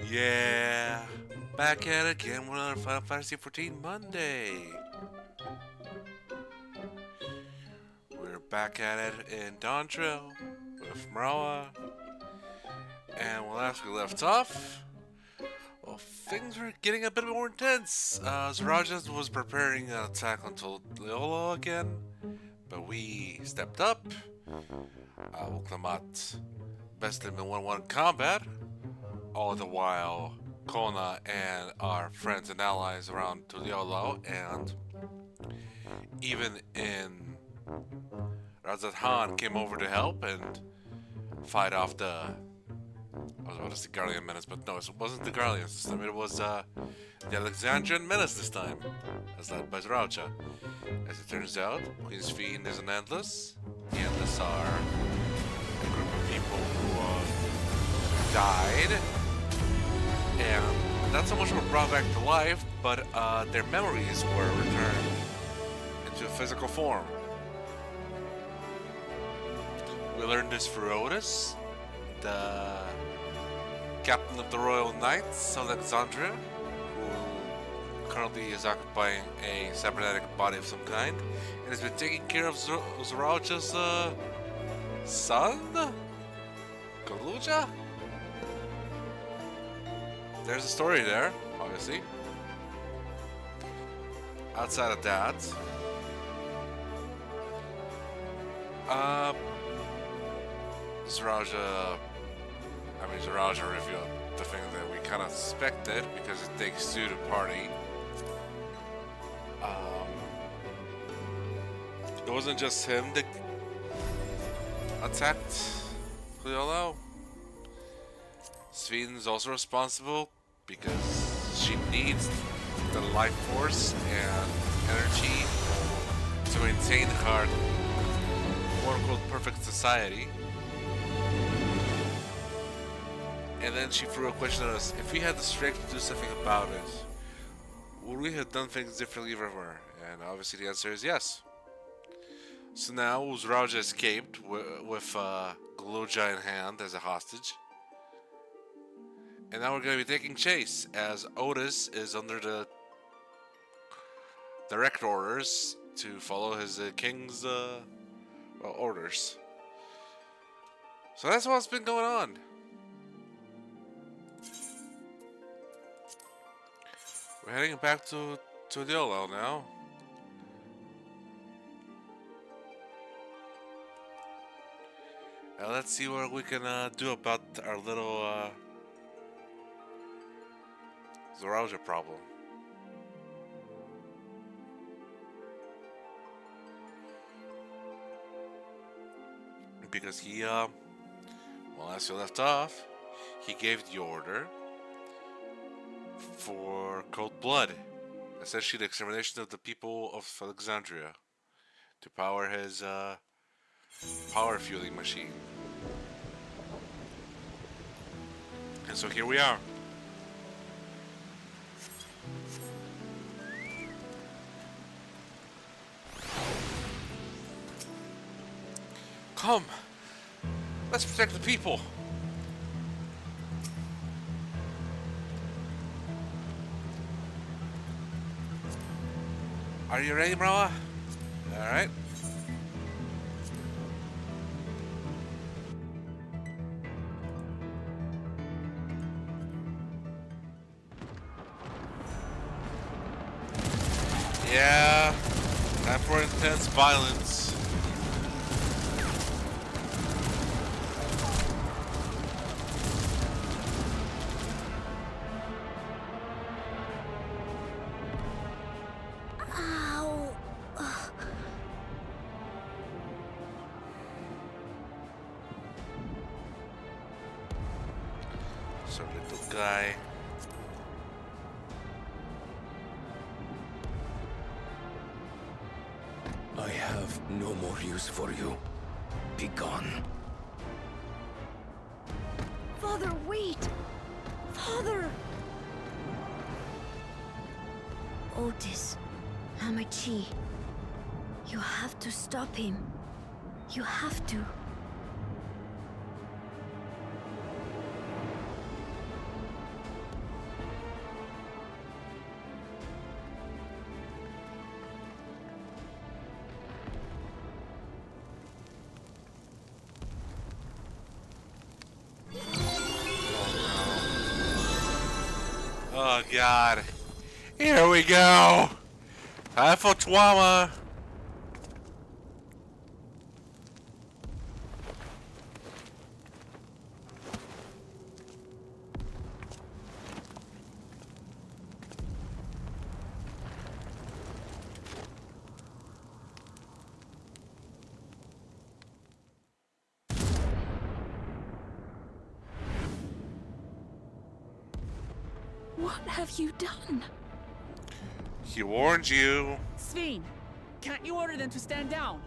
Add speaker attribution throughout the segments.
Speaker 1: Yeah, back at it again with another Final Fantasy XIV Monday. We're back at it in Dawntrail with Mrawa'a, and when last we left off, well, things were getting a bit more intense. Zoraal Ja was preparing an attack on Leolo again, but we stepped up. Wuklamat bested him in 1-1 combat, all the while Kona and our friends and allies around Tuliolo and even in Razat came over to help and fight off I was about to say Guardian Menace, but no, it wasn't the Guardians this time. It was the Alexandrian Menace this time, as led by Zoraal Ja. As it turns out, Queen's Fiend isn't endless. The Endless are a group of people who died, and not so much were brought back to life, but their memories were returned into physical form. We learned this through Otis, the captain of the Royal Knights of Alexandria, who currently is occupying a cybernetic body of some kind, and has been taking care of Zoraal Ja's son? Kaiju-Z? There's a story there, obviously. Outside of that, Zoraal Ja revealed the thing that we kind of suspected because it takes two to party. It wasn't just him that attacked Cleolo. Sweden's also responsible because she needs the life force and energy to maintain her quote-unquote perfect society. And then she threw a question at us. If we had the strength to do something about it, would we have done things differently everywhere? And obviously the answer is yes. So now Zoraal Ja escaped with Kaiju-Z in hand as a hostage. And now we're going to be taking chase as Otis is under the direct orders to follow his king's orders. So that's what's been going on. We're heading back to Diolo now. Now let's see what we can do about our little Zoraal Ja problem. Because he, well, as you left off, he gave the order for cold blood, essentially the extermination of the people of Alexandria, to power his power fueling machine. And so here we are. Come, let's protect the people. Are you ready, Mrawa'a? Alright. Yeah, time for intense violence. So little guy.
Speaker 2: I have no more use for you. Be gone.
Speaker 3: Father, wait! Father! Otis, Hamachi, you have to stop him. You have to.
Speaker 1: Oh god. Here we go. Time for trauma.
Speaker 4: What have you done?
Speaker 1: He warned you.
Speaker 5: Sveen, can't you order them to stand down?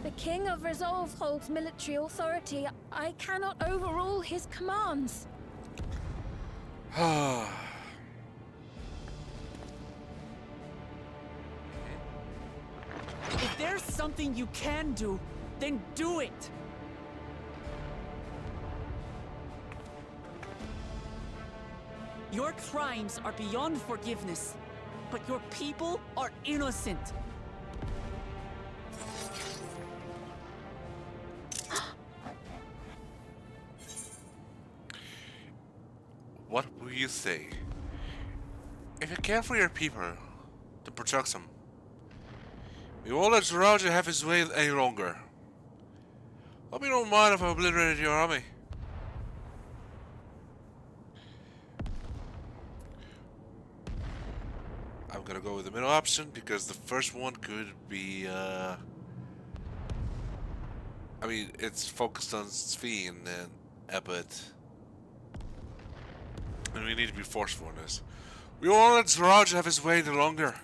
Speaker 3: The King of Resolve holds military authority. I cannot overrule his commands.
Speaker 5: If there's something you can do, then do it! Your crimes are beyond forgiveness, but your people are innocent.
Speaker 1: What will you say? If you care for your people, then protect them. We won't let Zoraal Ja have his way any longer. Hope you don't mind if I obliterated your army. I'm gonna go with the middle option because the first one could be, I mean, it's focused on Sveen and Ebert. And we need to be forceful in this. We won't let Zoraal Ja have his way any longer.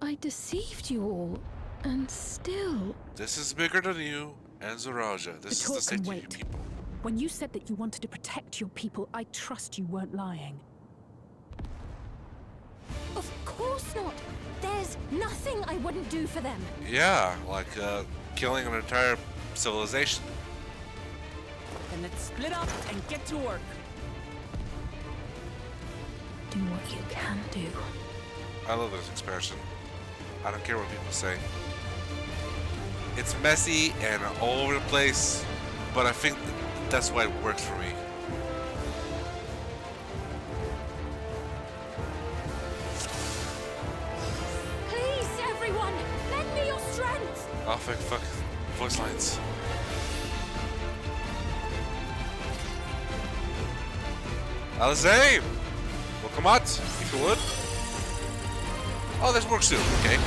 Speaker 4: I deceived you all, and still...
Speaker 1: This is bigger than you and Zoraal Ja. This is the
Speaker 6: talk
Speaker 1: safety
Speaker 6: can
Speaker 1: of your
Speaker 6: wait.
Speaker 1: people.
Speaker 6: When you said that you wanted to protect your people, I trust you weren't lying.
Speaker 3: Of course not. There's nothing I wouldn't do for them.
Speaker 1: Yeah, like killing an entire civilization.
Speaker 5: Then let's split up and get to work.
Speaker 4: Do what you can do.
Speaker 1: I love this expansion. I don't care what people say. It's messy and all over the place, but I think that's why it works for me.
Speaker 3: Please, everyone, lend me your strength.
Speaker 1: Oh, fuck. Voice lines. Alexandria! Well, come out, if you would. Oh, this works too. Okay.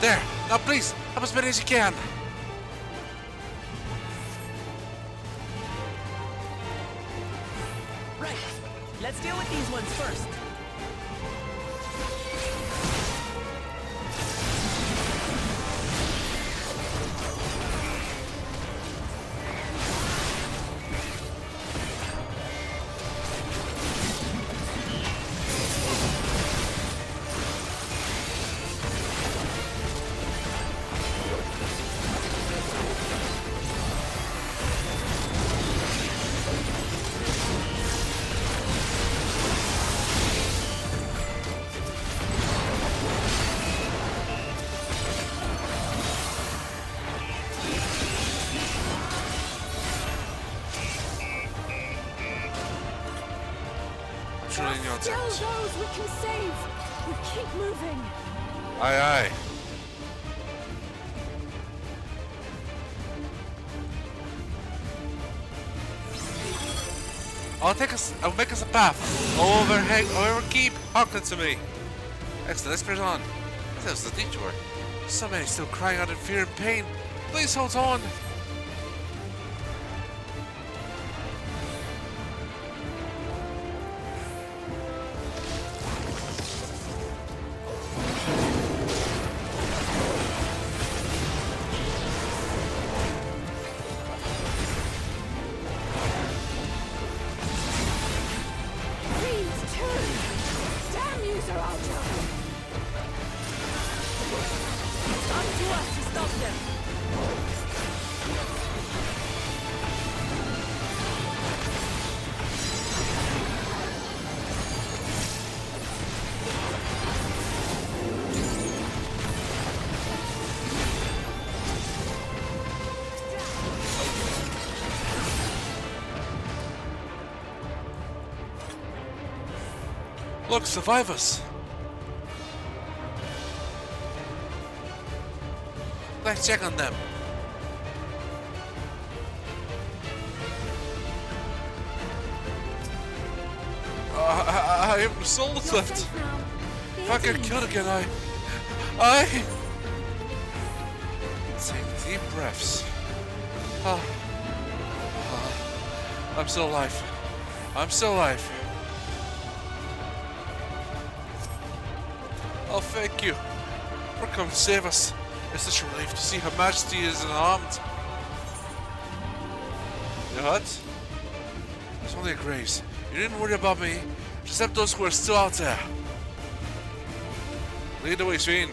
Speaker 1: There! Now please, help as many as you can!
Speaker 5: Right, let's deal with these ones first.
Speaker 3: Still those we can save. We keep moving.
Speaker 1: Aye, aye. I'll make us a path. Over keep, hearken to me. Excellent, let's press on. That was the detour. So many still crying out in fear and pain. Please hold on.
Speaker 3: Please turn. Damn you, Zoraal Ja.
Speaker 5: Up to us to stop them.
Speaker 1: Look, survivors! Let's check on them. I have no soul
Speaker 3: You're
Speaker 1: left.
Speaker 3: safe now. Be
Speaker 1: If I
Speaker 3: at
Speaker 1: get
Speaker 3: ease.
Speaker 1: killed again, take deep breaths. I'm still alive. I'm still alive. Oh, thank you for coming to save us. It's such a relief to see Her Majesty is unharmed. You know what? It's only a graze. You didn't worry about me. Just help those who are still out there. Lead the way, Sween.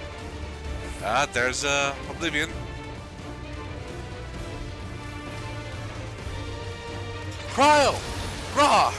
Speaker 1: Ah, there's Oblivion. Cryo! Raw!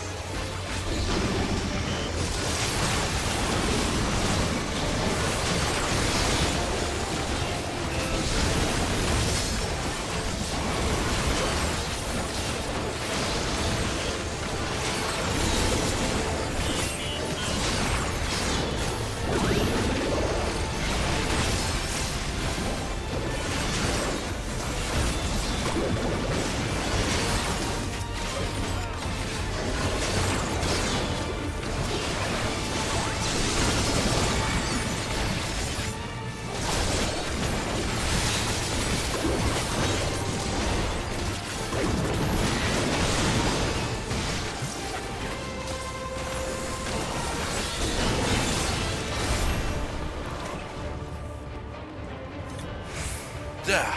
Speaker 1: There.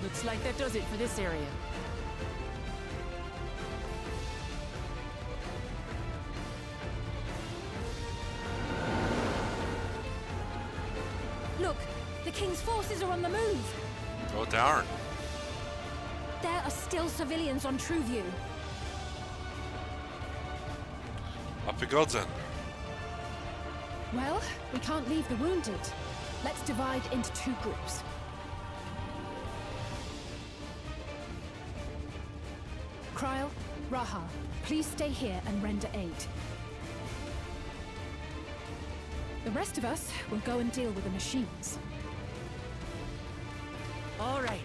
Speaker 5: Looks like that does it for this area.
Speaker 3: Look, the king's forces are on the move.
Speaker 1: Oh, darn.
Speaker 3: There are still civilians on Trueview.
Speaker 1: Up we go then.
Speaker 6: Well, we can't leave the wounded. Let's divide into two groups. Kryl, Raha, please stay here and render aid. The rest of us will go and deal with the machines.
Speaker 5: All right.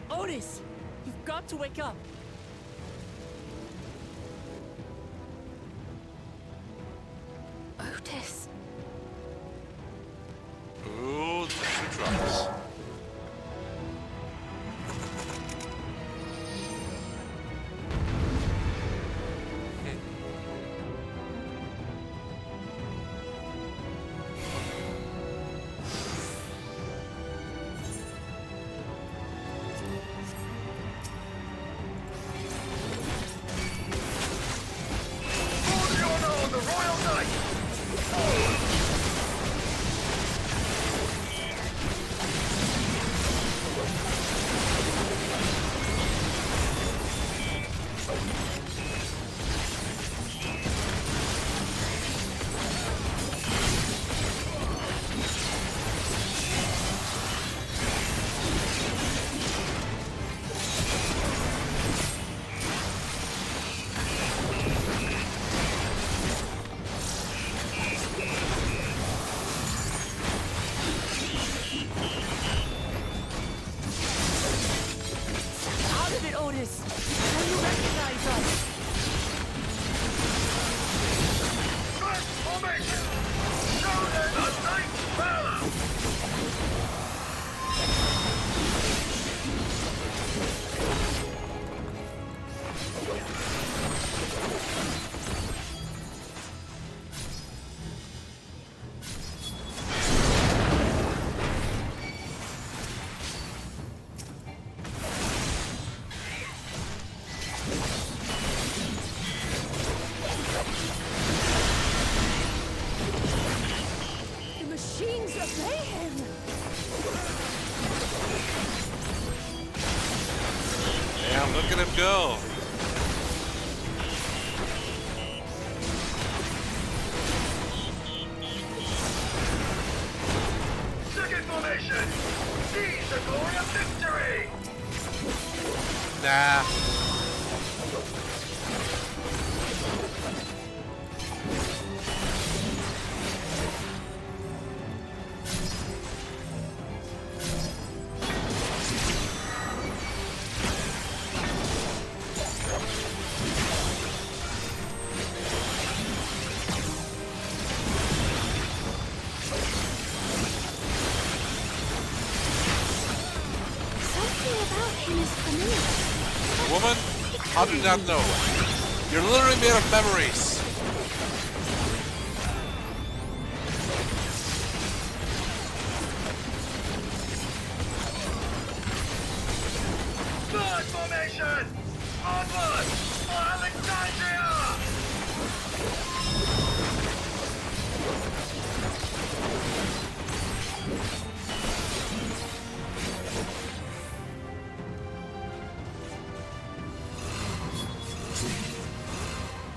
Speaker 5: Otis, you've got to wake up.
Speaker 3: Otis.
Speaker 1: Ooh, the two drops.
Speaker 3: slay him!
Speaker 1: Damn, look at him go.
Speaker 7: Second formation! Seize the glory of victory!
Speaker 1: Nah.
Speaker 3: Something about him is familiar.
Speaker 1: Woman, how do you not know? You're literally made of memories.
Speaker 7: Third formation! Onward for Alexandria!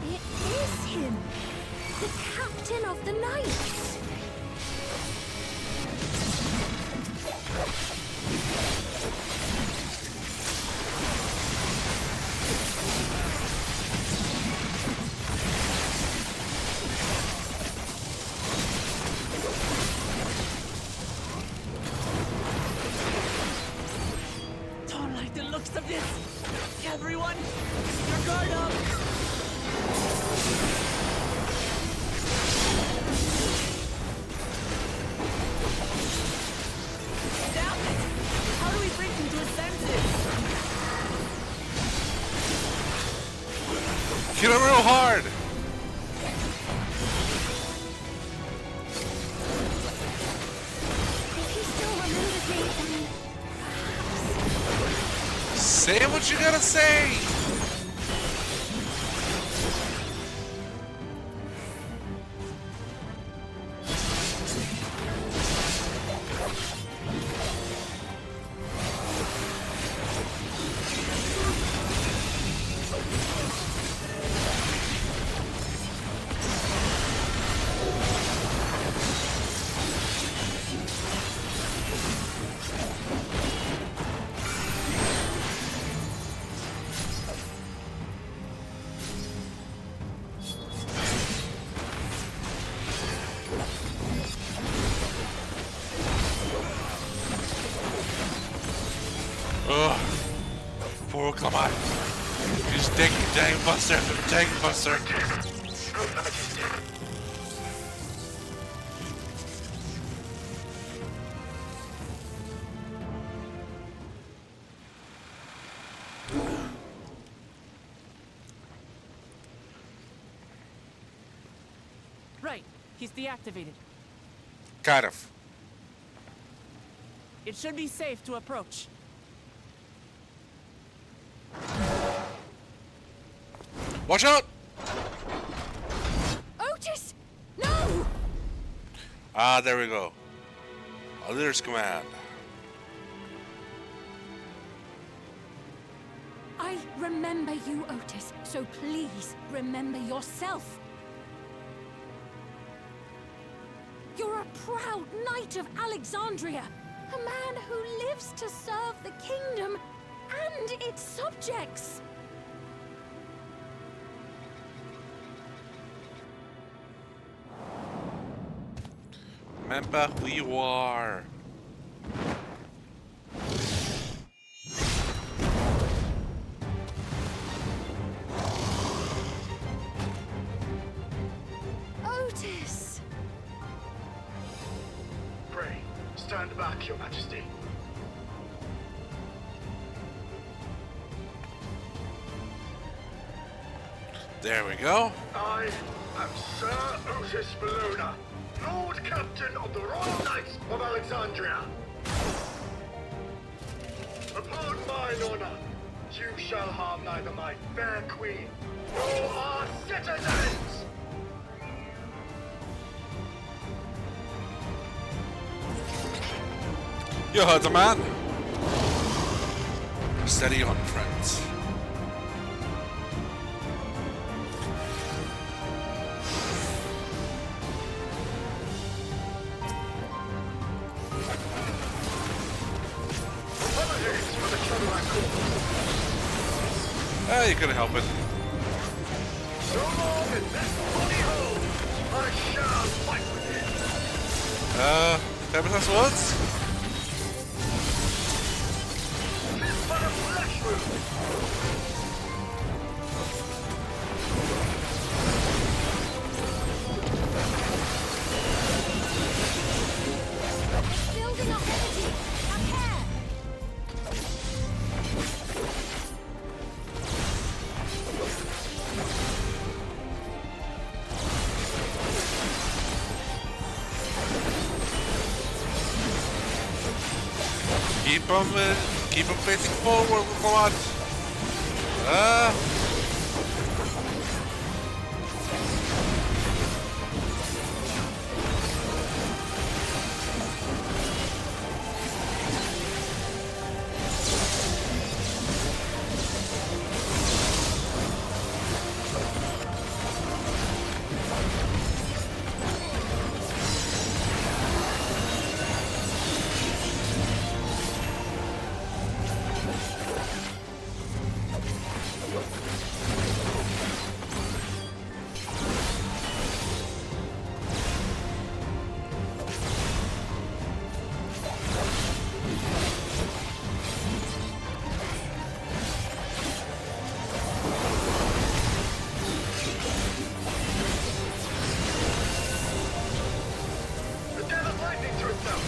Speaker 3: It is him! The captain of the knights!
Speaker 5: Don't like the looks of this. Everyone, your guard up. Damn it! How do we bring him to his senses?
Speaker 1: Kill him real hard.
Speaker 3: If he still remembers me, then perhaps...
Speaker 1: Say what you gotta say. Ugh. Poor, come on. He's dang buster after dang buster.
Speaker 5: Right, he's deactivated.
Speaker 1: Kind of.
Speaker 5: It should be safe to approach.
Speaker 1: Watch out!
Speaker 3: Otis! No!
Speaker 1: Ah, there we go. A leader's command.
Speaker 3: I remember you, Otis, so please remember yourself. You're a proud knight of Alexandria, a man who lives to serve the kingdom and its subjects.
Speaker 1: Remember who you are.
Speaker 3: Otis!
Speaker 7: Pray, stand back, Your Majesty.
Speaker 1: There we go.
Speaker 7: I am Sir Otis Bologna, Lord Captain of the Royal Knights of Alexandria. Upon mine honor, you shall harm neither my fair queen nor our citizens!
Speaker 1: You heard the man. Steady on, friends.
Speaker 7: Apologies for the trouble I caused.
Speaker 1: You couldn't help it.
Speaker 7: So long as this body holds, I shall fight with it.
Speaker 1: Famous words?
Speaker 7: Tis but a flesh wound.
Speaker 3: Building up energy. Ahead.
Speaker 1: Keep them facing forward, come on.
Speaker 7: The death of lightning to itself.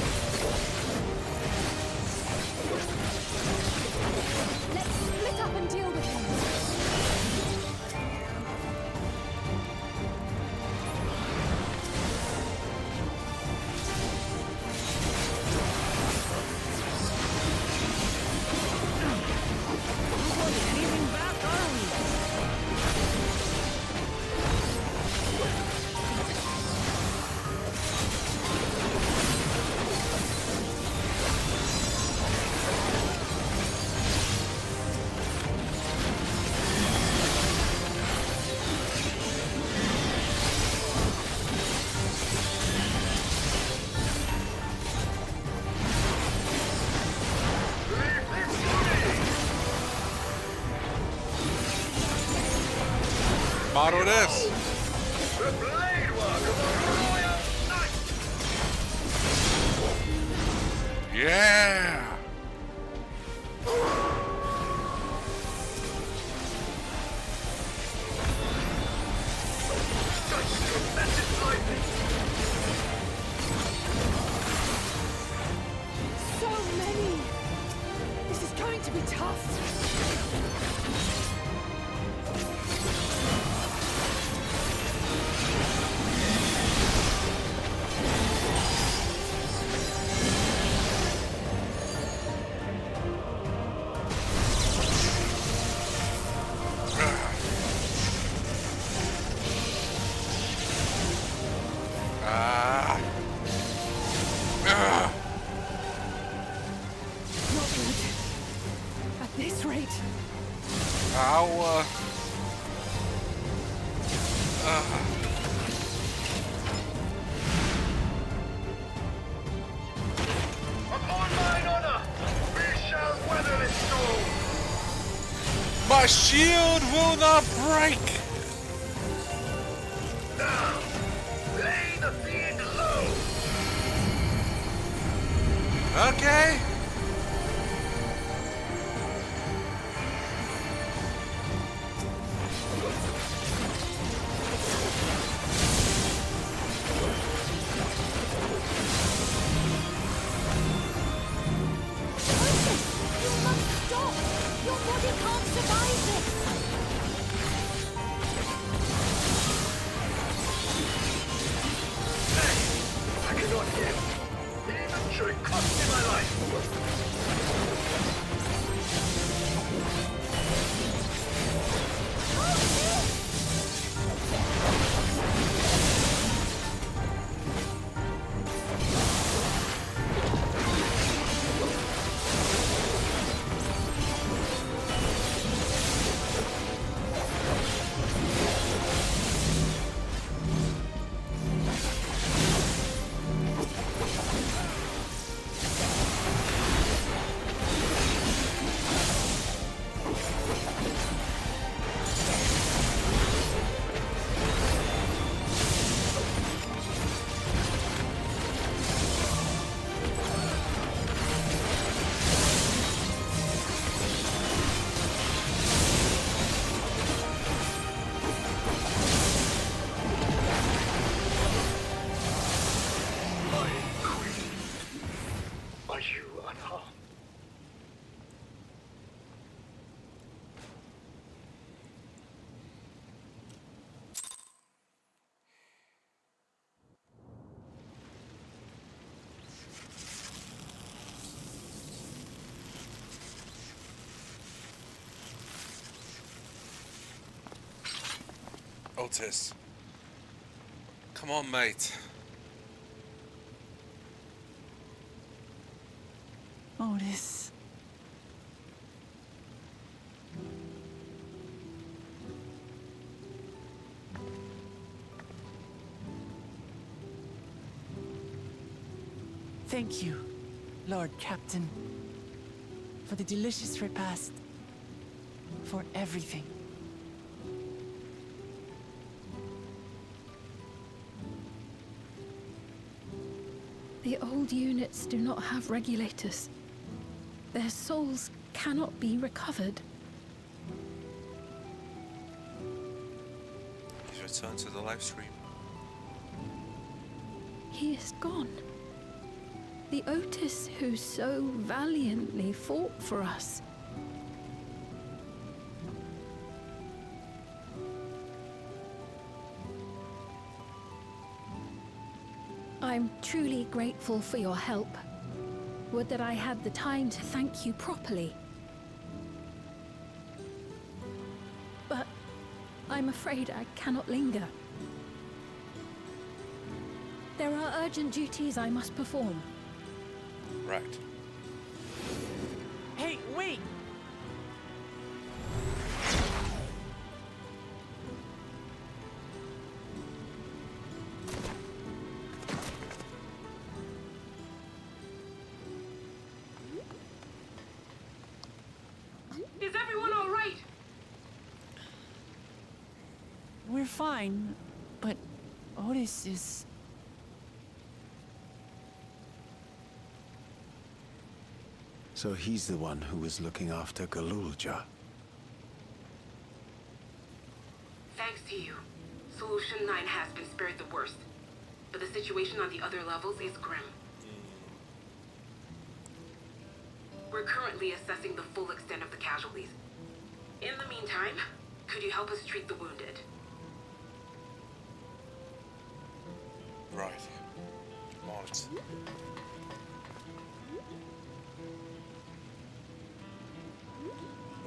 Speaker 6: Let's split up and deal with him.
Speaker 7: Leave him to me.
Speaker 1: Motto this.
Speaker 7: The blade work of a royal knight.
Speaker 1: Yeah.
Speaker 7: Such tremendous lightning.
Speaker 6: So many. This is going to be tough.
Speaker 1: Ah. Ah.
Speaker 6: Not good. At this rate.
Speaker 1: Ow.
Speaker 7: Upon mine honor, we shall weather this storm.
Speaker 1: My shield will not break.
Speaker 7: Now, lay the fiend low.
Speaker 1: Okay.
Speaker 3: You must stop. Your body can't survive this.
Speaker 7: Nay, I cannot hear. Even should it cost me my life.
Speaker 1: Otis. Come on, mate.
Speaker 5: Otis. Thank you, Lord Captain, for the delicious repast, for everything.
Speaker 4: The old units do not have regulators. Their souls cannot be recovered.
Speaker 1: He's returned to the live stream.
Speaker 4: He is gone. The Otis who so valiantly fought for us. I'm truly grateful for your help. Would that I had the time to thank you properly. But I'm afraid I cannot linger. There are urgent duties I must perform.
Speaker 1: Right.
Speaker 5: Hey, wait!
Speaker 3: Is everyone all right?
Speaker 5: We're fine, but Otis is...
Speaker 8: So he's the one who was looking after Zoraal Ja.
Speaker 9: Thanks to you, Solution 9 has been spared the worst. But the situation on the other levels is grim. We're currently assessing the full extent of the casualties. In the meantime, could you help us treat the wounded?
Speaker 1: Right. On it.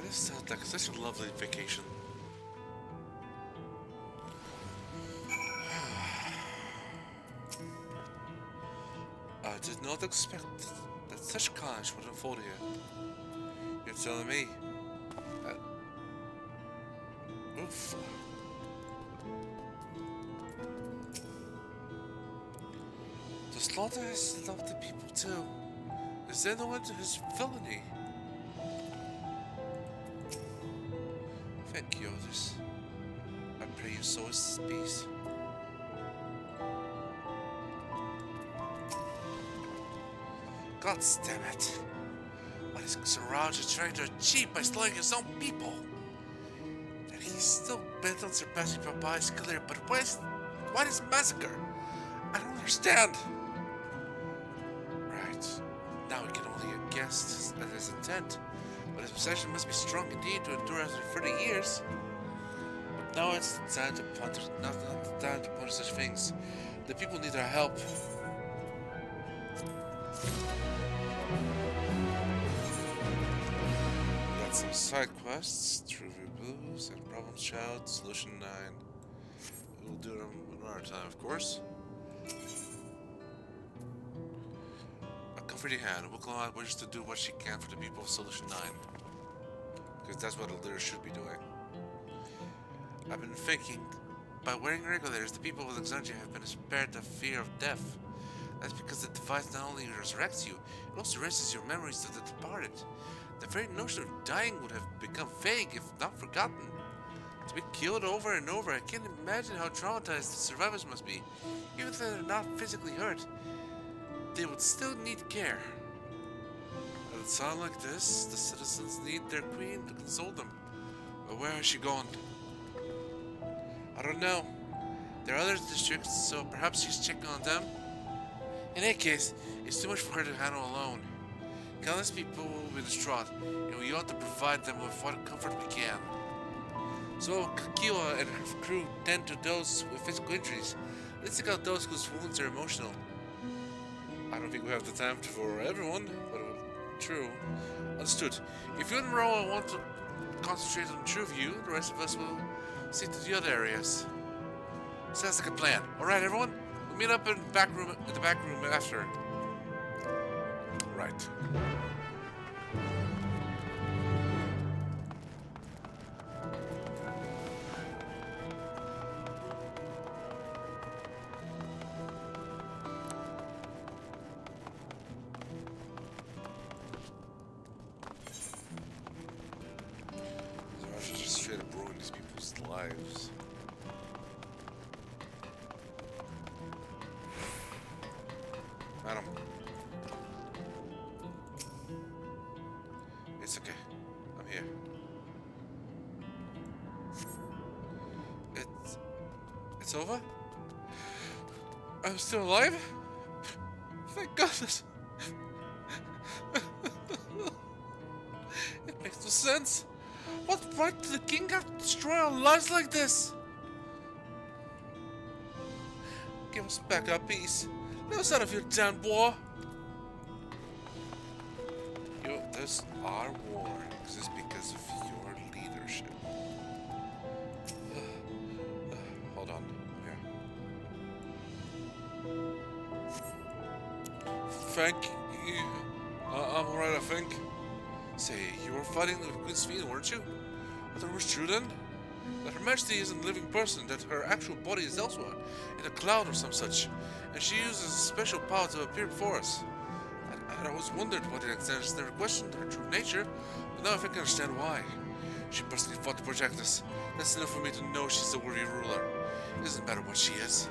Speaker 1: This sounds like such a lovely vacation. I did not expect that such carnage would unfold here. You're telling me that... Oof. The slaughter has loved the people too. Is there no end to his villainy? Thank you, Otis. I pray your soul is peace. God damn it. What is Zoraal Ja trying to achieve by slaying his own people? That he's still bent on surpassing Mrawa'a is clear, but why this massacre? I don't understand. Right. Now we can only guess at his intent. But his possession must be strong indeed to endure after 30 years. But now it's the time to ponder, not the time to ponder such things. The people need our help. We got some side quests, True Blues, and Problems Child, Solution 9. We'll do them another time, of course. A comforting hand. Wookla wishes to do what she can for the people of Solution 9. Because that's what a leader should be doing. I've been thinking, by wearing regulators, the people of Alexandria have been spared the fear of death. That's because the device not only resurrects you, it also erases your memories of the departed. The very notion of dying would have become vague if not forgotten. To be killed over and over, I can't imagine how traumatized the survivors must be. Even if they're not physically hurt, they would still need care. At a time like this, the citizens need their queen to console them. But where has she gone? I don't know. There are other districts, so perhaps she's checking on them. In any case, it's too much for her to handle alone. Countless people will be distraught, and we ought to provide them with what comfort we can. So Kiwa and her crew tend to those with physical injuries. Let's take out those whose wounds are emotional. I don't think we have the time for everyone, but true. Understood. If you and Mrawa'a want to concentrate on True View, the rest of us will see to the other areas. Sounds like a plan. Alright, everyone? We'll meet up in the back room after. Right. Just straight up ruin these people's lives. Madam. It's okay. I'm here. It's over? I'm still alive? Thank goodness. It makes no sense. What right did the king have to destroy our lives like this? Give us back our peace. Let us out of your damn war. This our war exists because of your leadership. Hold on. Here. Thank you. I'm alright, I think. Say, you were fighting the Queen's Fiend, weren't you? I thought it was true then? That Her Majesty isn't a living person, that her actual body is elsewhere, in a cloud or some such, and she uses a special power to appear before us. I always wondered why the Alexandrians never questioned her true nature, but now I think I understand why. She personally fought to protect us. That's enough for me to know she's a worthy ruler. It doesn't matter what she is.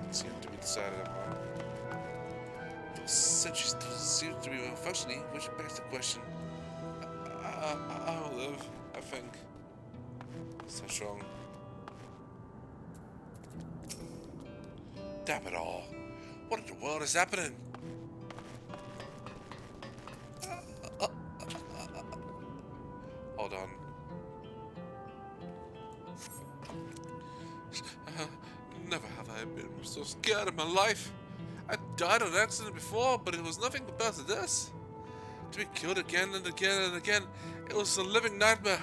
Speaker 1: It seemed to be decided upon. Since she still seems to be malfunctioning, which begs the question. I'll live, I think. So strong. Damn it all. What in the world is happening? Hold on. Never have I been so scared in my life. I died on accident before, but it was nothing compared to this. To be killed again and again and again, it was a living nightmare.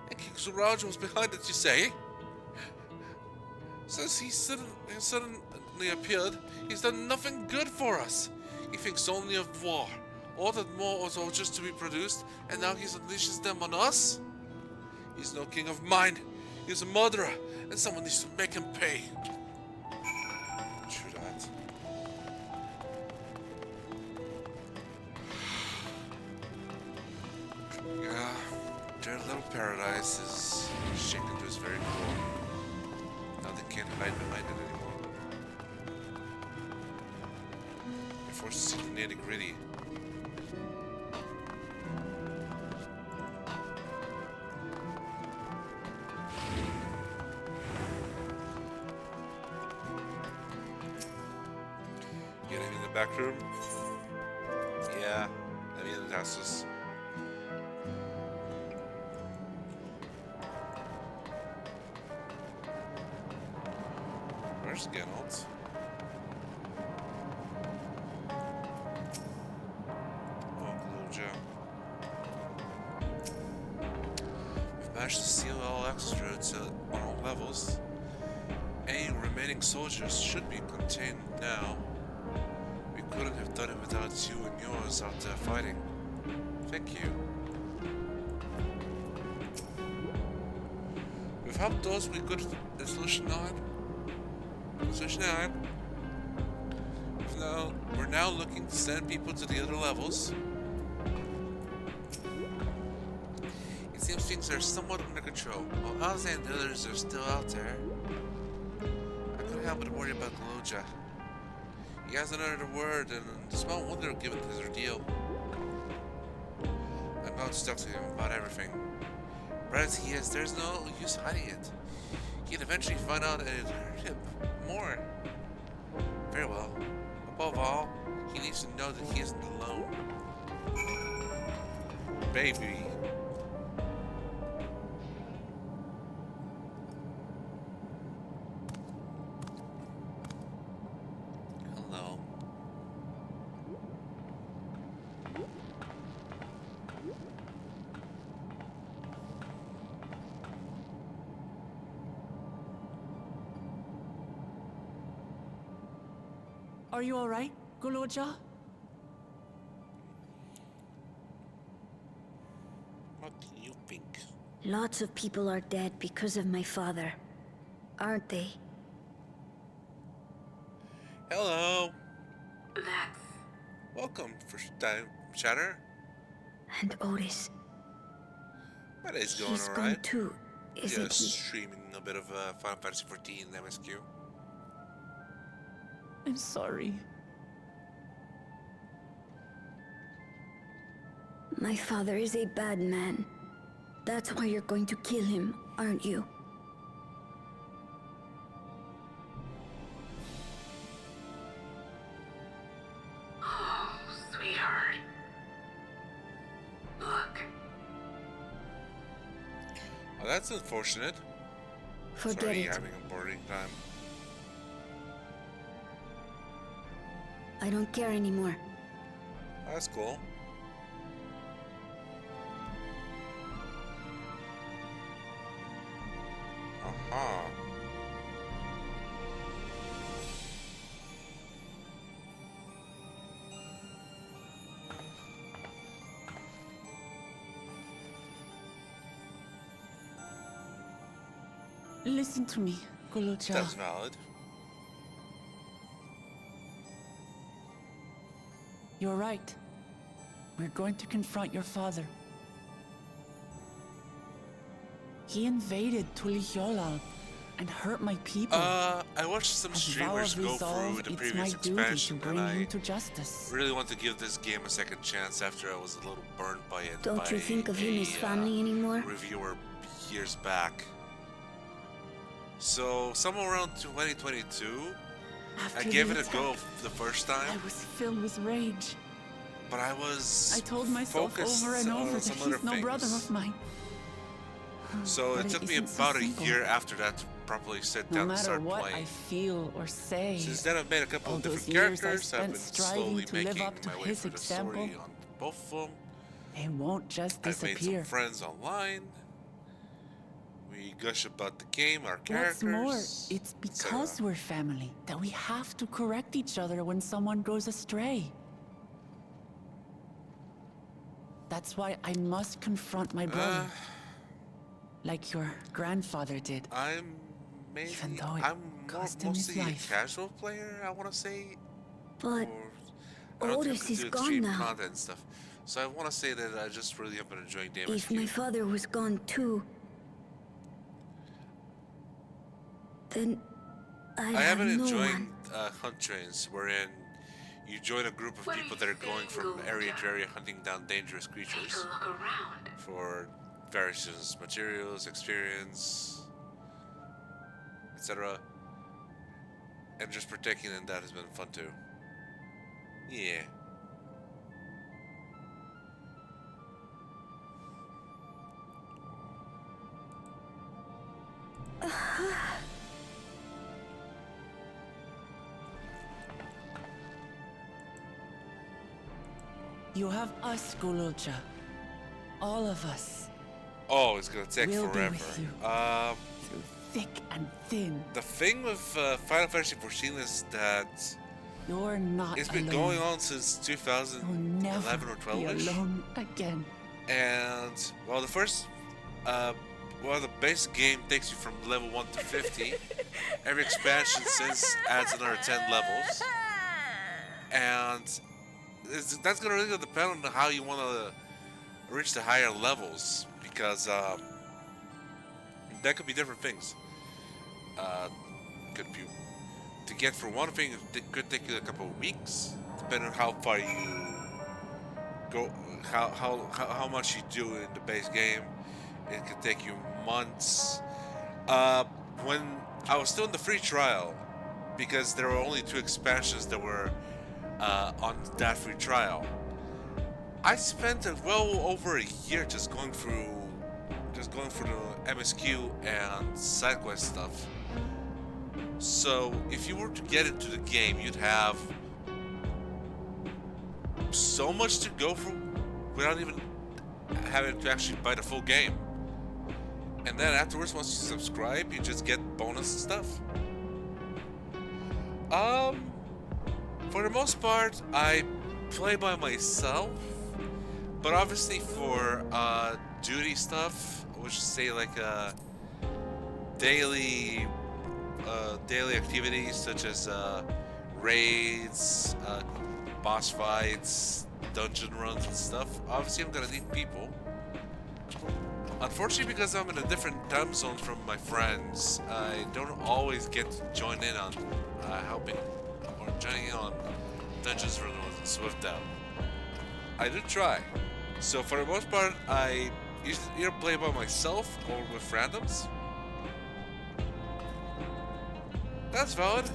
Speaker 1: And King Zoraal Ja was behind it, you say? Since he suddenly appeared, he's done nothing good for us. He thinks only of war. All that more soldiers to be produced, and now he unleashes them on us? He's no king of mine. He's a murderer, and someone needs to make him pay. True that. Yeah, their little paradise is shaken to its very core. Now they can't hide behind it anymore. They're forced to see the nitty-gritty. Getting in the back room? Yeah, I mean that's just... Where's Geralt? Oh, Zoraal Ja. We've managed to seal all access roads on all levels. Any remaining soldiers should be contained now. We couldn't have done it without you and yours out there fighting. Thank you. We've helped those we could in Solution 9. We're now looking to send people to the other levels. It seems things are somewhat under control. While Oz and the others are still out there, I couldn't help but worry about Zoraal Ja. He hasn't uttered a word, and it's small wonder given his ordeal. I'm about to talk to him about everything. Bright as he is, there's no use hiding it. He'd eventually find out and it'd hurt him more. Very well. Above all, he needs to know that he isn't alone. Baby. Hello.
Speaker 5: Are you alright, Zoraal Ja?
Speaker 1: What do you think?
Speaker 10: Lots of people are dead because of my father, aren't they?
Speaker 1: Hello.
Speaker 9: That's...
Speaker 1: Welcome, first time chatter.
Speaker 10: And Otis.
Speaker 1: My day's going
Speaker 10: He's
Speaker 1: alright.
Speaker 10: gone too, isn't
Speaker 1: Just
Speaker 10: he?
Speaker 1: streaming a bit of Final Fantasy XIV MSQ.
Speaker 5: I'm sorry.
Speaker 10: My father is a bad man. That's why you're going to kill him, aren't you?
Speaker 9: Oh, sweetheart. Look.
Speaker 1: Oh, that's unfortunate.
Speaker 10: Forget
Speaker 1: Sorry,
Speaker 10: it.
Speaker 1: having a boarding time.
Speaker 10: I don't care anymore.
Speaker 1: That's cool. Aha.
Speaker 5: Listen to me, Zoraal Ja.
Speaker 1: That's valid.
Speaker 5: You're right. We're going to confront your father. He invaded Tuliyollal and hurt my people.
Speaker 1: I watched some
Speaker 5: As
Speaker 1: streamers
Speaker 5: vow of
Speaker 1: go
Speaker 5: resolve,
Speaker 1: through the
Speaker 5: it's
Speaker 1: previous
Speaker 5: my duty to
Speaker 1: expansion,
Speaker 5: bring
Speaker 1: and I
Speaker 5: him to justice.
Speaker 1: really want to give this game a second chance after I was a little burned by it.
Speaker 10: Don't you
Speaker 1: by
Speaker 10: think of him
Speaker 1: a,
Speaker 10: as family anymore?
Speaker 1: Reviewer years back. So, somewhere around 2022,
Speaker 5: After
Speaker 1: I gave
Speaker 5: the
Speaker 1: it a go
Speaker 5: attack,
Speaker 1: the first
Speaker 5: I
Speaker 1: time,
Speaker 5: was filled with rage.
Speaker 1: but I was
Speaker 5: I told myself
Speaker 1: focused
Speaker 5: over and
Speaker 1: on
Speaker 5: over that
Speaker 1: some
Speaker 5: he's
Speaker 1: other
Speaker 5: no brother
Speaker 1: things.
Speaker 5: of mine.
Speaker 1: So
Speaker 5: But
Speaker 1: it took me
Speaker 5: isn't so
Speaker 1: about a
Speaker 5: simple.
Speaker 1: year after that to properly sit
Speaker 5: No
Speaker 1: down and
Speaker 5: matter
Speaker 1: start
Speaker 5: what I
Speaker 1: playing.
Speaker 5: feel or say,
Speaker 1: Since then, I've made a couple
Speaker 5: all
Speaker 1: of
Speaker 5: those
Speaker 1: different
Speaker 5: years I
Speaker 1: characters. I've
Speaker 5: spent
Speaker 1: been
Speaker 5: striving
Speaker 1: slowly
Speaker 5: to live
Speaker 1: making
Speaker 5: up to
Speaker 1: my way
Speaker 5: his
Speaker 1: through the story
Speaker 5: example,
Speaker 1: on both of them.
Speaker 5: they won't just
Speaker 1: I've made some
Speaker 5: disappear.
Speaker 1: friends online. We gush about the game, our
Speaker 5: What's
Speaker 1: characters.
Speaker 5: more, it's
Speaker 1: etc.
Speaker 5: because we're family that we have to correct each other when someone goes astray. That's why I must confront my brother, like your grandfather did.
Speaker 1: I'm maybe
Speaker 5: Even though it
Speaker 1: I'm
Speaker 5: cost him his
Speaker 1: mostly a
Speaker 5: life.
Speaker 1: casual player, I want to say.
Speaker 10: But
Speaker 1: I don't
Speaker 10: Otis
Speaker 1: typically
Speaker 10: is
Speaker 1: do
Speaker 10: gone
Speaker 1: extreme
Speaker 10: now.
Speaker 1: content and stuff. So I want to say that I just really have been enjoying the
Speaker 10: If my
Speaker 1: MSQ.
Speaker 10: father was gone too, then I
Speaker 1: I
Speaker 10: have
Speaker 1: have been
Speaker 10: no
Speaker 1: enjoying
Speaker 10: one.
Speaker 1: hunt trains, wherein you join a group of
Speaker 9: What are
Speaker 1: people
Speaker 9: you
Speaker 1: that are going
Speaker 9: saying,
Speaker 1: from
Speaker 9: Zoraal
Speaker 1: area
Speaker 9: Ja?
Speaker 1: to area hunting down dangerous
Speaker 9: Take
Speaker 1: creatures
Speaker 9: a look around.
Speaker 1: for various materials, experience, etc. And just partaking in that has been fun too. Yeah.
Speaker 5: You have us, Zoraal Ja. All of us,
Speaker 1: Oh, it's gonna take
Speaker 5: We'll be
Speaker 1: forever.
Speaker 5: with you. through thick and thin.
Speaker 1: The thing with Final Fantasy XIV is that
Speaker 5: You're not
Speaker 1: it's been
Speaker 5: alone.
Speaker 1: going on since
Speaker 5: You'll
Speaker 1: 2011
Speaker 5: never
Speaker 1: or
Speaker 5: be
Speaker 1: 12ish.
Speaker 5: alone again.
Speaker 1: And well, the first, the base game takes you from level 1 to 50. Every expansion since adds another 10 levels, and that's gonna really depend on how you want to reach the higher levels, because that could be different things. Could be to get for one thing, it could take you a couple of weeks, depending on how far you go, how much you do in the base game. It could take you months. When I was still in the free trial, because there were only 2 expansions that were on that free trial, I spent well over a year just going through the MSQ and side quest stuff. So if you were to get into the game, you'd have so much to go through without even having to actually buy the full game. And then afterwards, once you subscribe, you just get bonus stuff. For the most part, I play by myself, but obviously for duty stuff, which say like daily activities such as raids, boss fights, dungeon runs and stuff, obviously I'm gonna need people. Unfortunately, because I'm in a different time zone from my friends, I don't always get to join in on helping or joining in on dungeons runs and Swift out. I do try. So for the most part, I either play by myself or with randoms. That's valid.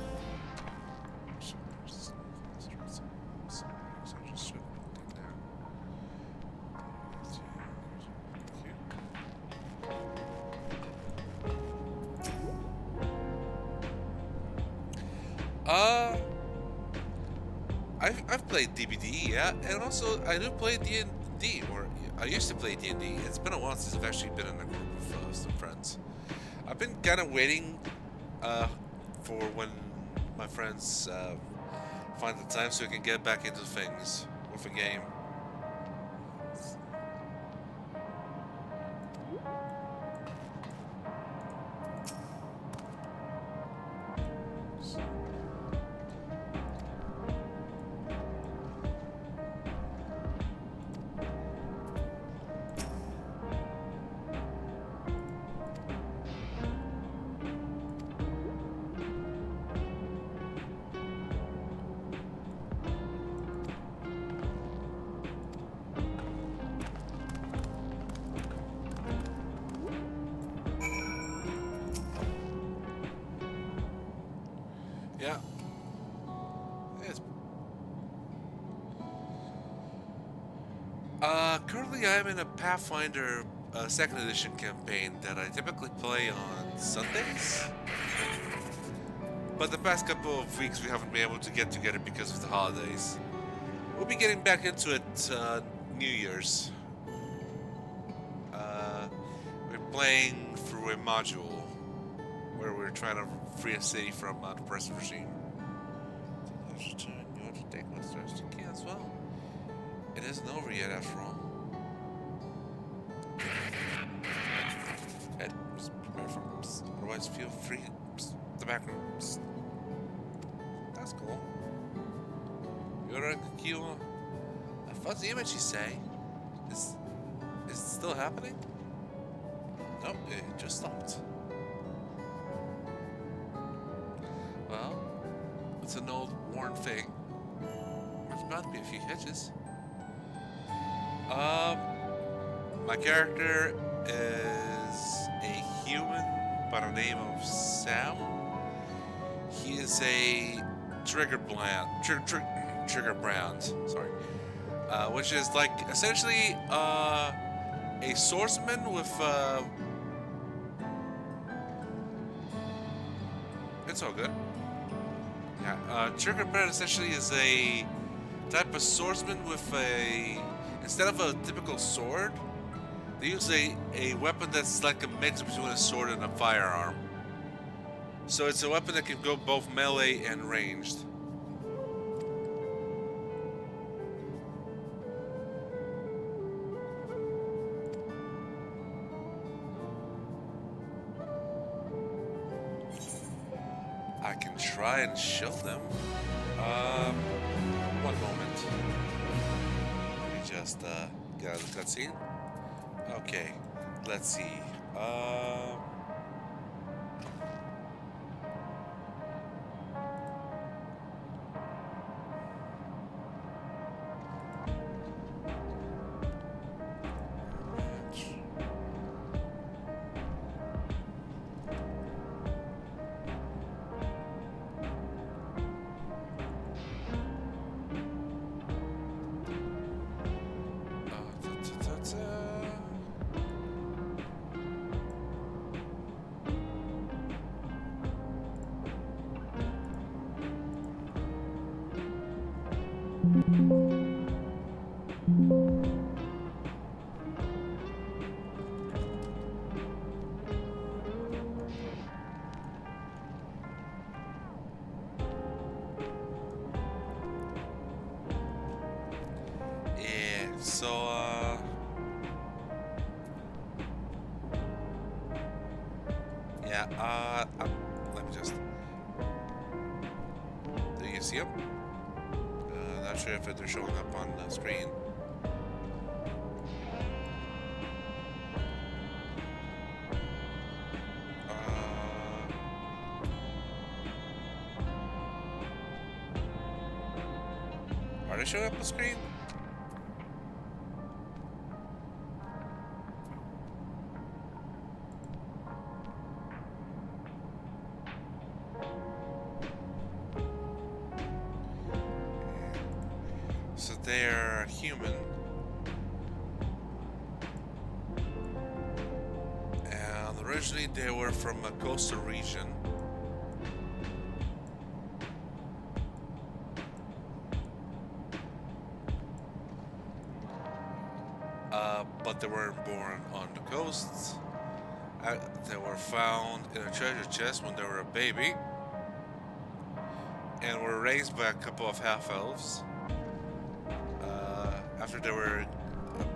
Speaker 1: I've played DBD, yeah, and also I do play D&D, or I used to play D&D. It's been a while since I've actually been in a group of some friends. I've been kind of waiting for when my friends find the time so we can get back into things with a game. Yeah. Yes. Currently I'm in a Pathfinder 2nd edition campaign that I typically play on Sundays. But the past couple of weeks we haven't been able to get together because of the holidays. We'll be getting back into it New Year's. We're playing through a module where we're trying to free a city from the oppressive regime. You have to take what starts to kill as well. It isn't over yet, after all. Ed, prepare for otherwise feel free. The background. That's cool. You're a Kyo. A fuzzy image, you say? Is it still happening? Nope, it just stopped. Well, it's an old worn thing. There's bound to be a few hitches. My character is a human by the name of Sam. He is a trigger brand, sorry, which is like essentially a swordsman with it's all good. Yeah, trigger brand essentially is a type of swordsman with instead of a typical sword, they use a weapon that's like a mix between a sword and a firearm. So it's a weapon that can go both melee and ranged. I can try and show them. One moment. Let me just get out of the cutscene. Okay, let's see. So, yeah, let me just... Do you see them? Not sure if they're showing up on the screen. Are they showing up on the screen? So they're human. And originally they were from a coastal region. But they weren't born on the coasts. They were found in a treasure chest when they were a baby. And were raised by a couple of half-elves. After they were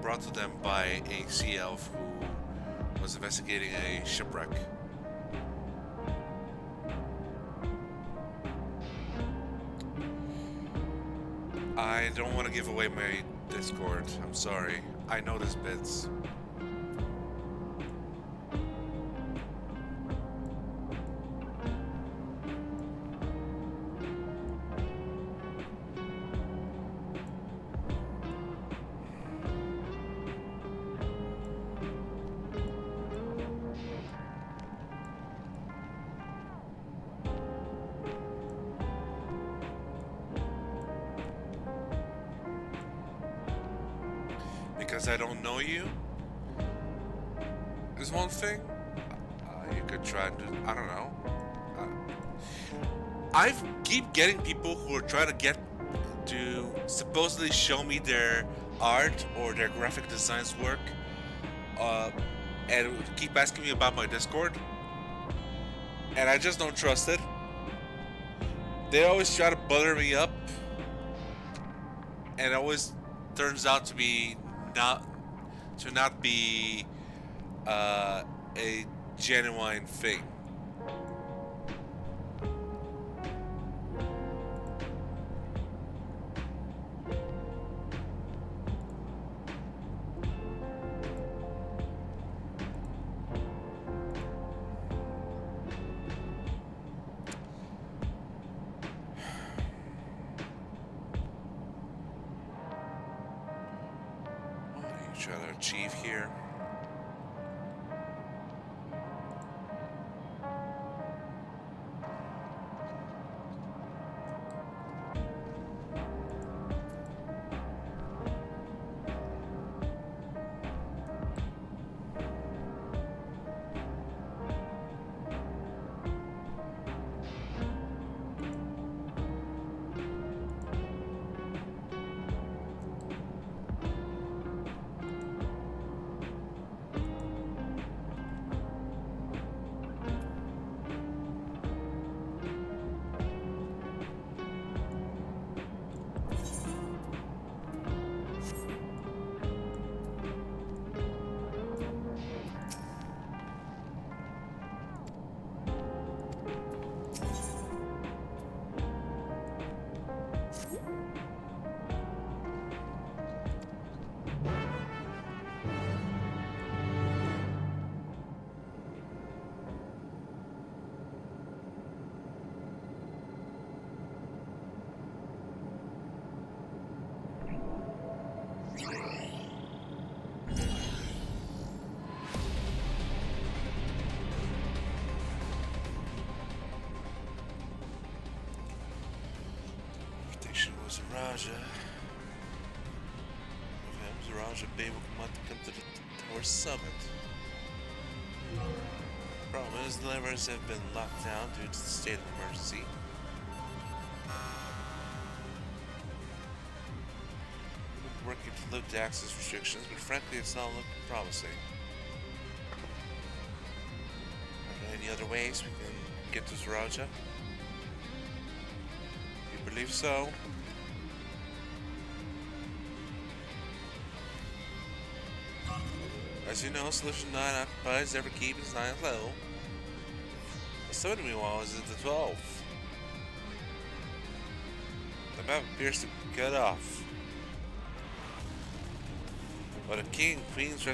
Speaker 1: brought to them by a sea elf who was investigating a shipwreck. I don't want to give away my Discord. I'm sorry. I know these bits. Because I don't know you is one thing. You could try to, I don't know. I keep getting people who are trying to get to supposedly show me their art or their graphic designs work, and keep asking me about my Discord, and I just don't trust it. They always try to butter me up, and it always turns out to be not be a genuine thing. Try to achieve here. Zoraal Ja. With him, Zoraal Ja Bay will come to the tower summit. Problem is, the levers have been locked down due to the state of emergency. We're working to lift the access restrictions, but frankly, it's not looking promising. Are there any other ways we can get to Zoraal Ja? You believe so? As you know, Solution 9 occupies every keep is 9th level. The 7 meanwhile is at the 12th. The map appears to cut off. While the King and Queen's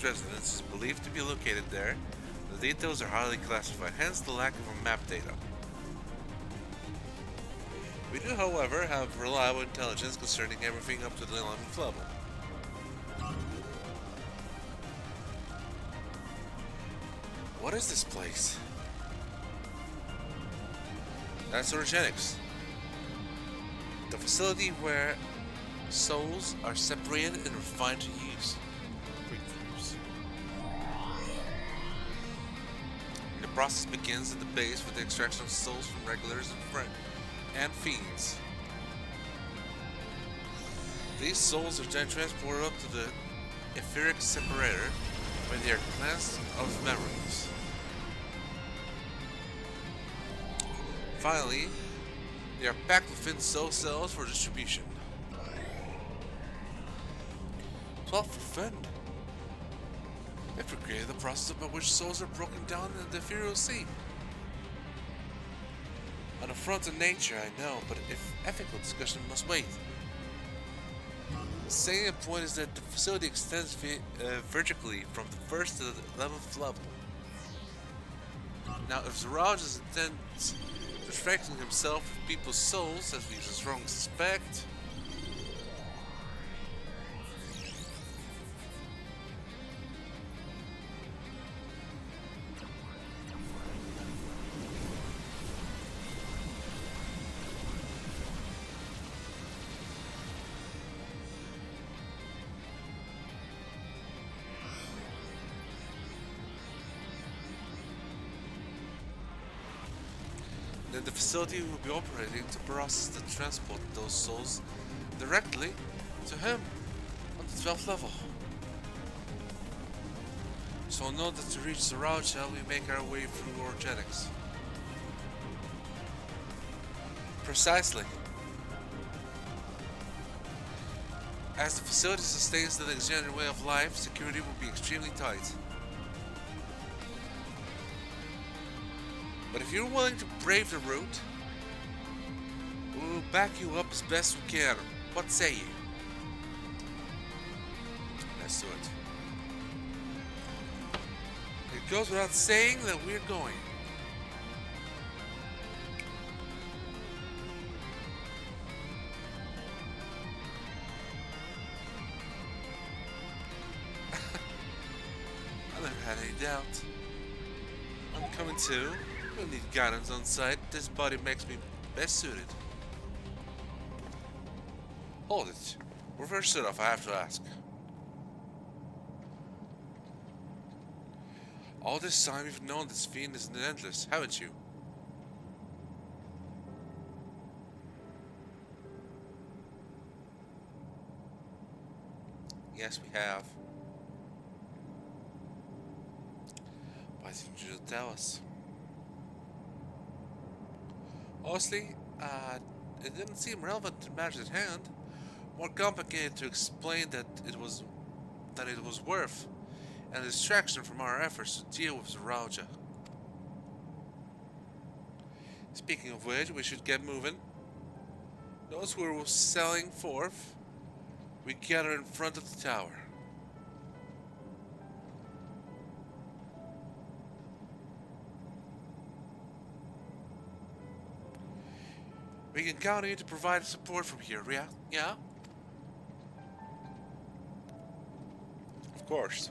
Speaker 1: residence is believed to be located there, the details are highly classified, hence the lack of map data. We do, however, have reliable intelligence concerning everything up to the 11th level. What is this place? That's Origenics. The facility where souls are separated and refined to use. The process begins at the base with the extraction of souls from regulars and fiends. These souls are then transported up to the etheric separator where they are cleansed of memories. Finally, they are packed within soul cells for distribution. 12th Defend. They've recreated the process by which souls are broken down in the ethereal sea. On the front of nature, I know, but if ethical discussion must wait. The salient point is that the facility extends vertically from the 1st to the 11th level. Now, if Zoraal Ja intends distracting himself with people's souls, as we strongly suspect, then the facility will be operating to process the transport of those souls directly to him on the 12th level. So note that to reach Zoraal Ja, we make our way through Origenics. Precisely. As the facility sustains the Alexandria way of life, security will be extremely tight. But if you're willing to brave the route, we will back you up as best we can. What say you? Let's do it. It goes without saying that we're going. I never had any doubt. I'm coming too. We'll need guidance on site. This body makes me best suited. Hold it. Reverse it off, I have to ask. All this time you've known this fiend is endless, haven't you? Yes, we have. Why didn't you tell us? Honestly, it didn't seem relevant to matters at hand. More complicated to explain that it was worth, and a distraction from our efforts to deal with Zoraal Ja. Speaking of which, we should get moving. Those who are selling forth, we gather in front of the tower. We can count on you to provide support from here, yeah? Of course.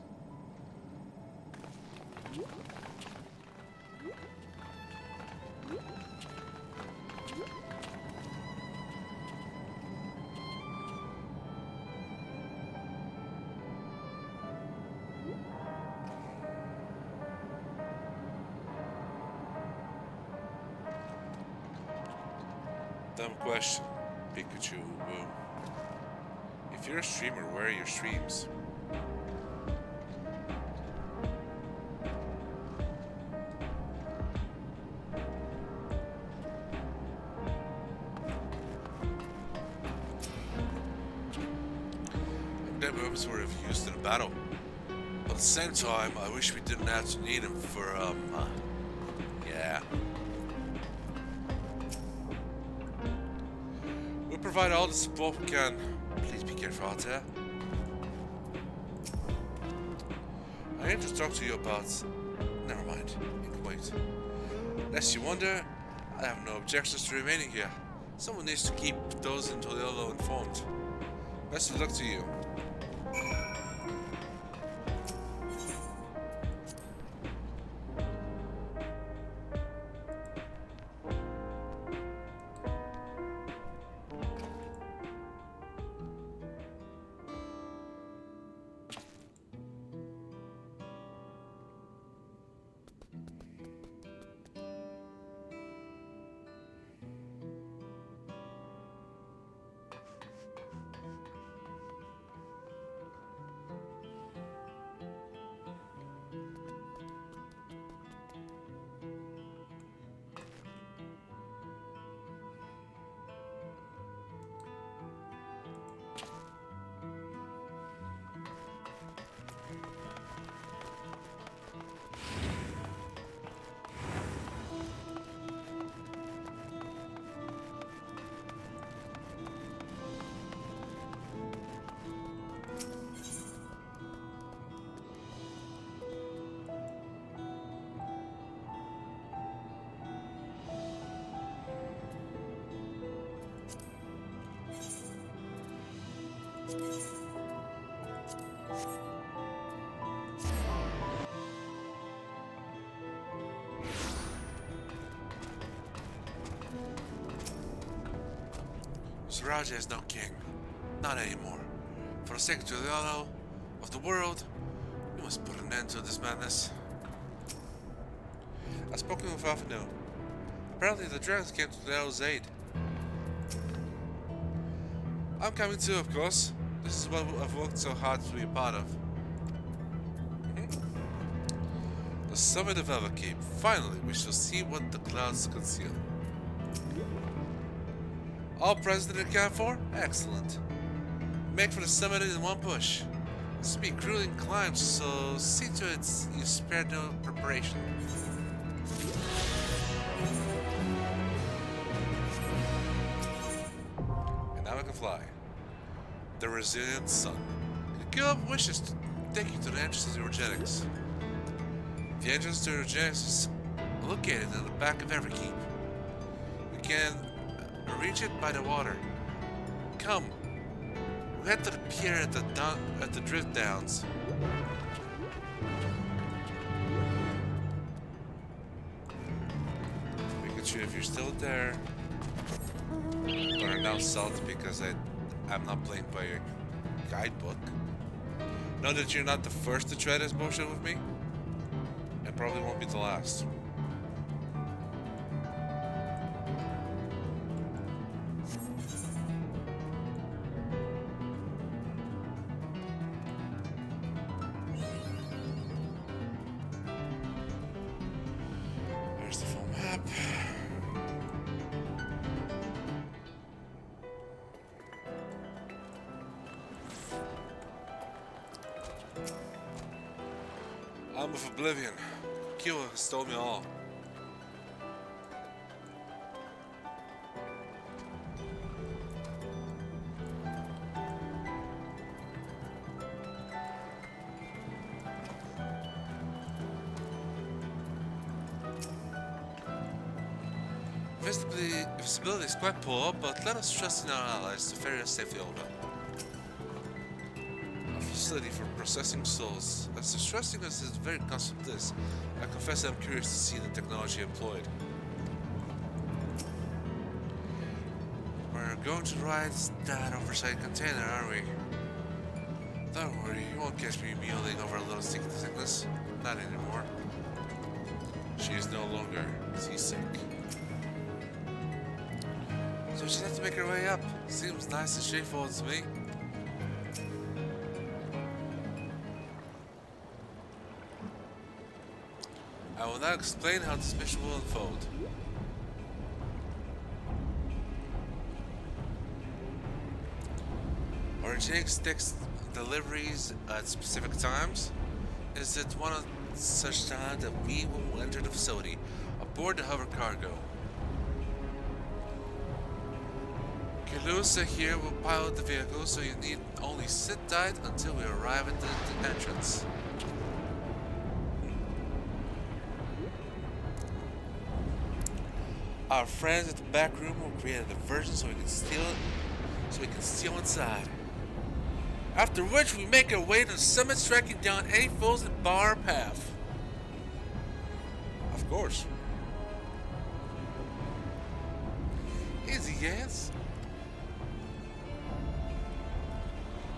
Speaker 1: Dumb question, Pikachu. If you're a streamer, where are your streams? I'm great weapons were used in a battle. But at the same time, I wish we didn't have to need them for, yeah. We'll provide all the support we can. Please be careful out there. I need to talk to you about... Never mind. You can wait. Lest you wonder, I have no objections to remaining here. Someone needs to keep those in Toledo informed. Best of luck to you. Zoraal Ja is no king. Not anymore. For the sake of the world, we must put an end to this madness. I've spoken with Alphanu. Apparently the dragons came to Leo's aid. I'm coming too, of course. This is what I've worked so hard to be a part of. The summit of Everkeep. Finally, we shall see what the clouds conceal. All present and accounted for? Excellent. Make for the summit in one push. This will be a grueling climb, so see to it you spare no preparation. And now I can fly. The resilient sun. The guild wishes to take you to the entrance to Eurogenics. The entrance to Eurogenics is located in the back of Everkeep. We can reach it by the water. Come. We'll head to the pier at the drift downs. Pikachu, if you're still there, I'm gonna now salt because I'm not playing by your guidebook. Know that you're not the first to try this bullshit with me, and probably won't be the last. There's the full map. I'm of Oblivion. Kyo has told me all. Visibility is quite poor, but let us trust in our allies to ferry us safely over. A facility for processing souls. As distressing as this very concept is, I confess I'm curious to see the technology employed. We're going to ride that oversized container, aren't we? Don't worry, you won't catch me mulling over a little sickness. Not anymore. She is no longer seasick. So she'll have to make her way up. Seems nice and straightforward to me. I will now explain how this mission will unfold. Eurogenics takes deliveries at specific times? Is it one of such times that we will enter the facility aboard the hover cargo? Kaiju-Z here will pilot the vehicle, so you need only sit tight until we arrive at the entrance. Our friends at the back room will create a diversion so we can steal inside. After which we make our way to the summit, striking down any foes that bar our path. Of course. Easy, yes.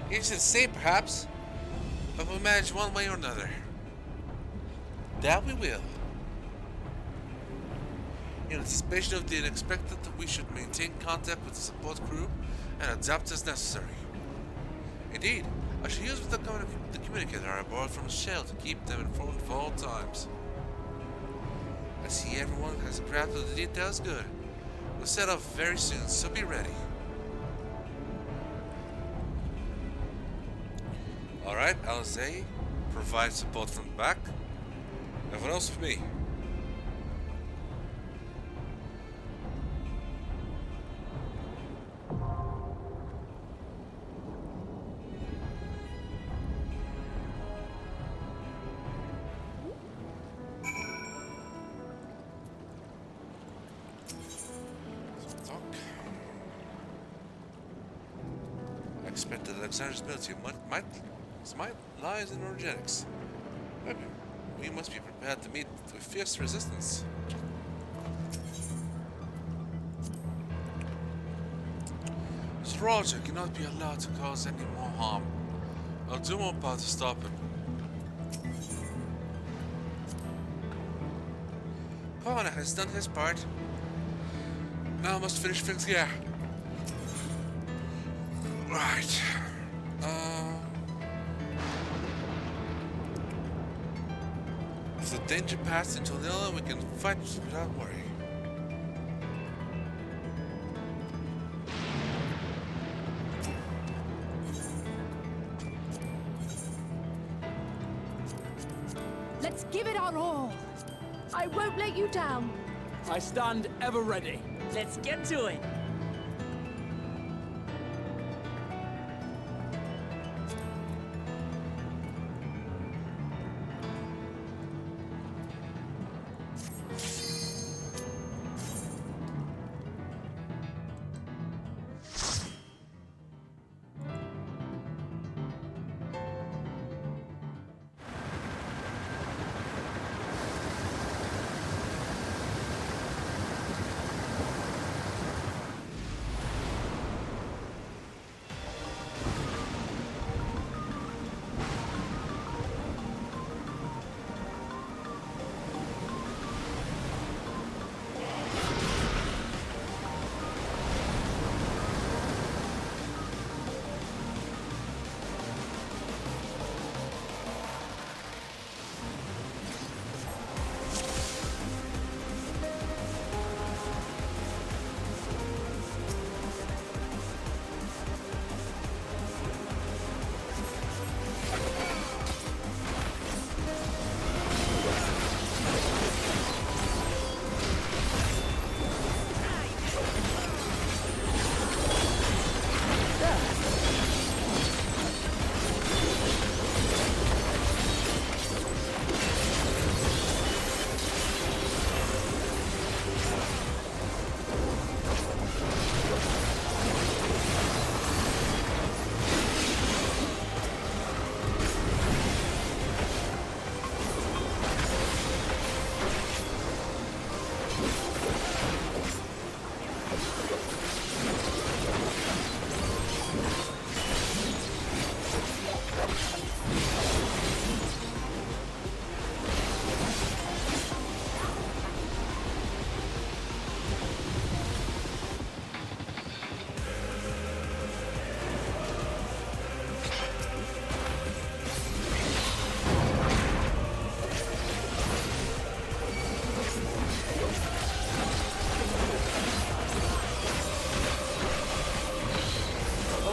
Speaker 1: Easy to say, perhaps, but we'll manage one way or another. That we will. In anticipation of the unexpected, we should maintain contact with the support crew and adapt as necessary. Indeed, I should use the communicator I borrowed from Shell to keep them informed for all times. I see everyone has grabbed the details good. We'll set off very soon, so be ready. Alright, Alize provides support from the back. And what else for me? I expect that Alexandria's ability might lies in energetics. Maybe we must be prepared to meet with fierce resistance. Zoraal Ja cannot be allowed to cause any more harm. I'll do my part to stop him. Connor has done his part. Now I must finish things here. Right. If the danger passed into Lila, we can fight without worry.
Speaker 6: Let's give it our all. I won't let you down.
Speaker 5: I stand ever ready. Let's get to it.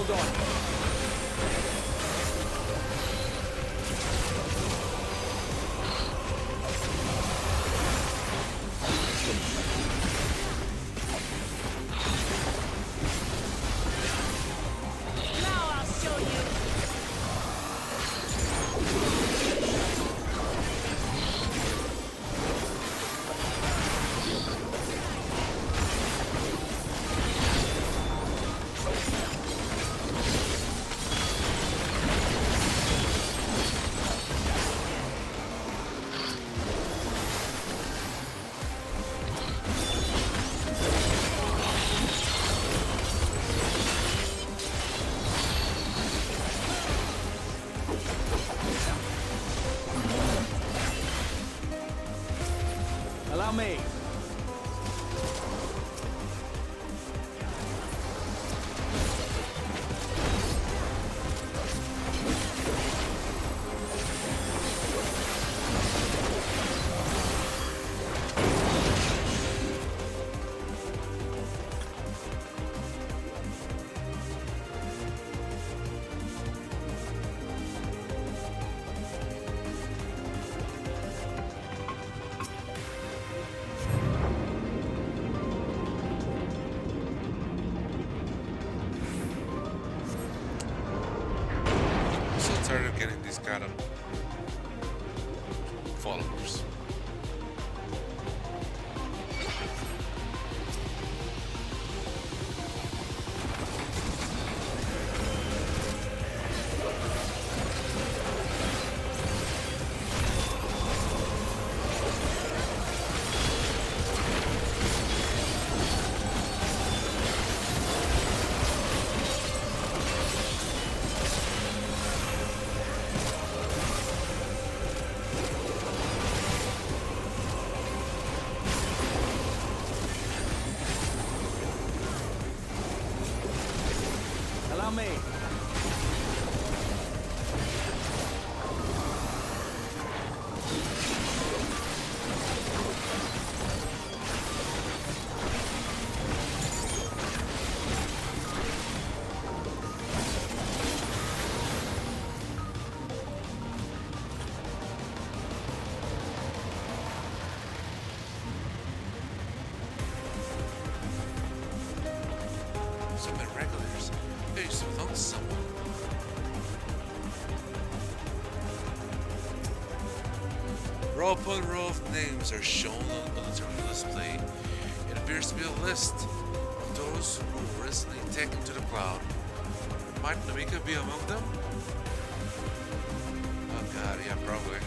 Speaker 5: Hold on.
Speaker 1: got him. Followers.
Speaker 11: Allow me.
Speaker 1: So many regulars. They used to belong to someone. Row upon row of names are shown on the terminal display. It appears to be a list of those who were recently taken to the cloud. Might Namika be among them? Oh god, yeah, probably.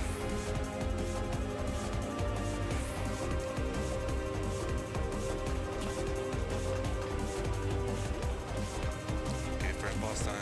Speaker 1: Okay, first boss time.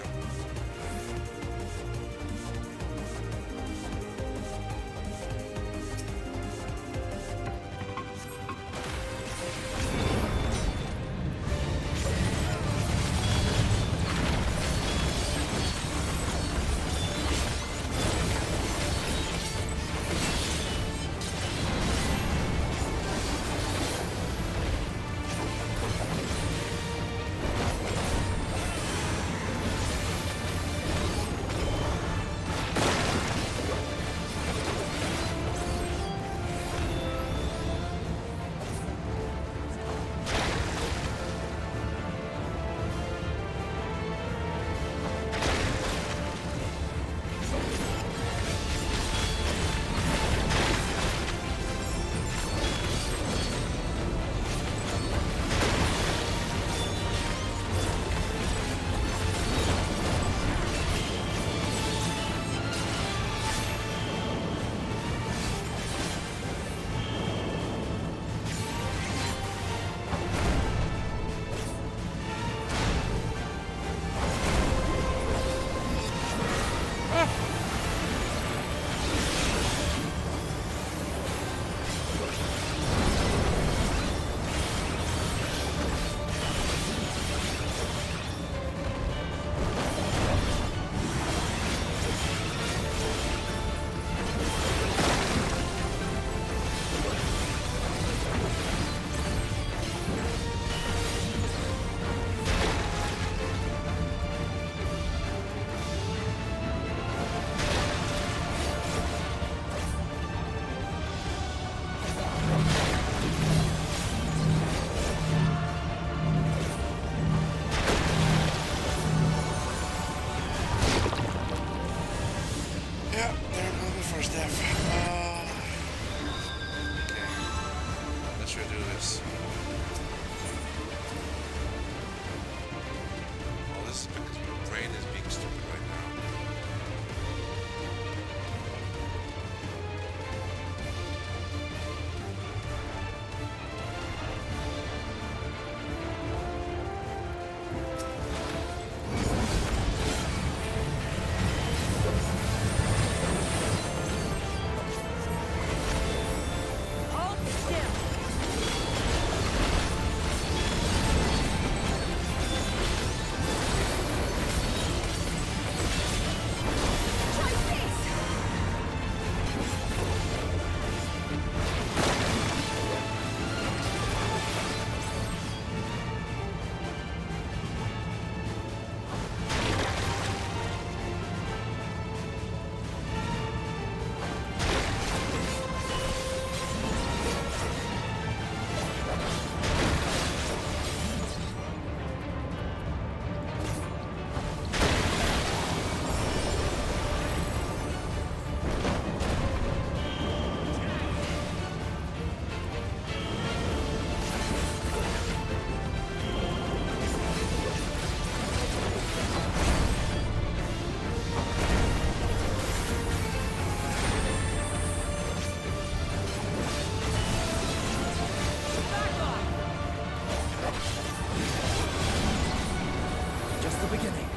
Speaker 11: just the beginning.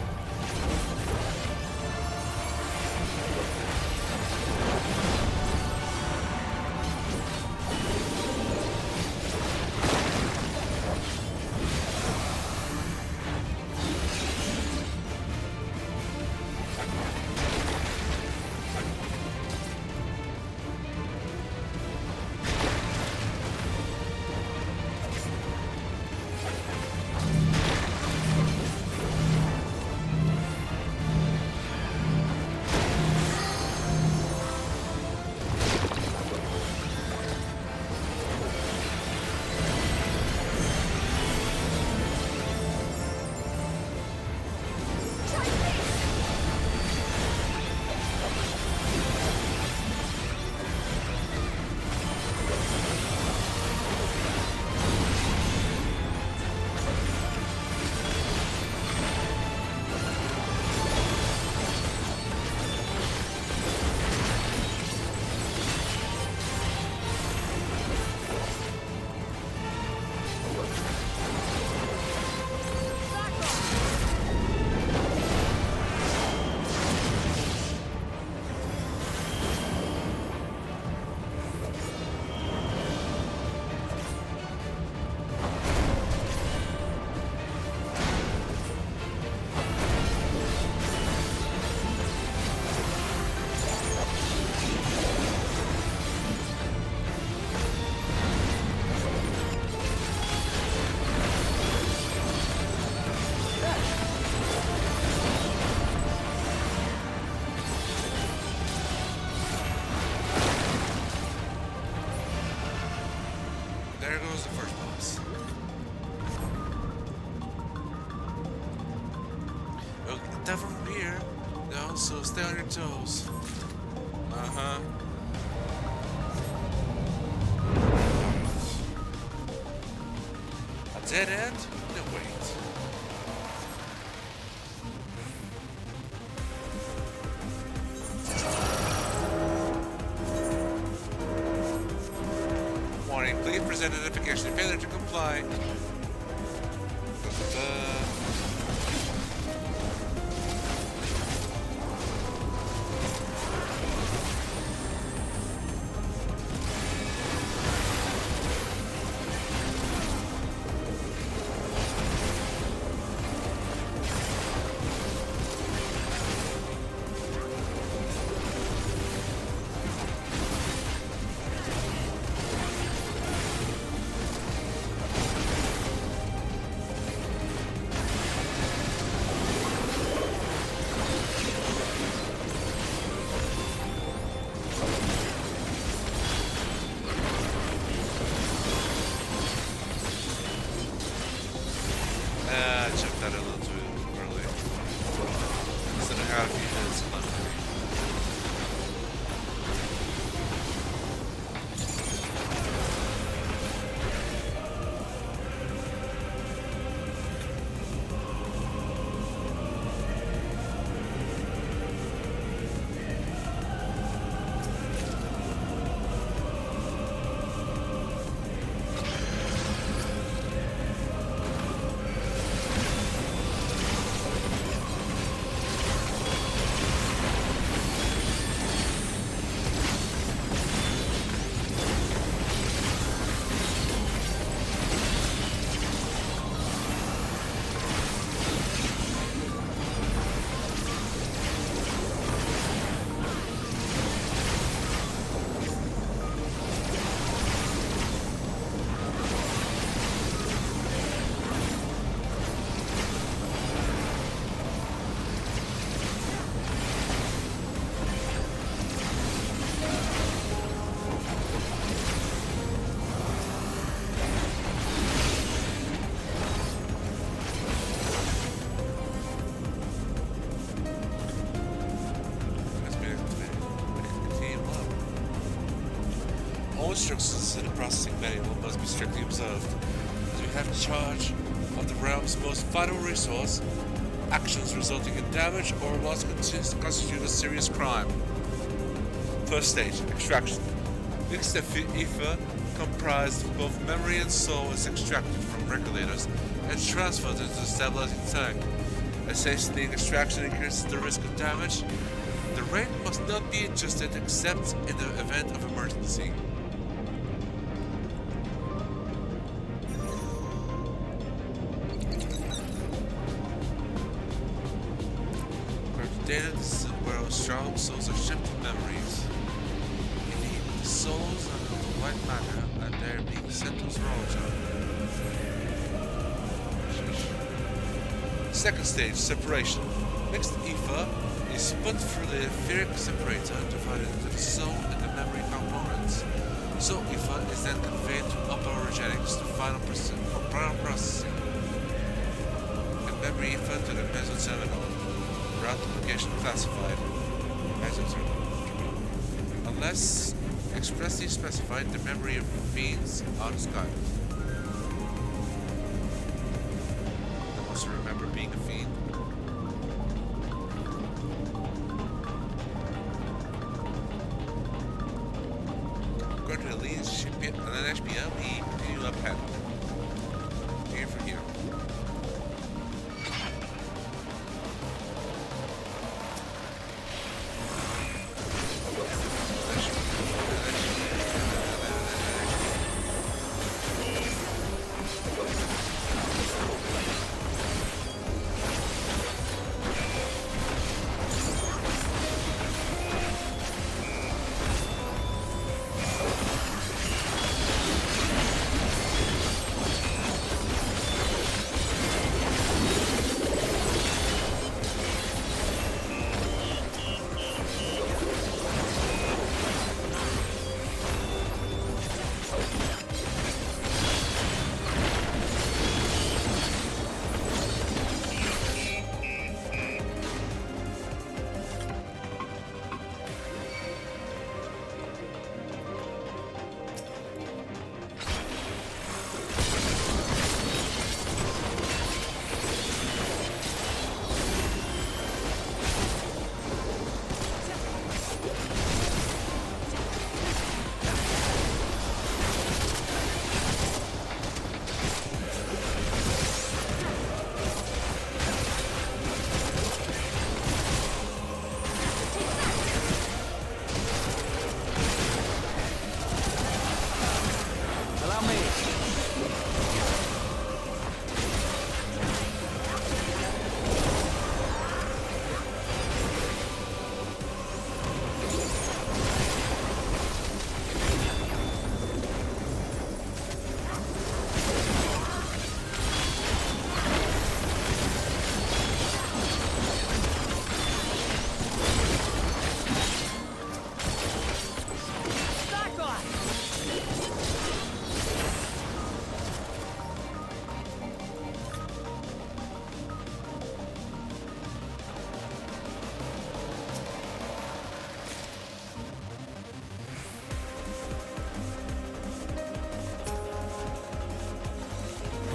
Speaker 1: There goes the first boss. Well, down from here, no, so stay on your toes. Uh-huh. A dead end? No, wait. Warning, please present identification. Failure to comply. I checked that a little too early. Instead of how a few minutes left. All instructions in the processing manual must be strictly observed, as we have charge of the realm's most vital resource. Actions resulting in damage or loss constitute a serious crime. First stage, extraction. Mixed ether comprised of both memory and soul is extracted from regulators and transferred into the stabilizing tank. Assassinating extraction increases the risk of damage. The rate must not be adjusted except in the event of emergency. According to data, this is where strong souls are shipped to memories. Indeed, the souls are of the white matter and they are being sent to Zoraal Ja. Second stage, separation. Mixed ether is put through the etheric separator divided into the soul and the memory components. Soul ether is then conveyed to upper orogenics for final processing. And memory ether to the mesoterminal. Route location classified. Mesoterminal. Unless expressly specified, the memory of fiends are discarded. Remember being a fiend. According to the leadership and then HBL, we continue up ahead. Here from here.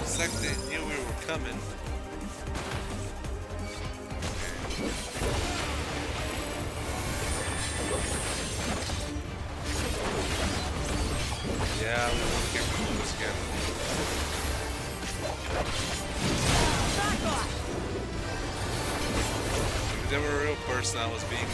Speaker 1: It's like they knew we were coming. Yeah, we won't get through this again. If they were a real person, I was being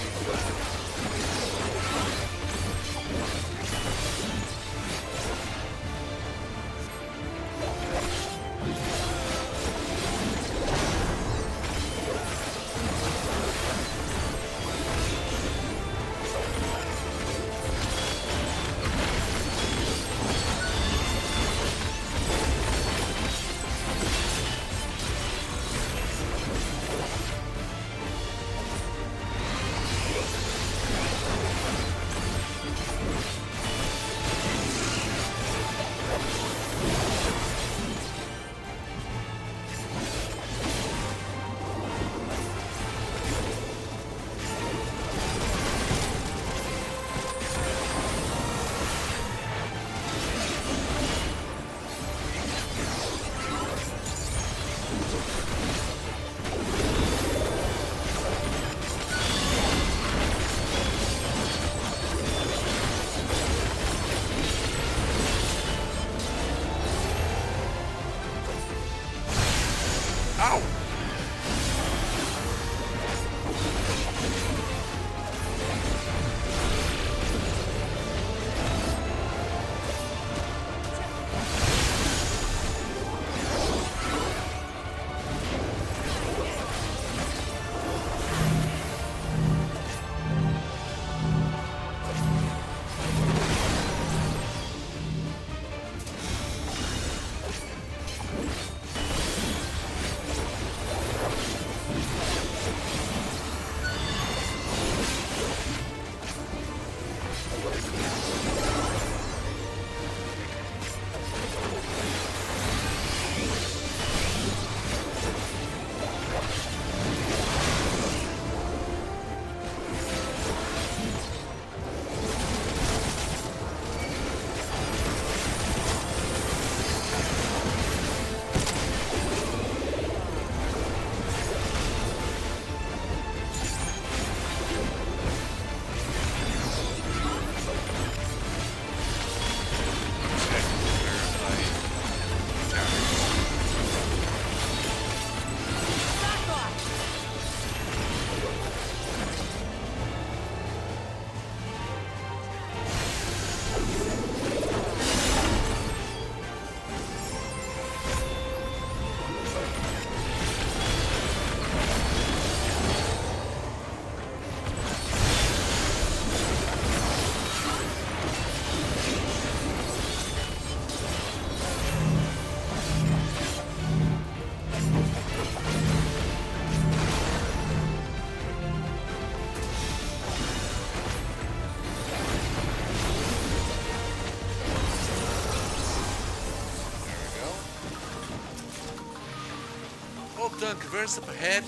Speaker 1: warp down conveyor step ahead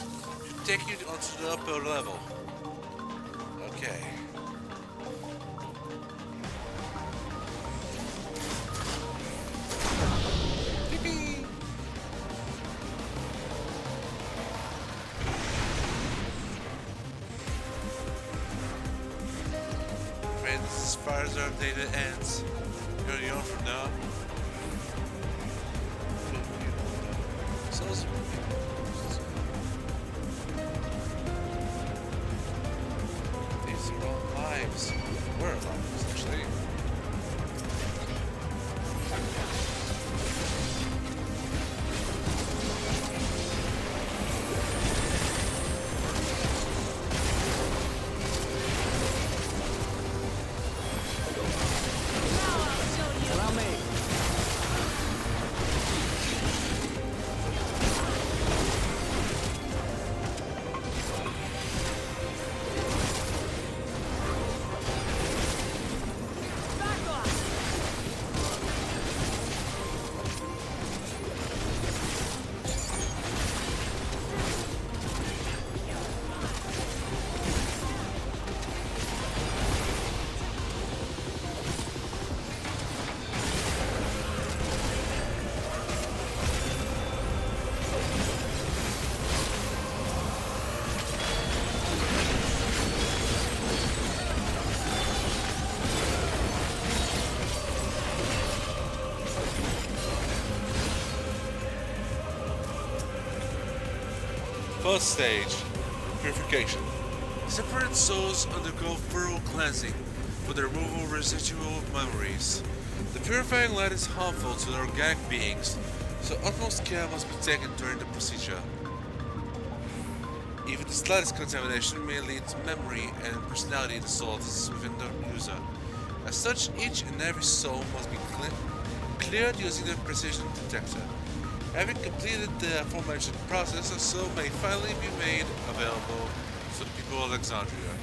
Speaker 1: should take you onto the upper level. Okay. Yippee! Friends, as far as our data ends, carry on from now. These are all lives. We're lives, actually. First stage, purification. Separate souls undergo thorough cleansing for the removal of residual memories. The purifying light is harmful to the organic beings, so utmost care must be taken during the procedure. Even the slightest contamination may lead to memory and personality disorders within the user. As such, each and every soul must be cleared using the precision detector. Having completed the aforementioned process, a soul may finally be made available to the people of Alexandria.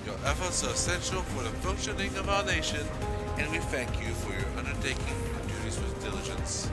Speaker 1: Your efforts are essential for the functioning of our nation, and we thank you for your undertaking your duties with diligence.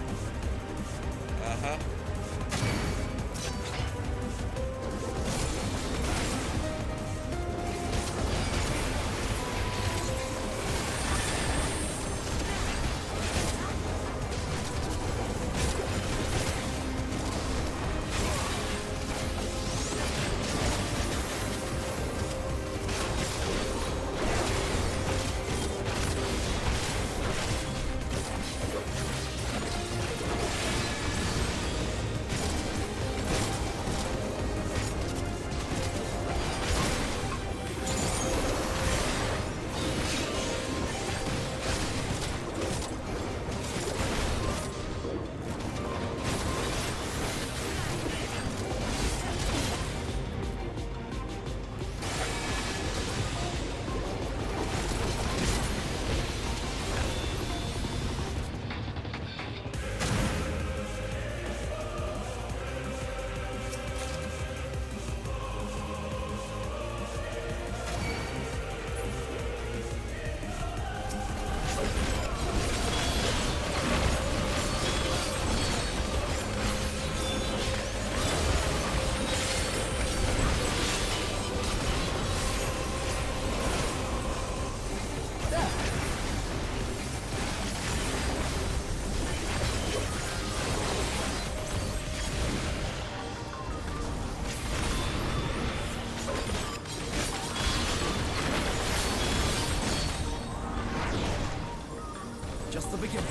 Speaker 2: Just the beginning.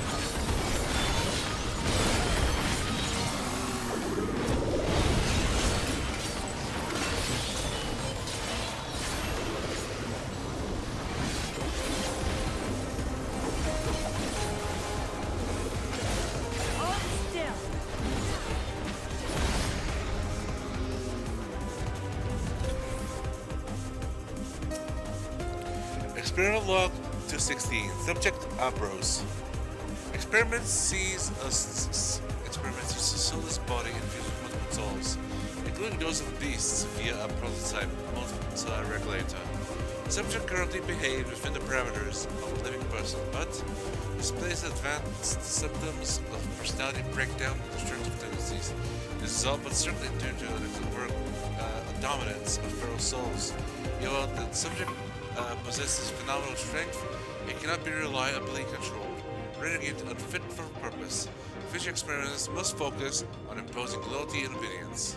Speaker 1: Experiment log 216. Subject Ambrose. Experiment sees a soulless body infused with multiple souls, including those of beasts via a prototype multi-regulator. Subject currently behaves within the parameters of a living person, but displays advanced symptoms of personality breakdown and destructive tendencies. This is all but certainly due to the dominance of feral souls. Even though the subject possesses phenomenal strength, it cannot be reliably controlled, rendering it unfit for purpose. Future experiments must focus on imposing loyalty and obedience.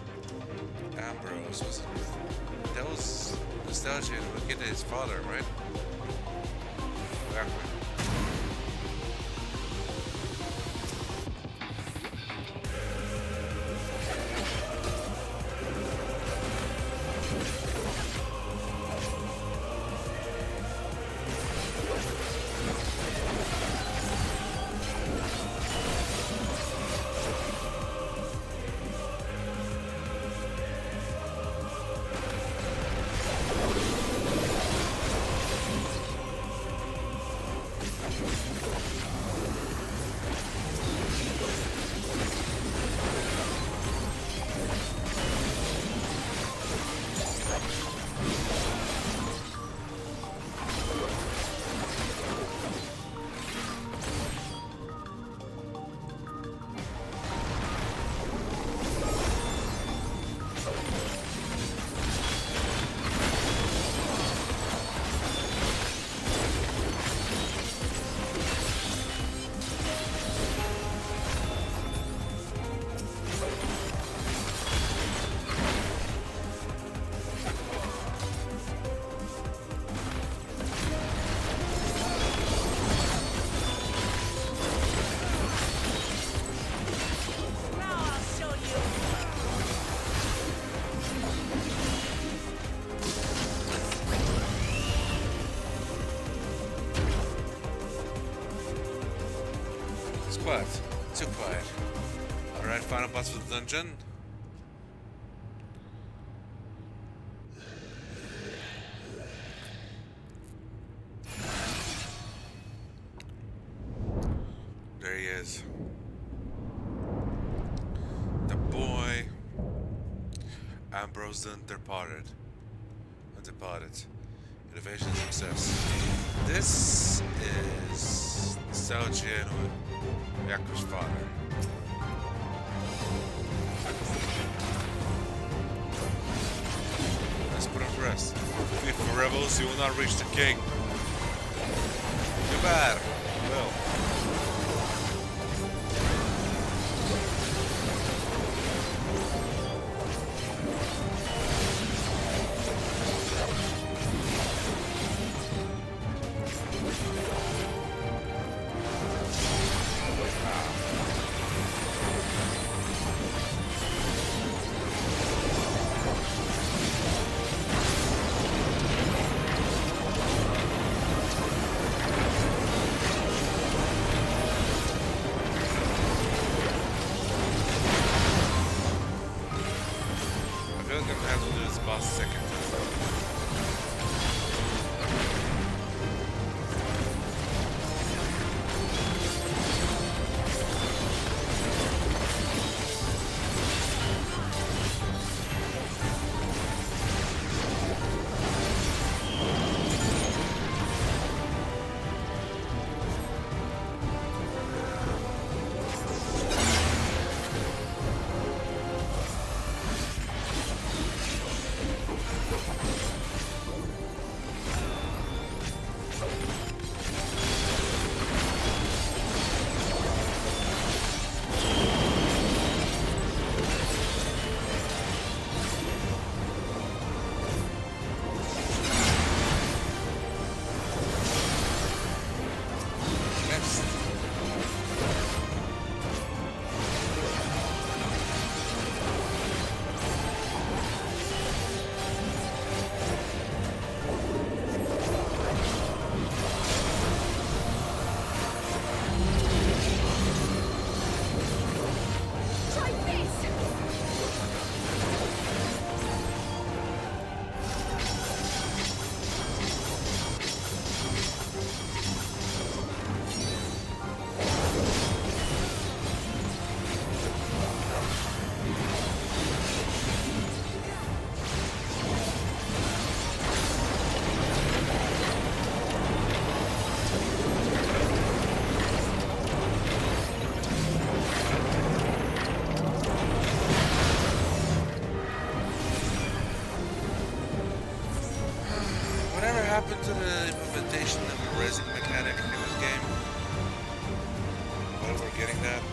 Speaker 1: Ambrose that was nostalgia and looking at his father, right? Exactly. Quiet. Too quiet. Alright, final boss for the dungeon. There he is. The boy. Ambrose departed. Innovation and success. This is Zoraal Ja, Yaku's father. Let's put him to rest. If for rebels, you will not reach the king. Too bad. Well. happened to the implementation of the resin mechanic in this game? What we're getting at?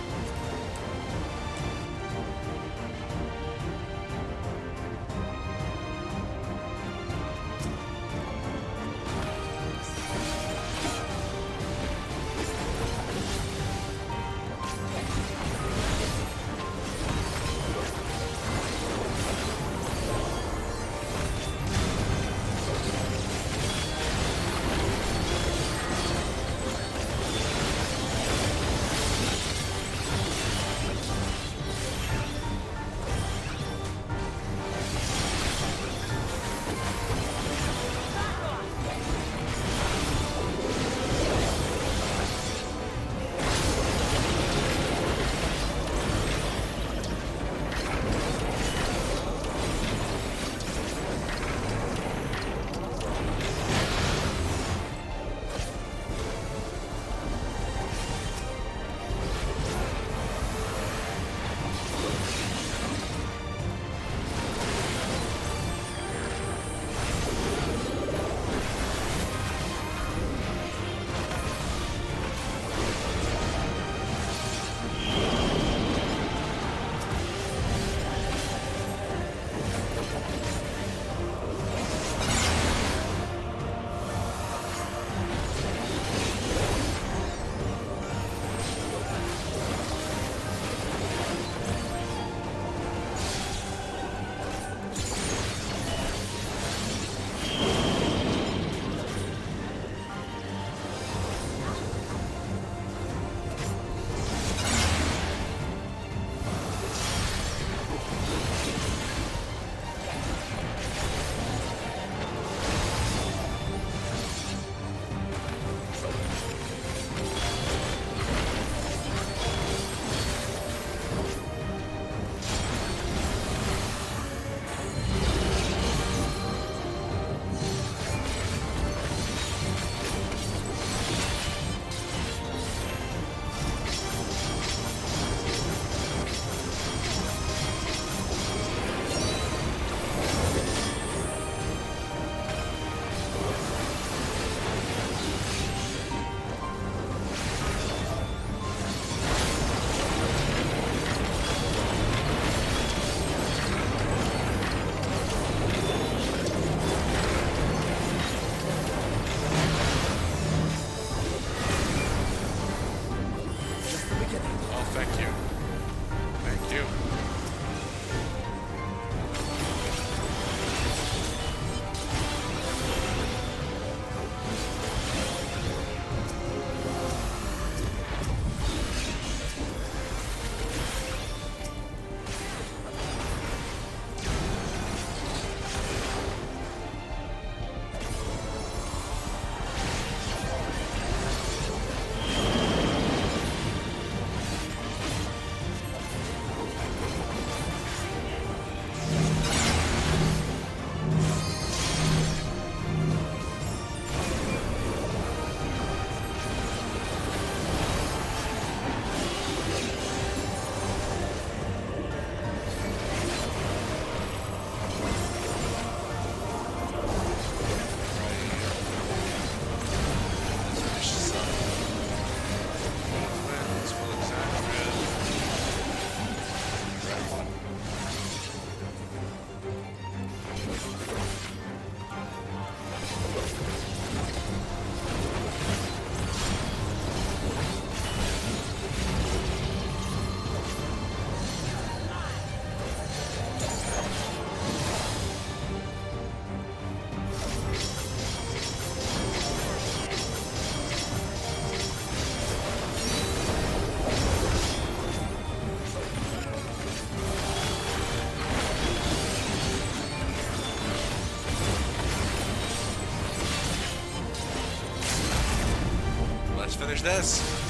Speaker 1: finish this.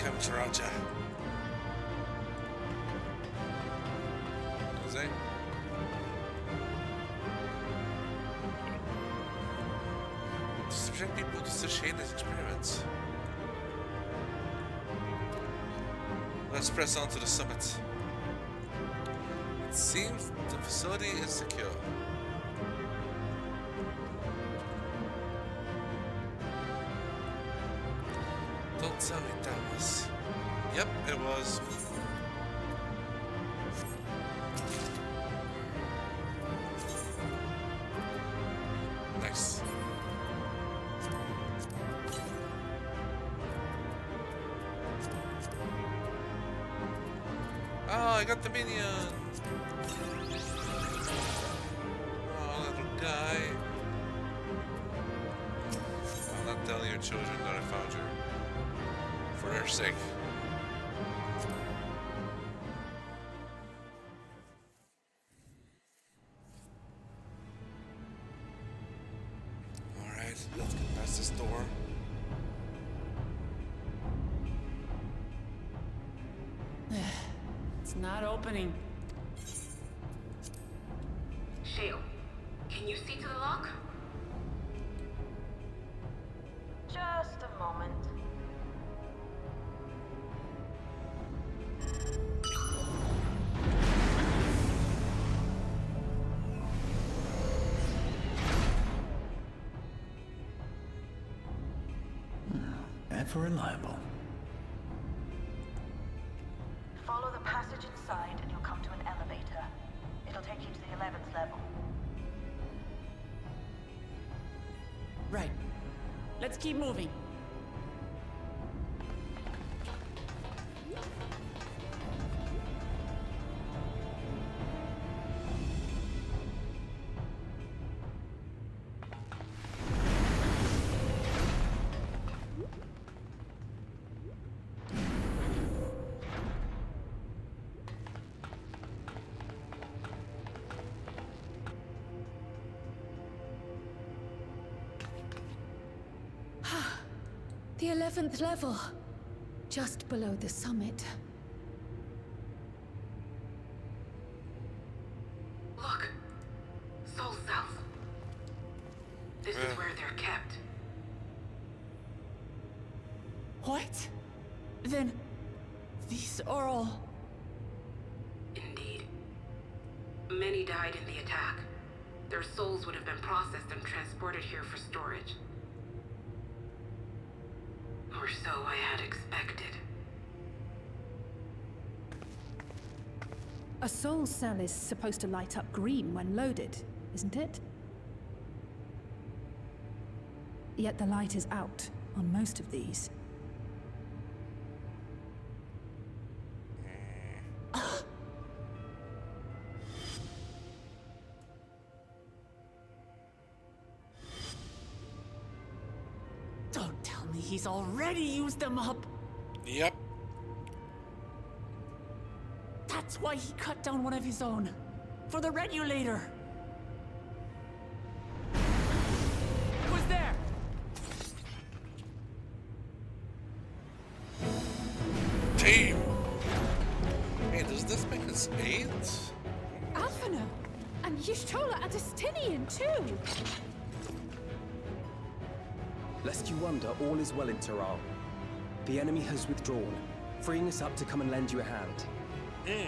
Speaker 1: coming, Zoraal Ja. Is he? To subject people to such heinous experiments. Let's press on to the summit. It seems the facility is secure. Don't tell me that was... Yep, it was. Nice. Oh, I got the minion! Oh, little guy. I'm not telling your children that I found you. For their sake. Alright, let's get past this door.
Speaker 5: It's not opening.
Speaker 9: Shale, can you see to the lock?
Speaker 11: Just a moment.
Speaker 2: Ever reliable.
Speaker 11: Follow the passage inside and you'll come to an elevator. It'll take you to the 11th level.
Speaker 5: Right. Let's keep moving.
Speaker 4: The 11th level. Just below the summit.
Speaker 9: Look. Soul cells. This is where they're kept.
Speaker 5: What? Then... these are all...
Speaker 9: Indeed. Many died in the attack. Their souls would have been processed and transported here for storage. Or so I had expected.
Speaker 6: A soul cell is supposed to light up green when loaded, isn't it? Yet the light is out on most of these.
Speaker 5: Don't tell me he's already used them up!
Speaker 1: Yep.
Speaker 5: That's why he cut down one of his own. For the regulator. Who's there?
Speaker 1: Team! Hey, does this make us 8?
Speaker 6: Alphana! And Y'shtola Adestinian too!
Speaker 12: Lest you wonder, all is well in Zoraal. The enemy has withdrawn, freeing us up to come and lend you a hand.
Speaker 8: The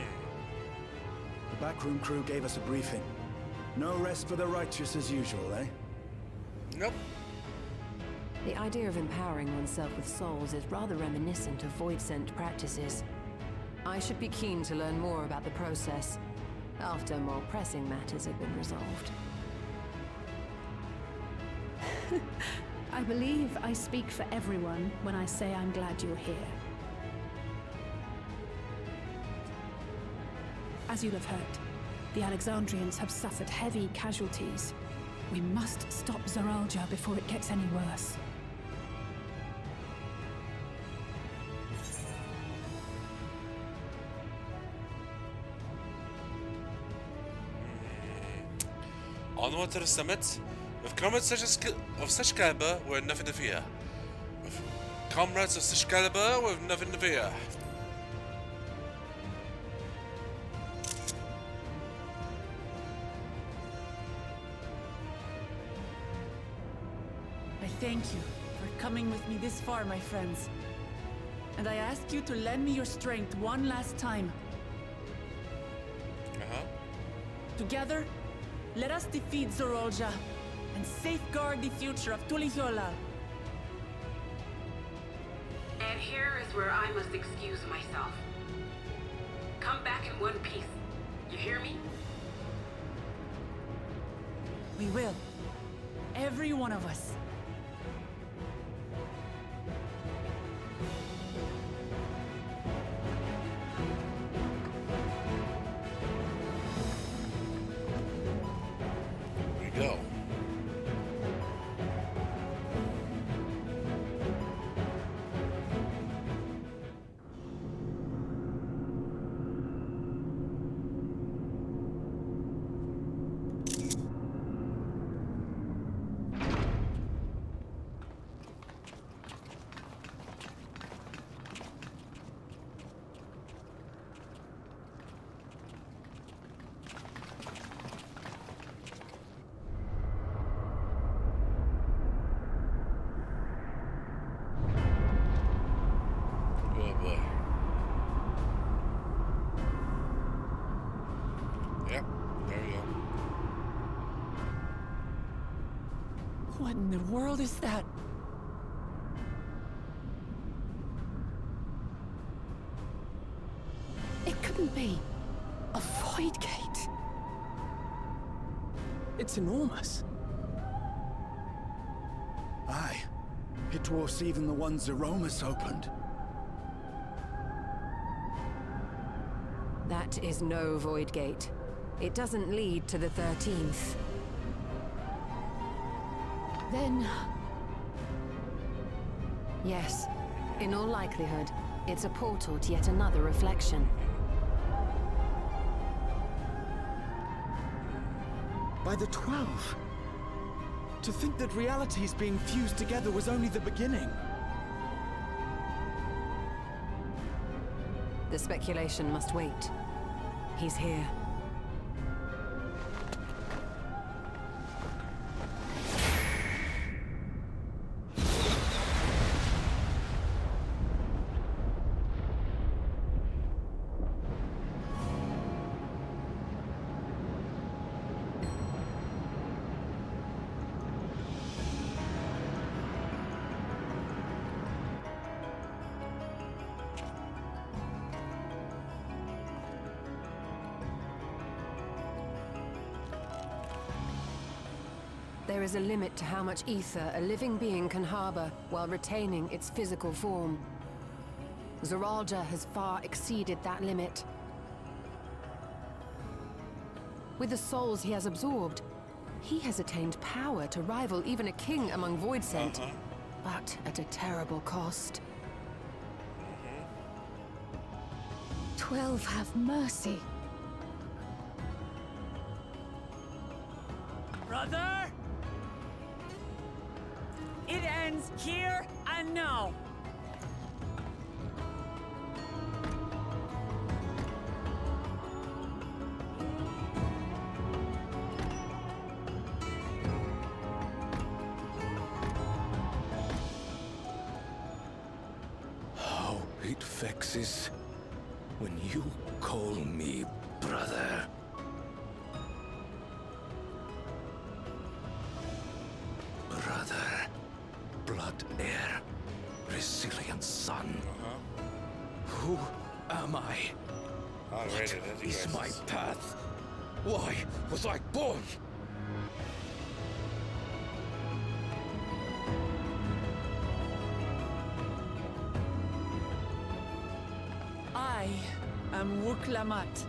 Speaker 8: backroom crew gave us a briefing. No rest for the righteous as usual, eh?
Speaker 1: Nope.
Speaker 13: The idea of empowering oneself with souls is rather reminiscent of void-sent practices. I should be keen to learn more about the process, after more pressing matters have been resolved.
Speaker 6: I believe I speak for everyone when I say I'm glad you're here. As you'll have heard, the Alexandrians have suffered heavy casualties. We must stop Zoraal Ja before it gets any worse.
Speaker 1: Onward to the summit. With comrades of such caliber, we're nothing to fear. With Comrades of Excalibur, with nothing to fear.
Speaker 5: I thank you for coming with me this far, my friends. And I ask you to lend me your strength one last time. Together, let us defeat Zoraal Ja and safeguard the future of Tuliyollal.
Speaker 9: And here is where I must excuse myself. Come back in one piece. You hear me?
Speaker 5: We will. Every one of us.
Speaker 1: Go.
Speaker 5: What in the world is that?
Speaker 6: It couldn't be. A void gate.
Speaker 12: It's enormous.
Speaker 14: Aye. It dwarfs even the one Zeromus opened.
Speaker 13: That is no void gate. It doesn't lead to the 13th.
Speaker 6: Then...
Speaker 13: Yes. In all likelihood, it's a portal to yet another reflection.
Speaker 14: By the 12. To think that realities being fused together was only the beginning.
Speaker 13: The speculation must wait. He's here. There is a limit to how much ether a living being can harbor while retaining its physical form. Zoraal Ja has far exceeded that limit. With the souls he has absorbed, he has attained power to rival even a king among Voidsent, but at a terrible cost.
Speaker 4: 12 have mercy.
Speaker 5: Brother! It ends here and now.
Speaker 2: How it vexes when you call me brother. Brother, blood heir, resilient son. Who am I? What is my path? Why was I born?
Speaker 5: I am Wuklamat,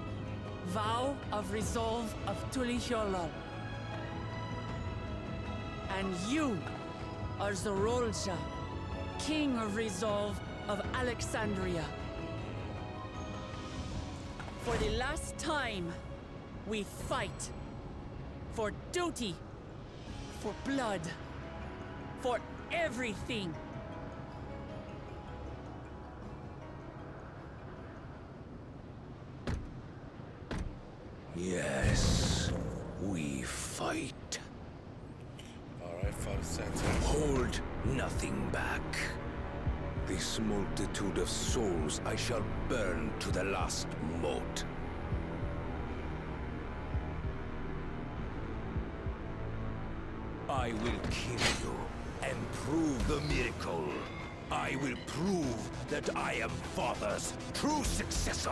Speaker 5: vow of resolve of Tuliyollal. And you are Zoraal Ja, king of resolve of Alexandria. For the last time, we fight. For duty. For blood. For everything.
Speaker 2: Yes, we fight.
Speaker 1: Alright, Father Santa.
Speaker 2: Hold nothing back. This multitude of souls I shall burn to the last mote. I will kill you and prove the miracle. I will prove that I am Father's true successor.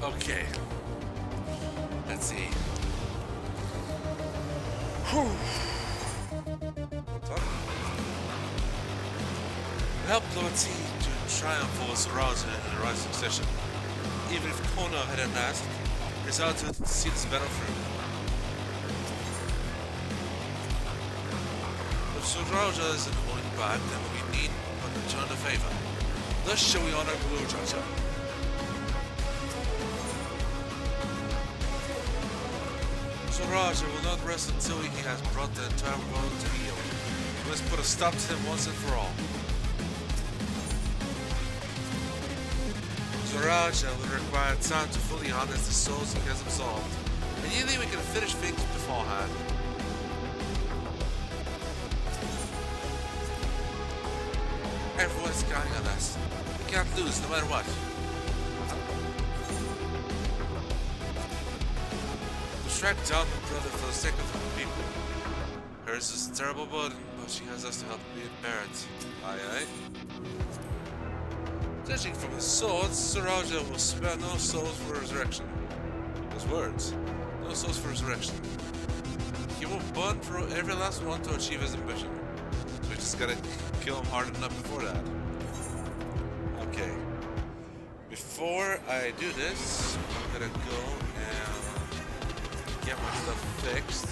Speaker 1: Okay. Let's see. Whew. Help Lord T to triumph over Zoraal Ja in the right succession. Even if Kono hadn't asked, it's hard to see this battle through. If Zoraal Ja isn't holding back, then we need but return the favor. Thus shall we honor Zoraal Ja. Zoraal Ja will not rest until he has brought the entire world to heel. We must put a stop to him once and for all. Zoraal Ja will require time to fully harness the souls he has absorbed. Ideally, we can finish things beforehand. Everyone's counting on us. We can't lose no matter what. Track down my brother for the sake of her people. Hers is a terrible burden, but she has us to help bear it. Aye aye. Judging from his swords, Zoraal Ja will spare no souls for resurrection. His words, no souls for resurrection. He will burn through every last one to achieve his ambition. So we just gotta kill him hard enough before that. Okay. Before I do this, I'm gonna go and get my stuff fixed.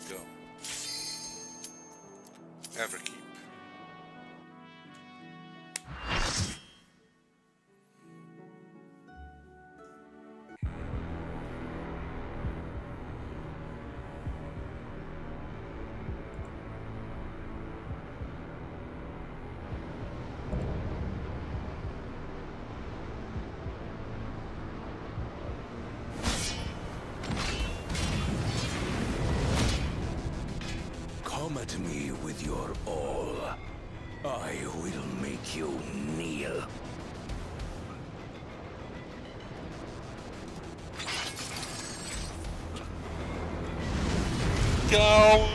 Speaker 1: Go. Everkeep.
Speaker 2: Come at me with your all. I will make you kneel.
Speaker 1: Go!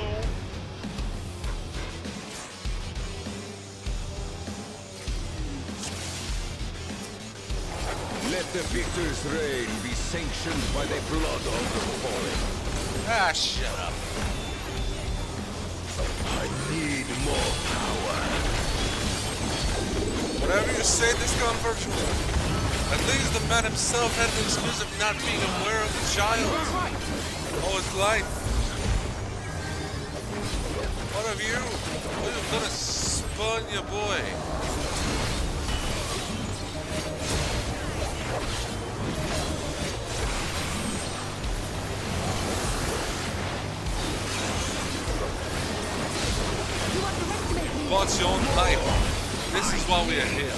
Speaker 2: Let the victor's reign be sanctioned by the blood of the fallen.
Speaker 1: Ah, shut up.
Speaker 2: I need more power.
Speaker 1: Whatever you say, this gone virtual. At least the man himself had the excuse of not being aware of the child. All his life. What have you? What have you done to spurn your boy? Watch your own life. This is why we are here.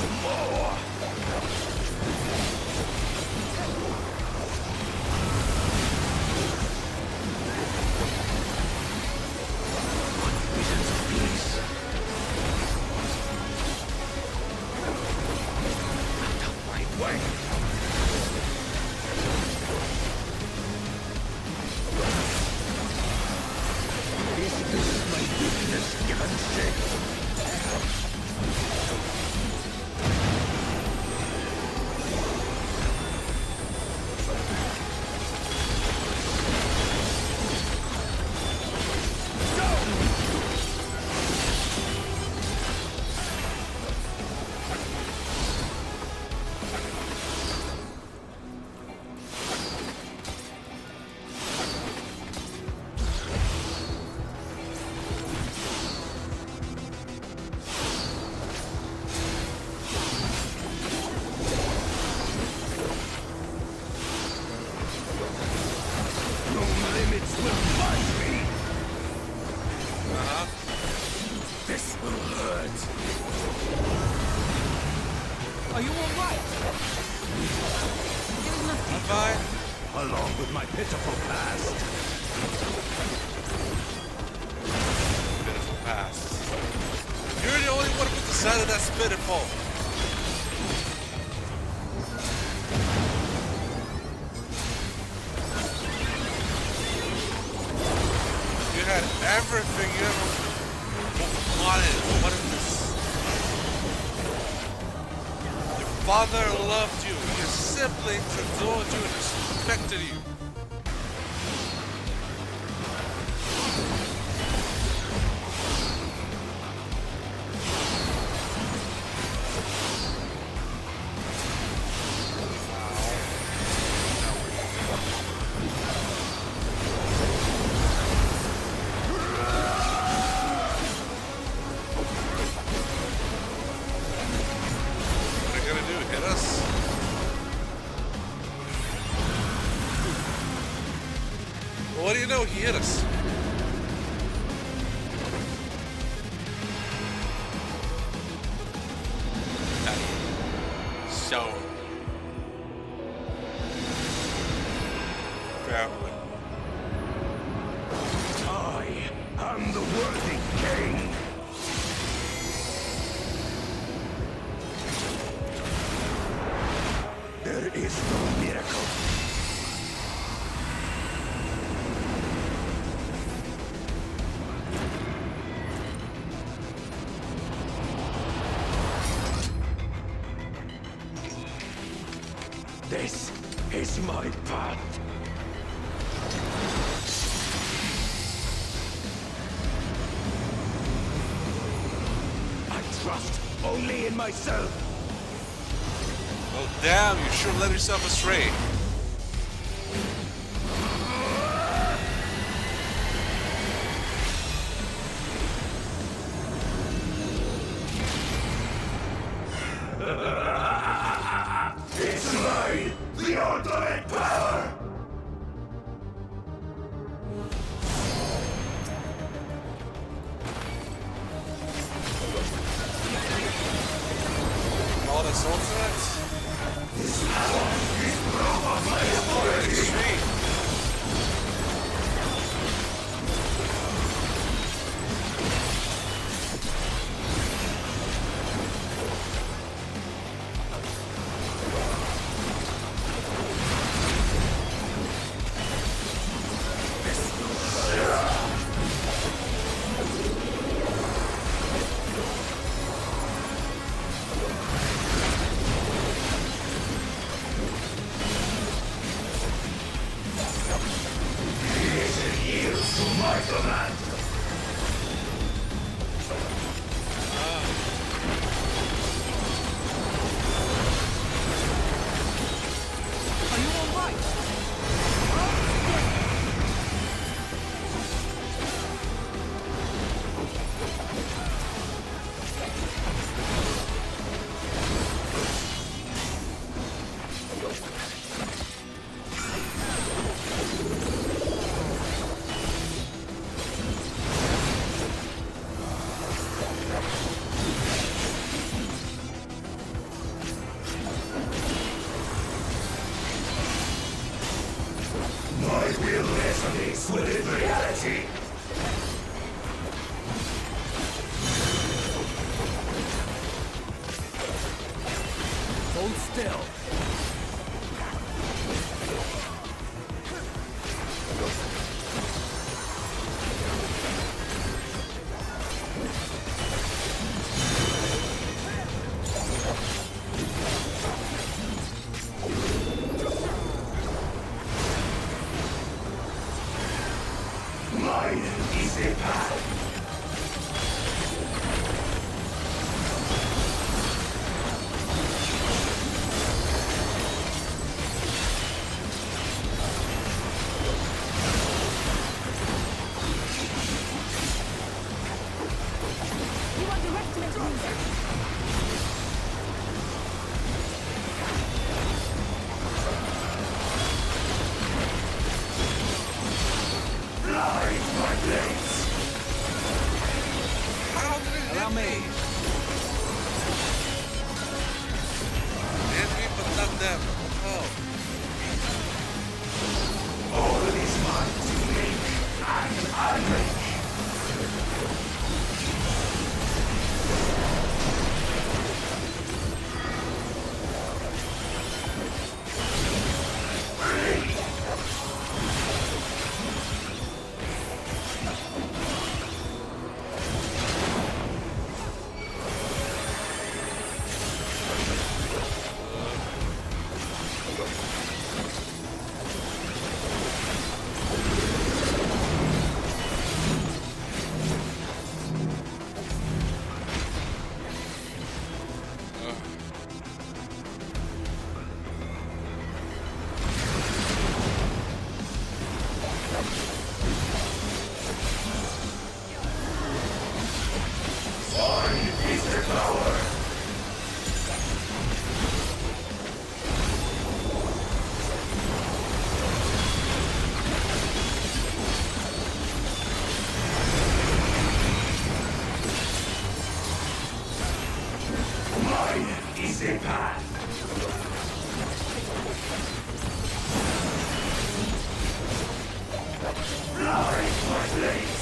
Speaker 1: Everything you ever wanted. What is this? Your father loved you. He simply adored you and respected you. What do you know? He hit us. So, family.
Speaker 2: I am the worthy king. There is no miracle. This is my path. I trust only in myself.
Speaker 1: Well, damn, you sure led yourself astray.
Speaker 2: It's mine, the ultimate power!
Speaker 1: All this ultimate?
Speaker 2: This power is Mrawa'a! Hold still.
Speaker 7: Mine is a path.
Speaker 3: You underestimated me.
Speaker 7: Fly, my blades.
Speaker 1: How did it
Speaker 2: Allow
Speaker 1: hit
Speaker 2: me.
Speaker 1: Hit me, but not them. Oh.
Speaker 7: All is mine to make and unmake. Mine is the power. Mine is a path. Fly, my blades.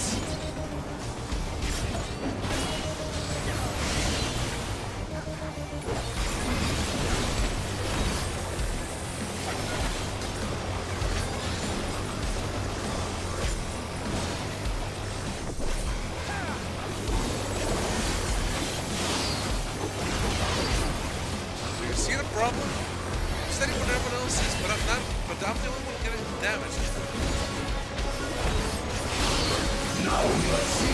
Speaker 1: Do you see the problem? I'm steady what everyone else is, but I'm not. But I'm the only one getting damaged.
Speaker 7: No mercy.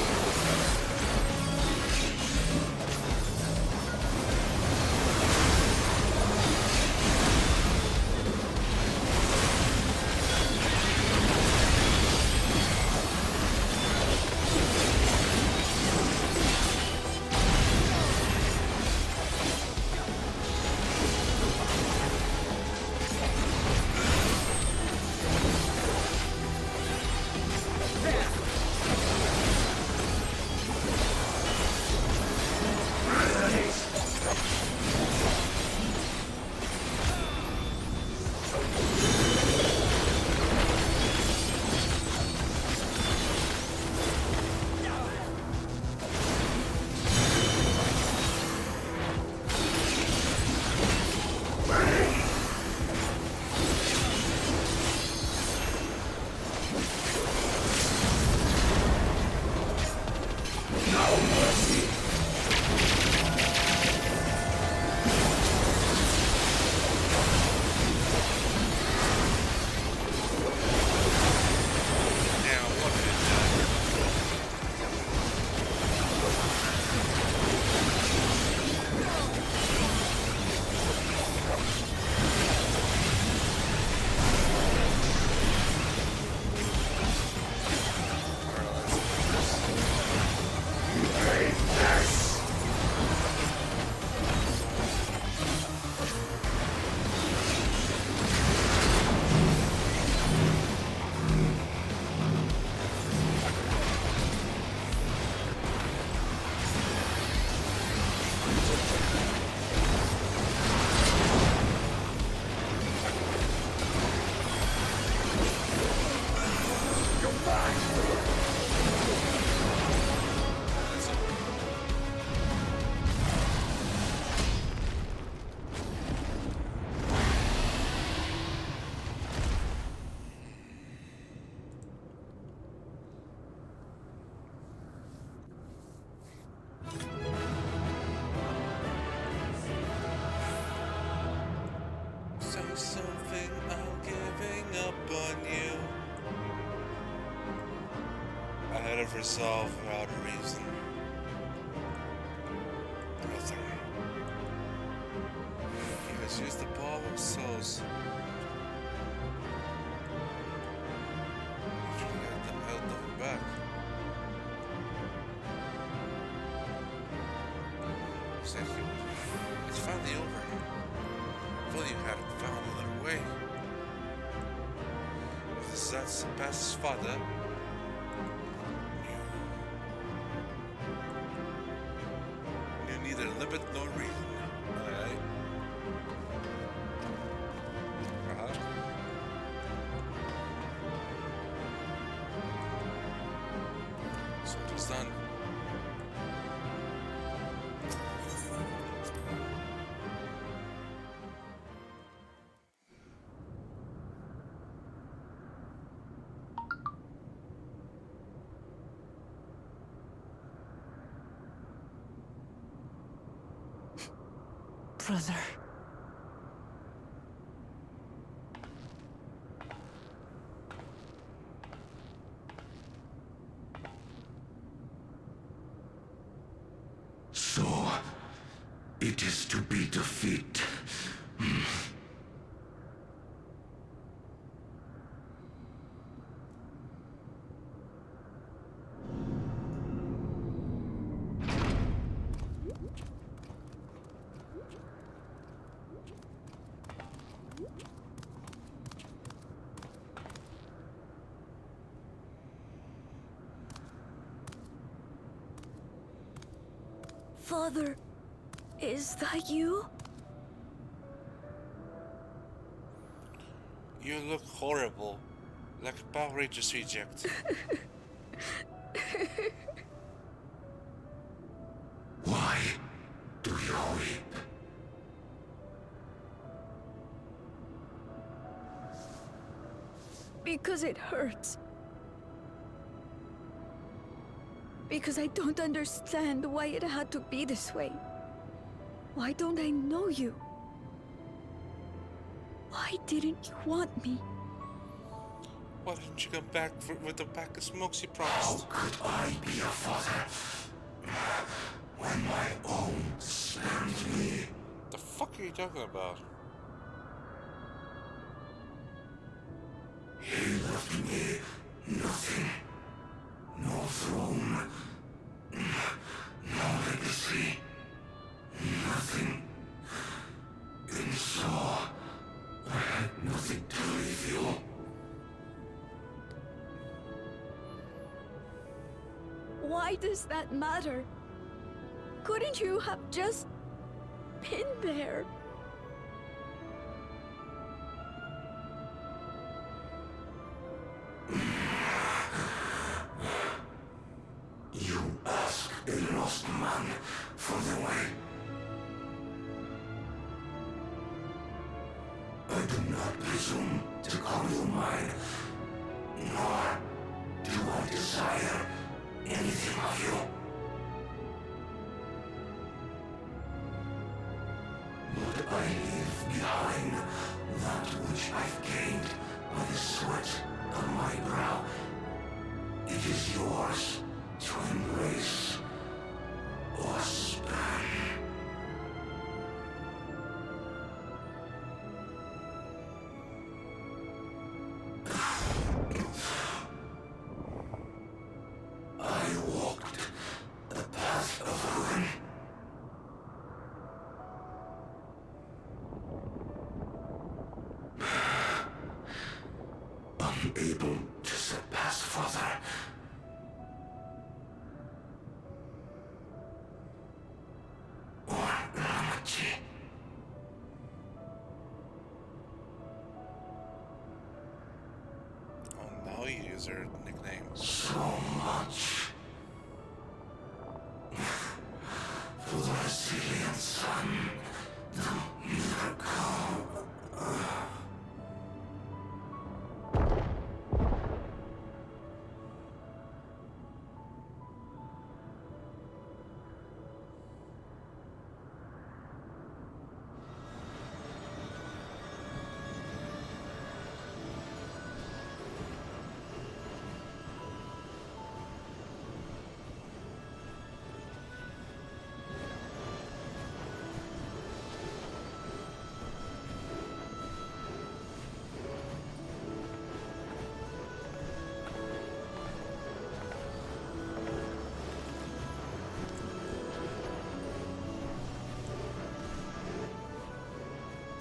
Speaker 1: something, I'm giving up on you. I had it resolved without a reason. Brother. He has used the ball of souls. He's trying to get them held nothing back. He said he would. It's finally over. If only you hadn't found another way. If the son surpassed his father, knew neither limit nor reason. Alright. So it was done.
Speaker 5: Brother.
Speaker 2: So, it is to be defeat.
Speaker 10: Father, is that you?
Speaker 1: You look horrible. Like a Power Rangers reject.
Speaker 2: Why do you weep?
Speaker 10: Because it hurts. Because I don't understand why it had to be this way. Why don't I know you? Why didn't you want me?
Speaker 1: Why didn't you come back with the pack of smokes you promised?
Speaker 2: How could I be a father when my own spurned me?
Speaker 1: The fuck are you talking about?
Speaker 2: He left me nothing. No throne. No legacy. Nothing. And so, I had nothing to leave you.
Speaker 10: Why does that matter? Couldn't you have just been there?
Speaker 2: You ask a lost man for the way. I do not presume to call you mine, nor do I desire anything of you. But I leave behind that which I've gained by the sweat of my brow. It is yours to embrace or spurn. I walked the path of ruin. Unable to surpass Father. Or Ramachi.
Speaker 1: Oh, now you use her nickname.
Speaker 2: So much. For the resilient son, the miracle.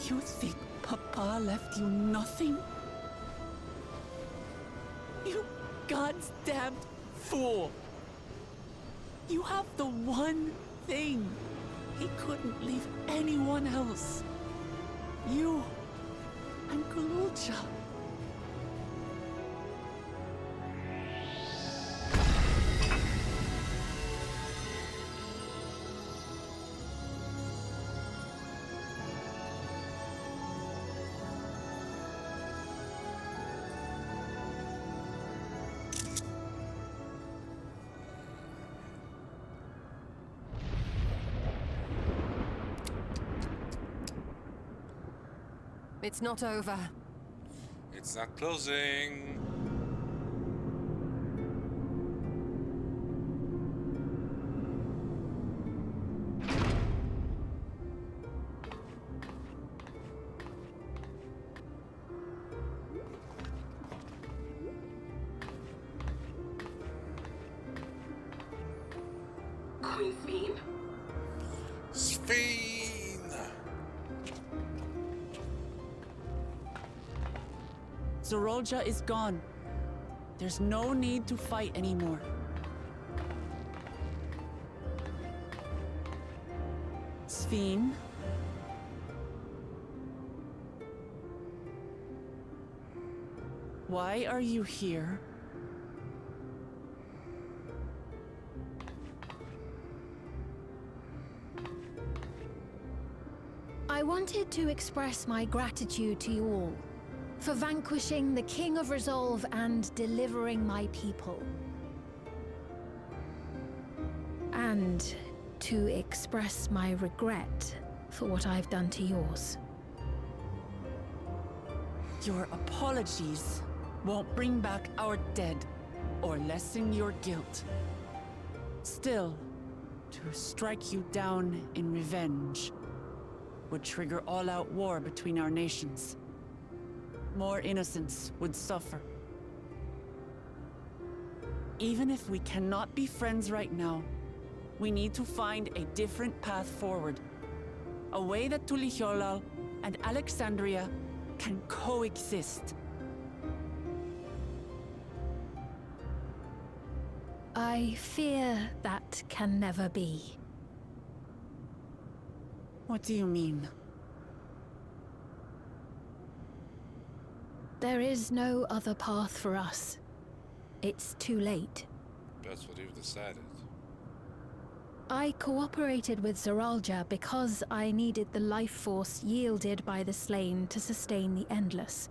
Speaker 5: You think Papa left you nothing? You God's damned fool! You have the one thing he couldn't leave anyone else. You and Zoraal Ja.
Speaker 13: It's not over.
Speaker 1: It's not closing.
Speaker 9: Queen Sphene?
Speaker 1: Sphene!
Speaker 5: Zoraal Ja is gone. There's no need to fight anymore. Sphene? Why are you here?
Speaker 4: I wanted to express my gratitude to you all for vanquishing the King of Resolve and delivering my people. And to express my regret for what I've done to yours.
Speaker 5: Your apologies won't bring back our dead or lessen your guilt. Still, to strike you down in revenge would trigger all-out war between our nations. More innocents would suffer. Even if we cannot be friends right now, we need to find a different path forward. A way that Tuliholal and Alexandria can coexist.
Speaker 4: I fear that can never be.
Speaker 5: What do you mean?
Speaker 4: There is no other path for us. It's too late.
Speaker 1: That's what you've decided.
Speaker 4: I cooperated with Zoraal Ja because I needed the life force yielded by the slain to sustain the Endless.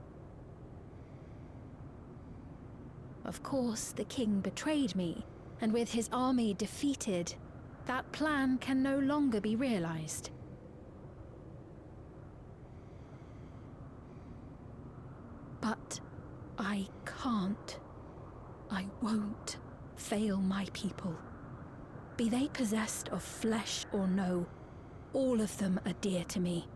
Speaker 4: Of course, the king betrayed me, and with his army defeated, that plan can no longer be realized. But I can't. I won't fail my people. Be they possessed of flesh or no, all of them are dear to me.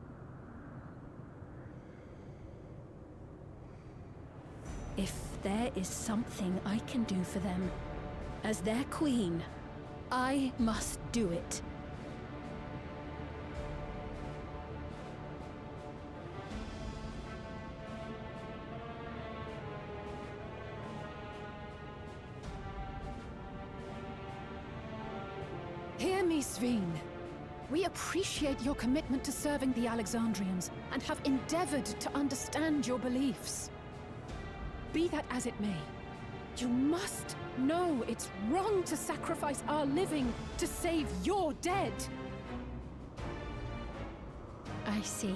Speaker 4: If there is something I can do for them, as their queen, I must do it.
Speaker 6: Hear me, Sphene. We appreciate your commitment to serving the Alexandrians and have endeavored to understand your beliefs. Be that as it may, you must know it's wrong to sacrifice our living to save your dead.
Speaker 4: I see.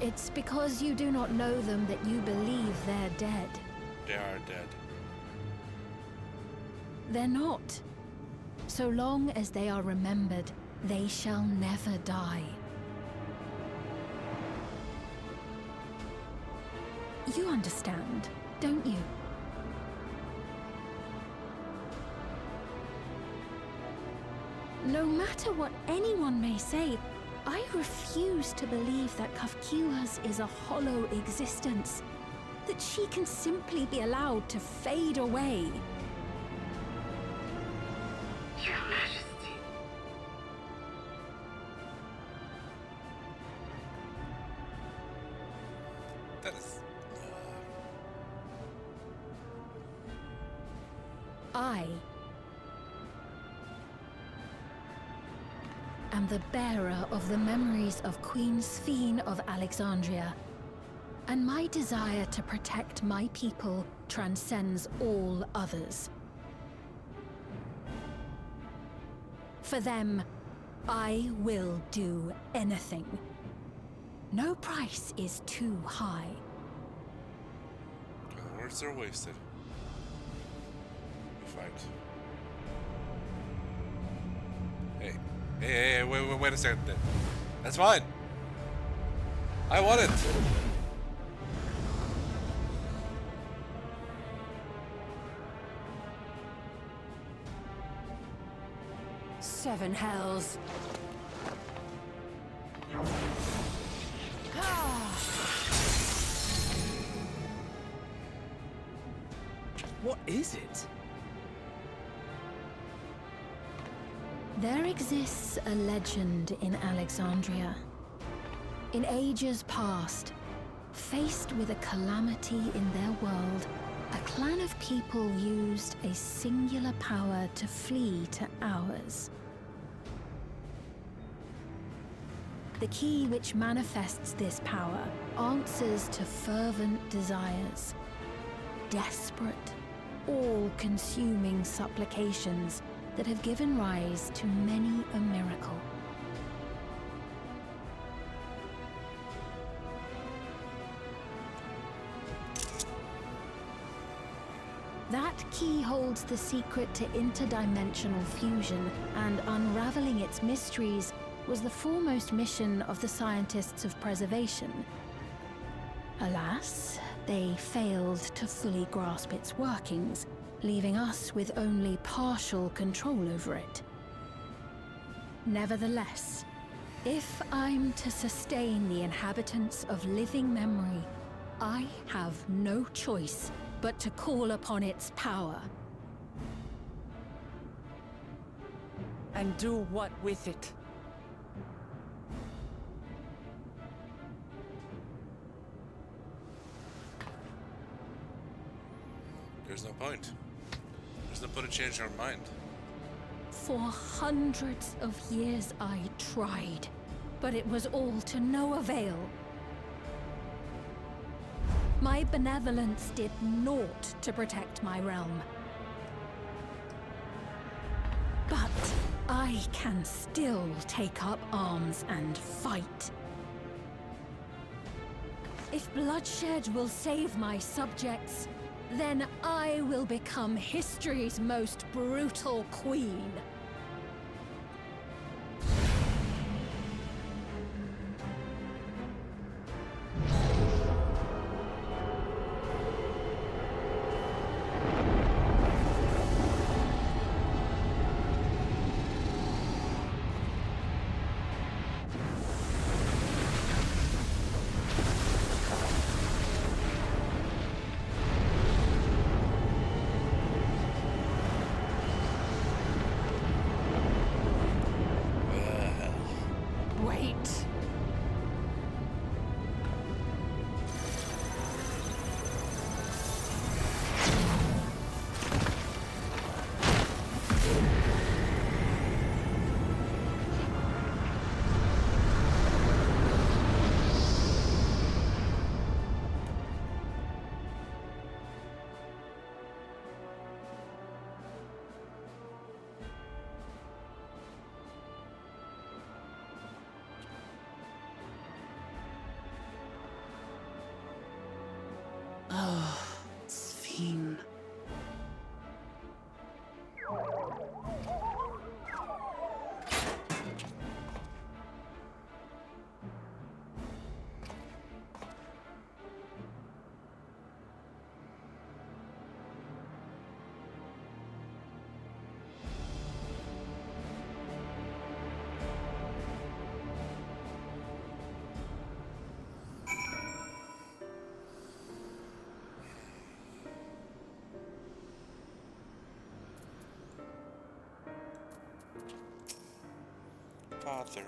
Speaker 4: It's because you do not know them that you believe they're dead.
Speaker 1: They are dead.
Speaker 4: They're not. So long as they are remembered, they shall never die. You understand, don't you? No matter what anyone may say, I refuse to believe that Kafkiwas is a hollow existence, that she can simply be allowed to fade away.
Speaker 9: Your Majesty.
Speaker 4: am the bearer of the memories of Queen Sphene of Alexandria, and my desire to protect my people transcends all others. For them, I will do anything. No price is too high.
Speaker 1: Words are wasted. We fight. Hey, wait a second. That's fine. I want it.
Speaker 13: Seven hells.
Speaker 14: What is it?
Speaker 4: There exists a legend in Alexandria. In ages past, faced with a calamity in their world, a clan of people used a singular power to flee to ours. The key which manifests this power answers to fervent desires, desperate, all-consuming supplications that have given rise to many a miracle. That key holds the secret to interdimensional fusion, and unraveling its mysteries was the foremost mission of the scientists of preservation. Alas, they failed to fully grasp its workings, leaving us with only partial control over it. Nevertheless, if I'm to sustain the inhabitants of living memory, I have no choice but to call upon its power.
Speaker 5: And do what with it?
Speaker 1: There's no point. There's no point in changing our mind.
Speaker 4: For hundreds of years I tried, but it was all to no avail. My benevolence did naught to protect my realm. But I can still take up arms and fight. If bloodshed will save my subjects, then I will become history's most brutal queen.
Speaker 5: Oh, Sphene.
Speaker 1: Father.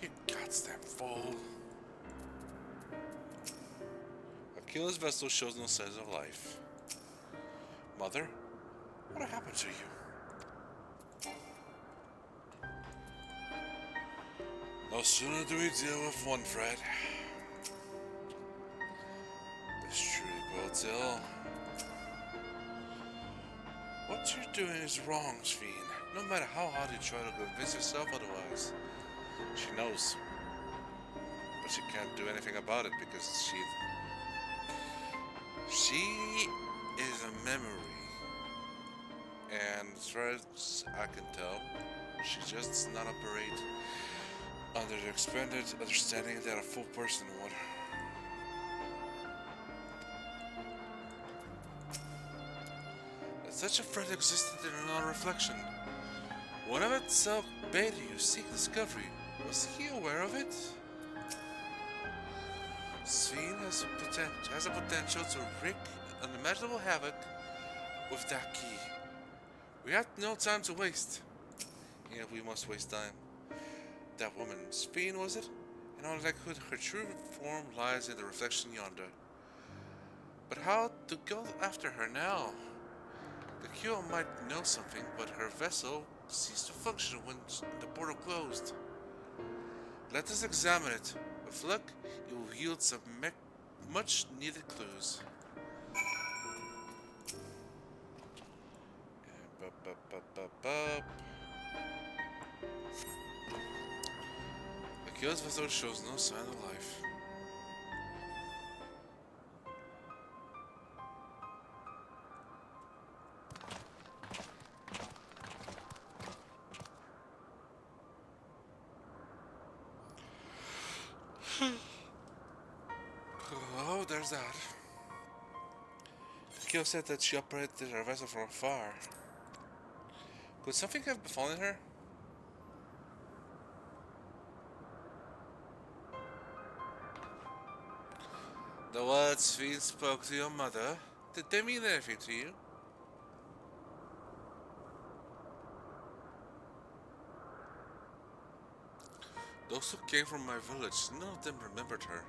Speaker 1: You goddamn fool. Aquila's vessel shows no signs of life. Mother, what happened to you? No sooner do we deal with one threat. This truly bodes ill. What you're doing is wrong, Sphene. No matter how hard you try to convince yourself otherwise. She knows. But she can't do anything about it because she is a memory. And as far as I can tell, she just does not operate under the expanded understanding that a full person would. That such a threat existed in our reflection. One of itself bade you seek discovery. Was he aware of it? Sphene has a potential to wreak unimaginable havoc with that key. We have no time to waste. Yeah, we must waste time. That woman, Sphene, was it? In all likelihood, her true form lies in the reflection yonder. But how to go after her now? The Kyo might know something, but her vessel ceased to function when the portal closed. Let us examine it. With luck, it will yield some much needed clues. The Kyo's vessel shows no sign of life. Oh, there's that. Kyo said that she operated her vessel from afar. Could something have befallen her? The words Sphene spoke to your mother, did they mean anything to you? Those who came from my village, none of them remembered her.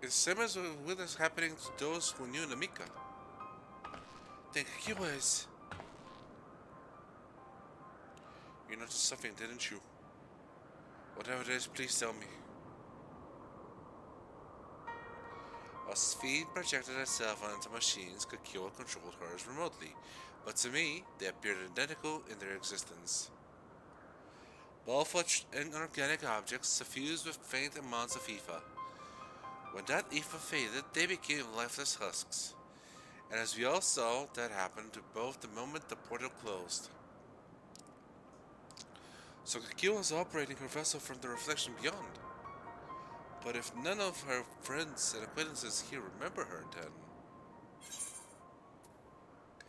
Speaker 1: It's same as what is happening to those who knew Namika. Then Kiwa is... You noticed something, didn't you? Whatever it is, please tell me. A Sphene projected herself onto machines, Kakyo controlled hers remotely, but to me, they appeared identical in their existence. Both were inorganic objects suffused with faint amounts of ether. When that ether faded, they became lifeless husks. And as we all saw, that happened to both the moment the portal closed. So Kakyo was operating her vessel from the reflection beyond. But if none of her friends and acquaintances here remember her, then...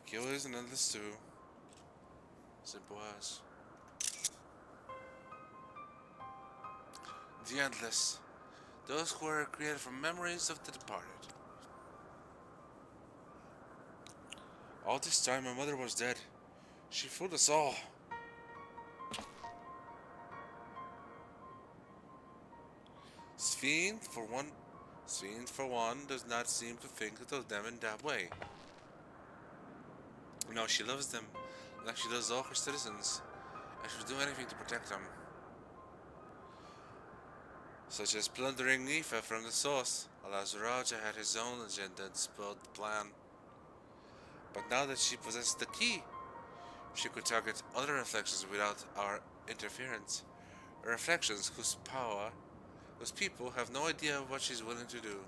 Speaker 1: Kakyo is an endless too. Simple as. The endless. Those who were created from memories of the departed. All this time my mother was dead. She fooled us all. Sphene, for one, does not seem to think of them in that way. No, she loves them, like she does all her citizens, and she will do anything to protect them. Such as plundering Nifa from the source, while Zoraal Ja had his own agenda and spoiled the plan. But now that she possesses the key, she could target other reflections without our interference. Reflections whose people have no idea of what she's willing to do.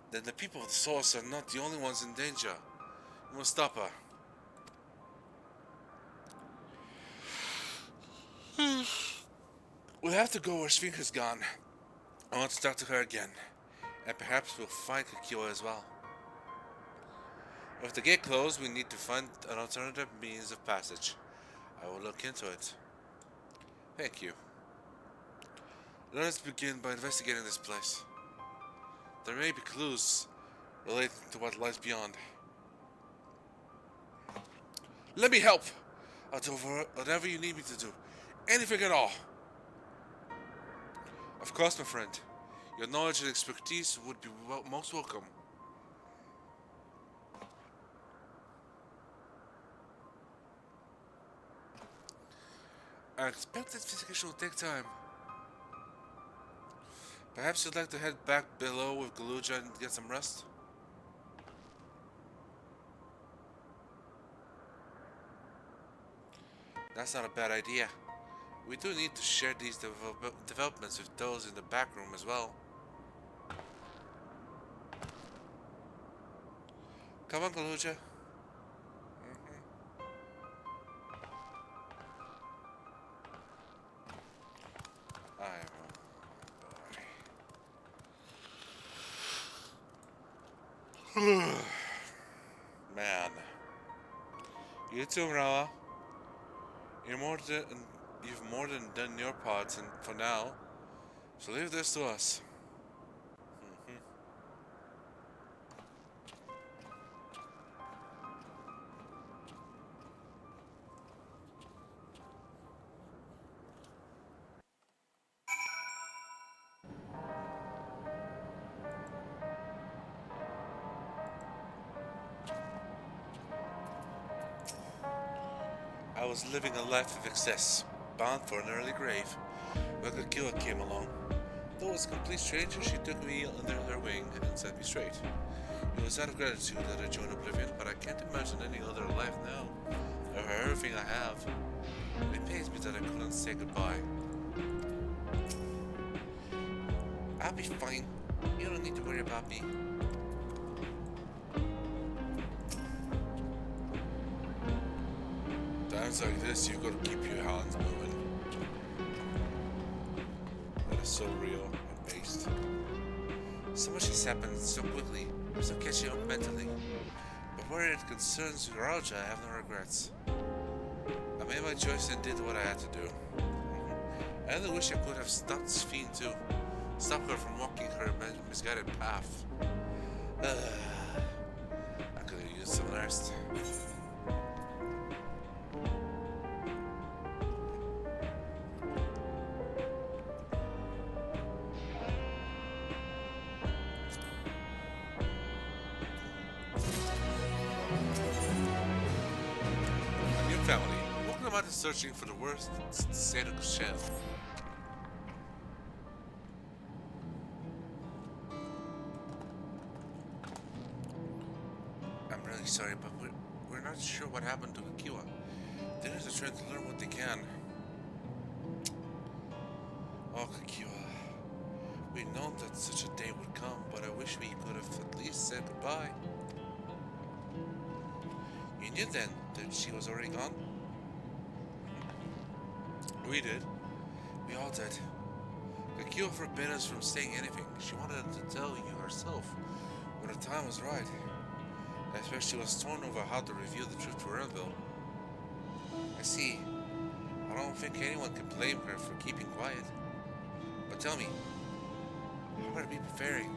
Speaker 1: Then the people of the source are not the only ones in danger. We must stop her. We'll have to go where Sphene has gone. I want to talk to her again. And perhaps we'll find Kakyo as well. With the gate closed, we need to find an alternative means of passage. I will look into it. Thank you. Let us begin by investigating this place. There may be clues relating to what lies beyond. Let me help! I'll do whatever you need me to do. Anything at all. Of course, my friend. Your knowledge and expertise would be most welcome. I expect this investigation will take time. Perhaps you'd like to head back below with Zoraal Ja and get some rest? That's not a bad idea. We do need to share these developments with those in the back room as well. Come on, Zoraal Ja. Man. You too, Mrawa'a. You've more than done your part and for now. So leave this to us. I was living a life of excess, bound for an early grave, when Kaiju-Z came along. Though as a complete stranger, she took me under her wing and set me straight. It was out of gratitude that I joined Oblivion, but I can't imagine any other life now. I have everything I have. It pains me that I couldn't say goodbye. I'll be fine. You don't need to worry about me. Times like this, you've got to keep your hands moving. That is so real and based. So much has happened so quickly, I'm still catching up mentally. But where it concerns Zoraal Ja, I have no regrets. I made my choice and did what I had to do. I only wish I could have stopped this fiend too. Stop her from walking her misguided path. I could have used some rest. A new family. Welcome about searching for the worst state of shell. Sorry, but we're not sure what happened to Kaiju-Z. They are trying to learn what they can. Oh, Kaiju-Z. We'd known that such a day would come, but I wish we could have at least said goodbye. You knew then that she was already gone? We did. We all did. Kaiju-Z forbid us from saying anything. She wanted to tell you herself when the time was right. I expect she was torn over how to reveal the truth to Renville. I see. I don't think anyone can blame her for keeping quiet. But tell me, how are the people faring?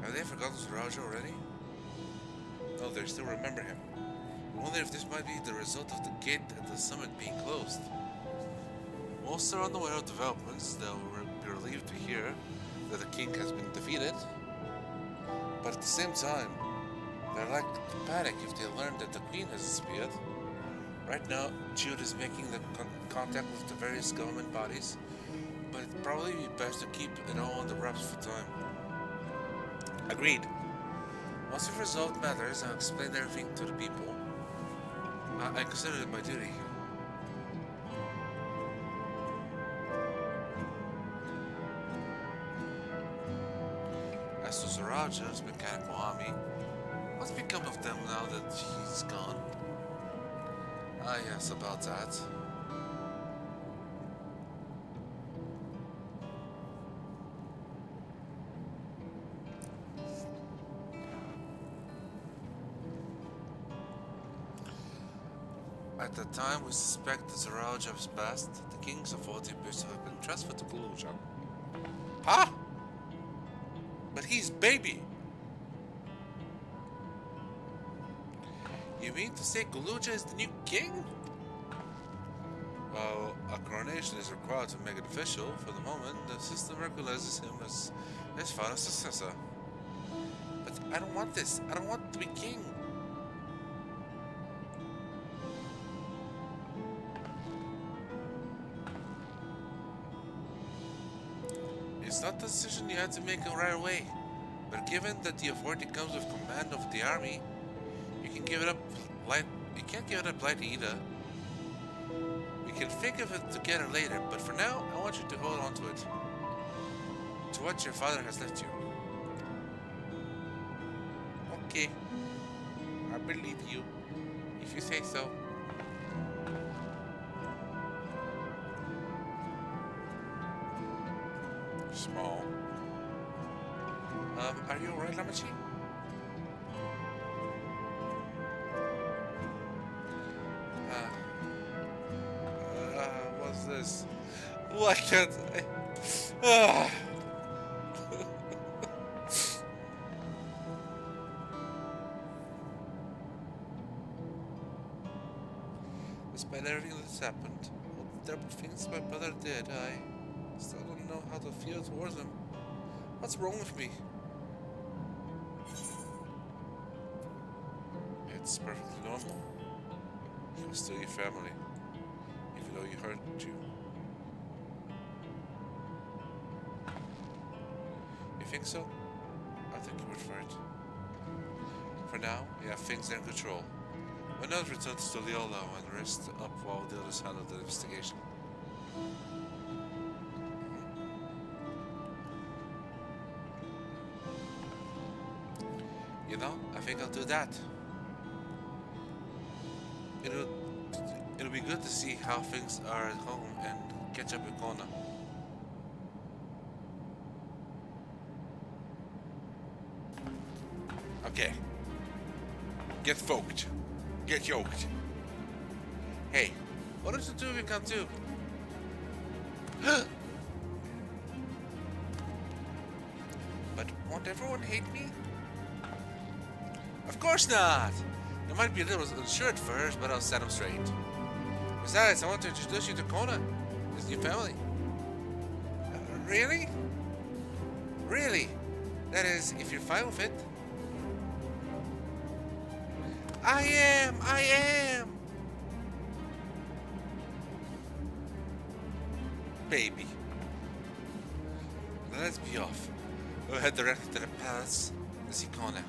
Speaker 1: Have they forgotten Zoraal Ja already? No, they still remember him. I wonder if this might be the result of the gate at the summit being closed. Most are unaware of developments. They'll be relieved to hear that the king has been defeated. But at the same time, they're likely to panic if they learn that the queen has disappeared. Right now, Jude is making the contact with the various government bodies, but it'd probably be best to keep it all on the wraps for time. Agreed. Once we've resolved matters, I'll explain everything to the people. I consider it my duty. As to Zoraal Ja's mechanical army, what's become of them now that he's gone? Ah, yes, about that. At the time we suspect that Zoraal Ja has passed, the king's authority appears to have been transferred to Zoraal Ja. Huh? But he's baby! You mean to say Zoraal Ja is the new king? While a coronation is required to make it official, for the moment, the system recognizes him as his father's successor. But I don't want this. I don't want to be king. It's not a decision you have to make right away. But given that the authority comes with command of the army, you can give it up you can't give it up lightly either. We can think of it together later, but for now, I want you to hold on to it. To what your father has left you. Okay. I believe you. If you say so. Small. Are you alright, Lamachi? What's this? Why can't I? Despite everything that's happened, all the terrible things my brother did, I still don't know how to feel towards him. What's wrong with me? It's perfectly normal. He was still your family, even though he hurt you. You think so? I'll take your word for it. For now, you have things under control. Why not return to Zoraal Ja and rest up while the others handle the investigation? You know, I think I'll do that. It'll be good to see how things are at home and catch up with Kona. Okay. Get folked. Get yoked. Hey, what does the two of you come to? But won't everyone hate me? Of course not! You might be a little unsure at first, but I'll set them straight. Besides, I want to introduce you to Kona, his new family. Really? Really? That is, if you're fine with it. I am! Baby. Now let's be off. We'll head directly to the palace to see Kona.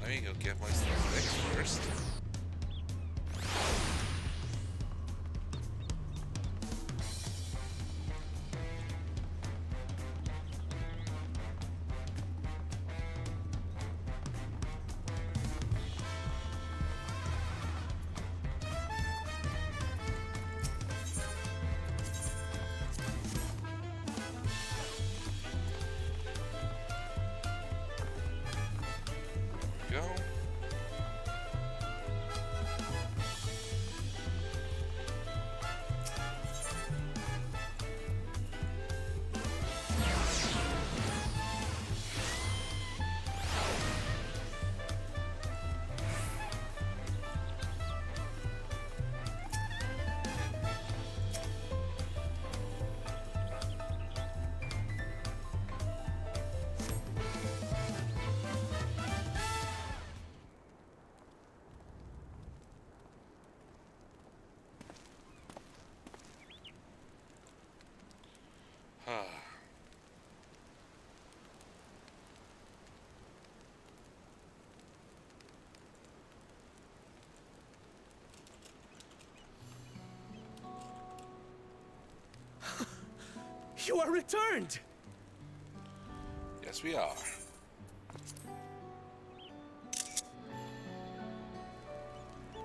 Speaker 1: Let me go get my stuff fixed first. Go.
Speaker 14: You are returned!
Speaker 1: Yes, we are.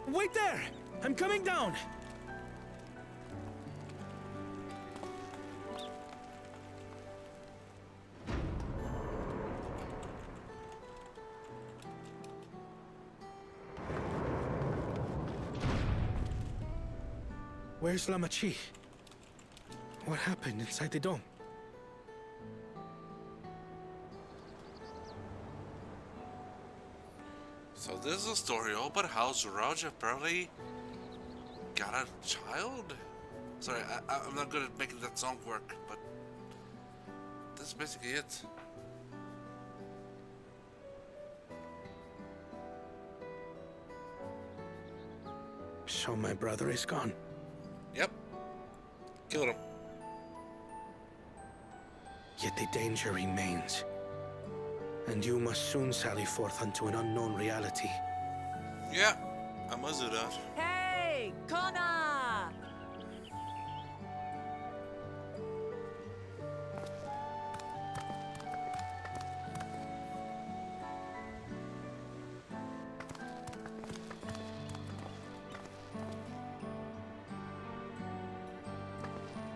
Speaker 14: Wait there! I'm coming down! Where's Lamachi? What happened inside the dome?
Speaker 1: So this is a story all about how Zoraal Ja apparently got a child? Sorry, I'm not good at making that song work, but this is basically it.
Speaker 14: So my brother is gone.
Speaker 1: Yep. Killed him.
Speaker 14: Yet the danger remains. And you must soon sally forth unto an unknown reality.
Speaker 1: Yeah, I must do that.
Speaker 5: Hey, Kona!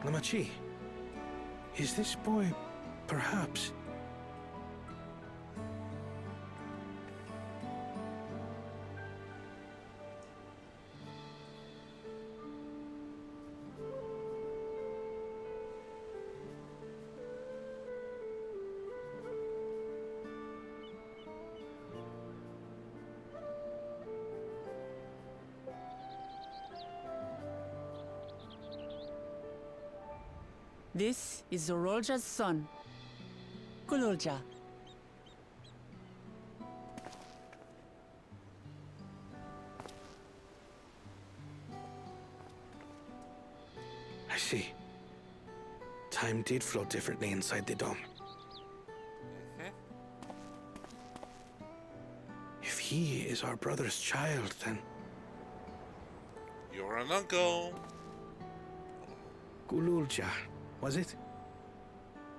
Speaker 14: Lamachi, is this boy perhaps...
Speaker 5: This is Zoraal Ja's son, Zoraal Ja.
Speaker 14: I see. Time did flow differently inside the dome. If he is our brother's child, then...
Speaker 1: You're an uncle.
Speaker 14: Zoraal Ja, was it?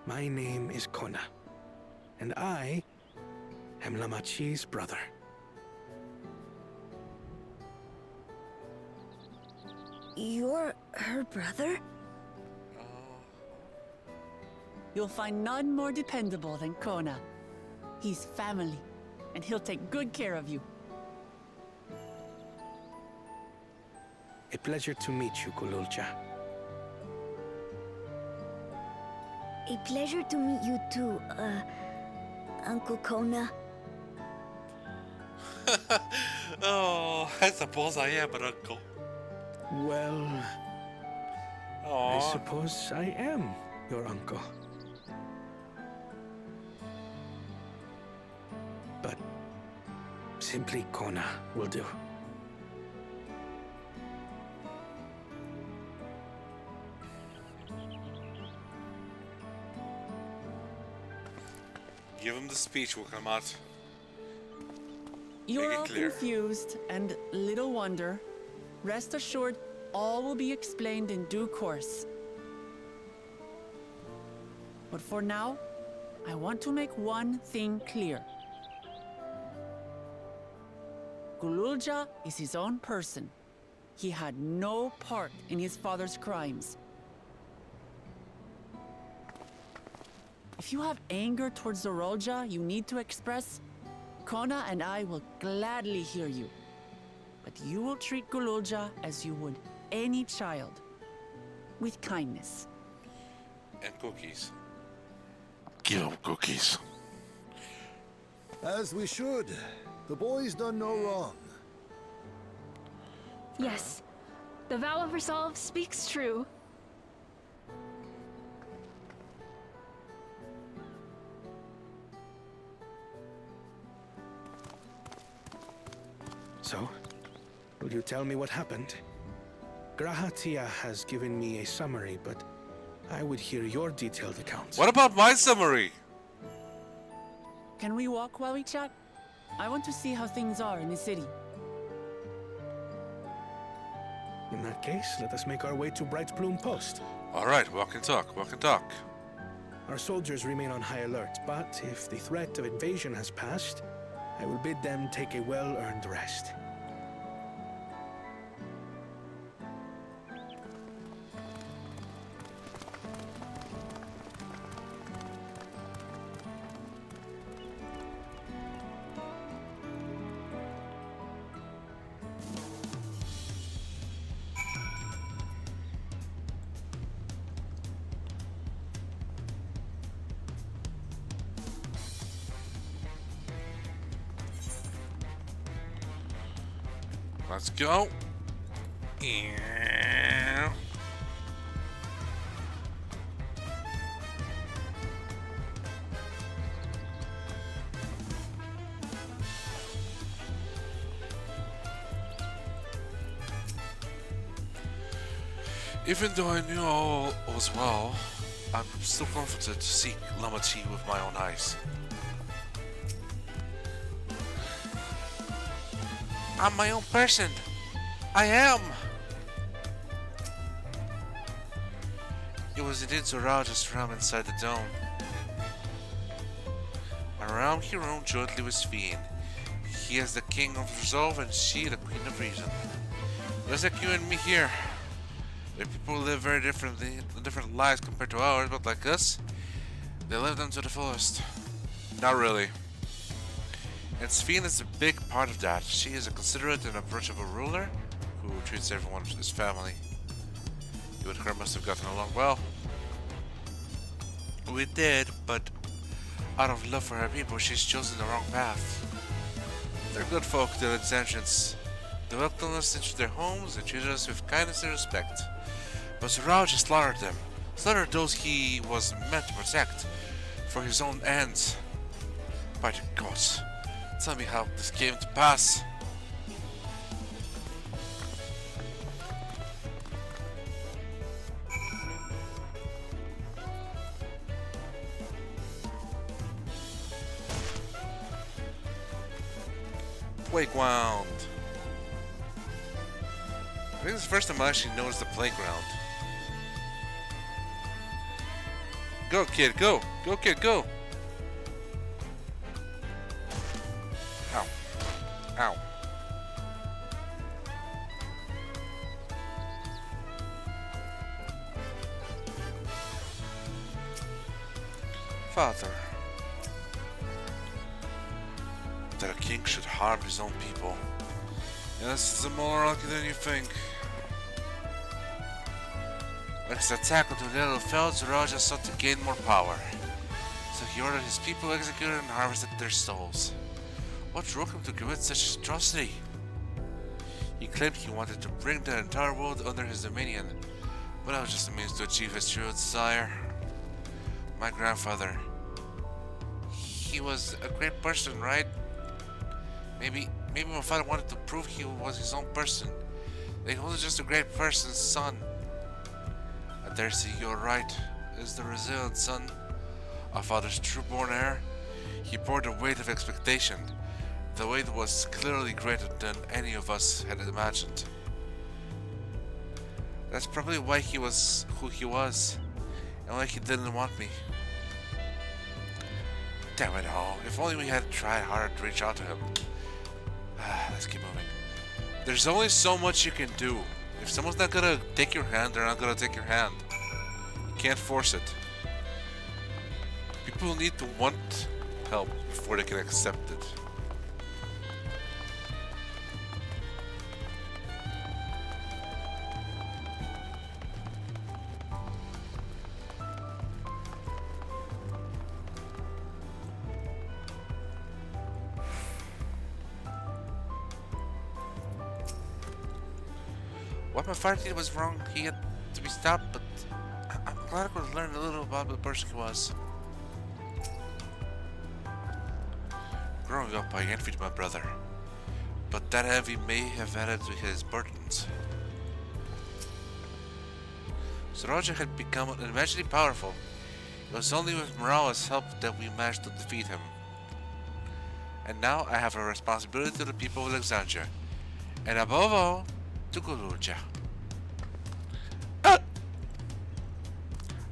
Speaker 14: My name is Kona, and I am Lamachi's brother.
Speaker 10: You're her brother?
Speaker 5: You'll find none more dependable than Kona. He's family, and he'll take good care of you.
Speaker 14: A pleasure to meet you, Zoraal Ja.
Speaker 10: A pleasure to meet you too, Uncle Kona.
Speaker 1: Oh, I suppose I am an uncle.
Speaker 14: Well, I suppose I am your uncle. But simply Kona will do.
Speaker 1: Give him the speech, will come out.
Speaker 5: You're
Speaker 1: Make it
Speaker 5: all
Speaker 1: clear.
Speaker 5: confused, and little wonder. Rest assured, all will be explained in due course. But for now, I want to make one thing clear. Zoraal Ja is his own person. He had no part in his father's crimes. If you have anger towards Zoraal Ja you need to express, Kona and I will gladly hear you. But you will treat Zoraal Ja as you would any child, with kindness.
Speaker 1: And cookies. Give him cookies.
Speaker 15: As we should. The boy's done no wrong.
Speaker 4: Yes, the vow of resolve speaks true.
Speaker 14: So, will you tell me what happened? Grahatia has given me a summary, but I would hear your detailed account.
Speaker 1: What about my summary?
Speaker 5: Can we walk while we chat? I want to see how things are in the city.
Speaker 14: In that case, let us make our way to Bright Plume Post.
Speaker 1: Alright, walk and talk, walk and talk.
Speaker 14: Our soldiers remain on high alert, but if the threat of invasion has passed, I will bid them take a well-earned rest.
Speaker 1: Let's go. Yeah. Even though I knew all was well, I'm still comforted to see Lamati with my own eyes. I'm my own person. I am. It was indeed Zoraal Ja's realm inside the dome. A realm he roamed jointly with Sphene. He is the king of resolve and she the queen of reason. Just like you and me here. The people live very different lives compared to ours, but like us, they live them to the fullest. Not really. And Sphene is a big part of that. She is a considerate and approachable ruler who treats everyone as his family. You and her must have gotten along well. We did, but out of love for her people, she's chosen the wrong path. They're good folk, the Alexandrians. They welcomed us into their homes and treated us with kindness and respect. But Zoraal Ja slaughtered them. Slaughtered those he was meant to protect for his own ends. By the gods. Tell me how this came to pass. Playground. I think it's the first time I actually noticed the playground. Go, kid, go! Go, kid, go! Ow. Ow. Father. That a king should harm his own people. Yes, it's more lucky than you think. When his attack on Dawntrail failed, Zoraal Ja sought to gain more power. So he ordered his people executed and harvested their souls. What drove him to commit such atrocity? He claimed he wanted to bring the entire world under his dominion, but that was just a means to achieve his true desire. My grandfather. He was a great person, right? Maybe my father wanted to prove he was his own person. That he wasn't just a great person's son. I dare say you're right. Is the resilient son, our father's true-born heir? He bore the weight of expectation. The weight was clearly greater than any of us had imagined. That's probably why he was who he was, and why he didn't want me. Damn it all, if only we had tried harder to reach out to him. Let's keep moving. There's only so much you can do. If someone's not gonna take your hand, they're not gonna take your hand. You can't force it. People need to want help before they can accept it. What my father did was wrong. He had to be stopped, but I'm glad I could learn a little about the person he was. Growing up, I envied my brother, but that envy may have added to his burdens. Zoraal Ja had become immensely powerful. It was only with Mrawa'a's help that we managed to defeat him. And now I have a responsibility to the people of Alexandria, and above all, to Zoraal Ja.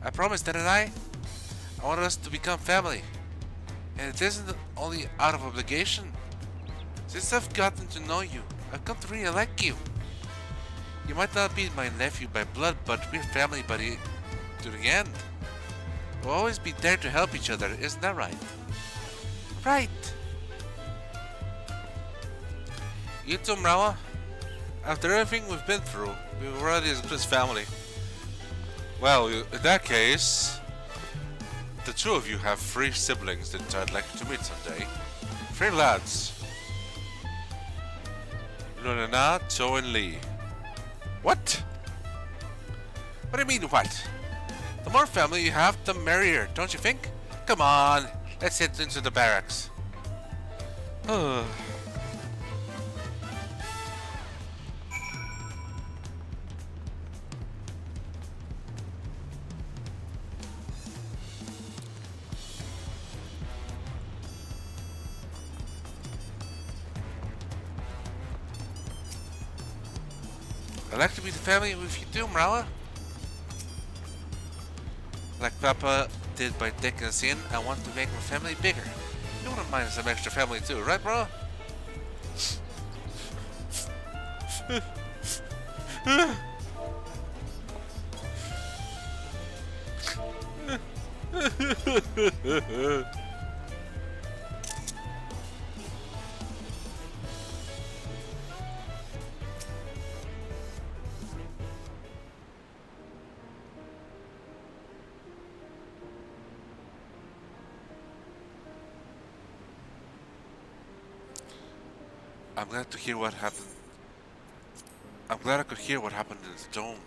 Speaker 1: I promised, didn't I? I want us to become family. And it isn't only out of obligation. Since I've gotten to know you, I've come to really like you. You might not be my nephew by blood, but we're family buddy to the end. We'll always be there to help each other, isn't that right? Right! You too, Mrawa'a. After everything we've been through, we're already as good as family. Well, in that case, the two of you have 3 siblings that I'd like to meet someday. 3 lads. Lunana, To, and Lee. What? What do you mean, what? The more family you have, the merrier, don't you think? Come on, let's head into the barracks. I'd like to be the family with you too, Mrawa'a. Like Papa did by taking us in, I want to make my family bigger. You wouldn't mind some extra family too, right, bro? I'm glad to hear what happened. I'm glad I could hear what happened in the dome.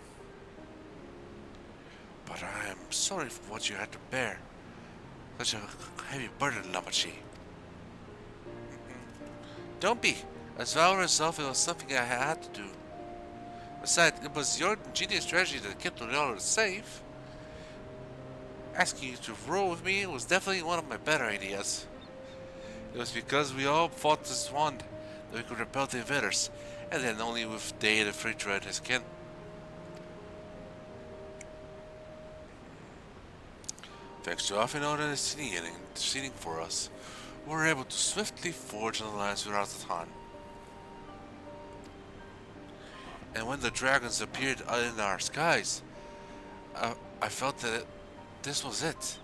Speaker 1: But I am sorry for what you had to bear. Such a heavy burden, Namachi. Don't be. As Valor herself, it was something I had to do. Besides, it was your ingenious strategy that kept Zoraal safe. Asking you to roll with me was definitely one of my better ideas. It was because we all fought this wand that we could repel the invaders, and then only with Day the free tread his kin. Thanks to Afinoda and Sini interceding for us, we were able to swiftly forge an alliance with Ratatan. And when the dragons appeared in our skies, I felt that this was it.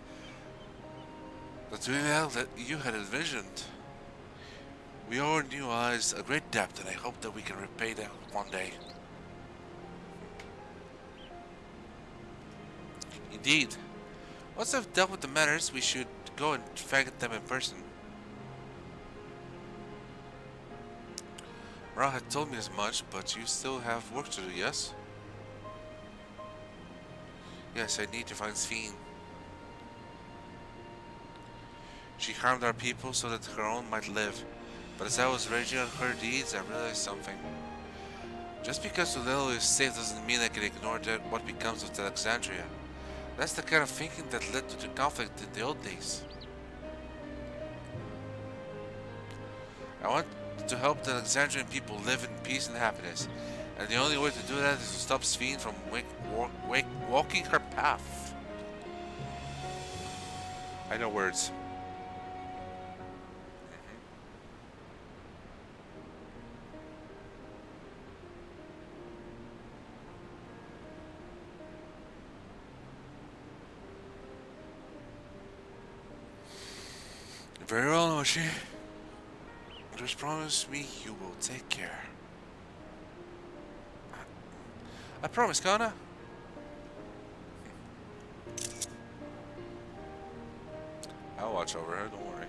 Speaker 1: The duel that you had envisioned. We owe our new eyes a great depth, and I hope that we can repay that one day. Indeed. Once I've dealt with the matters, we should go and thank them in person. Mrawa'a had told me as much, but you still have work to do, yes? Yes, I need to find Sphene. She harmed our people so that her own might live. But as I was raging on her deeds, I realized something. Just because Zoraal is safe doesn't mean I can ignore what becomes of Alexandria. That's the kind of thinking that led to the conflict in the old days. I want to help the Alexandrian people live in peace and happiness, and the only way to do that is to stop Sphene from walking her path. I know words. Very well, Noshi. Just promise me you will take care. I promise, Kana. I'll watch over her, don't worry.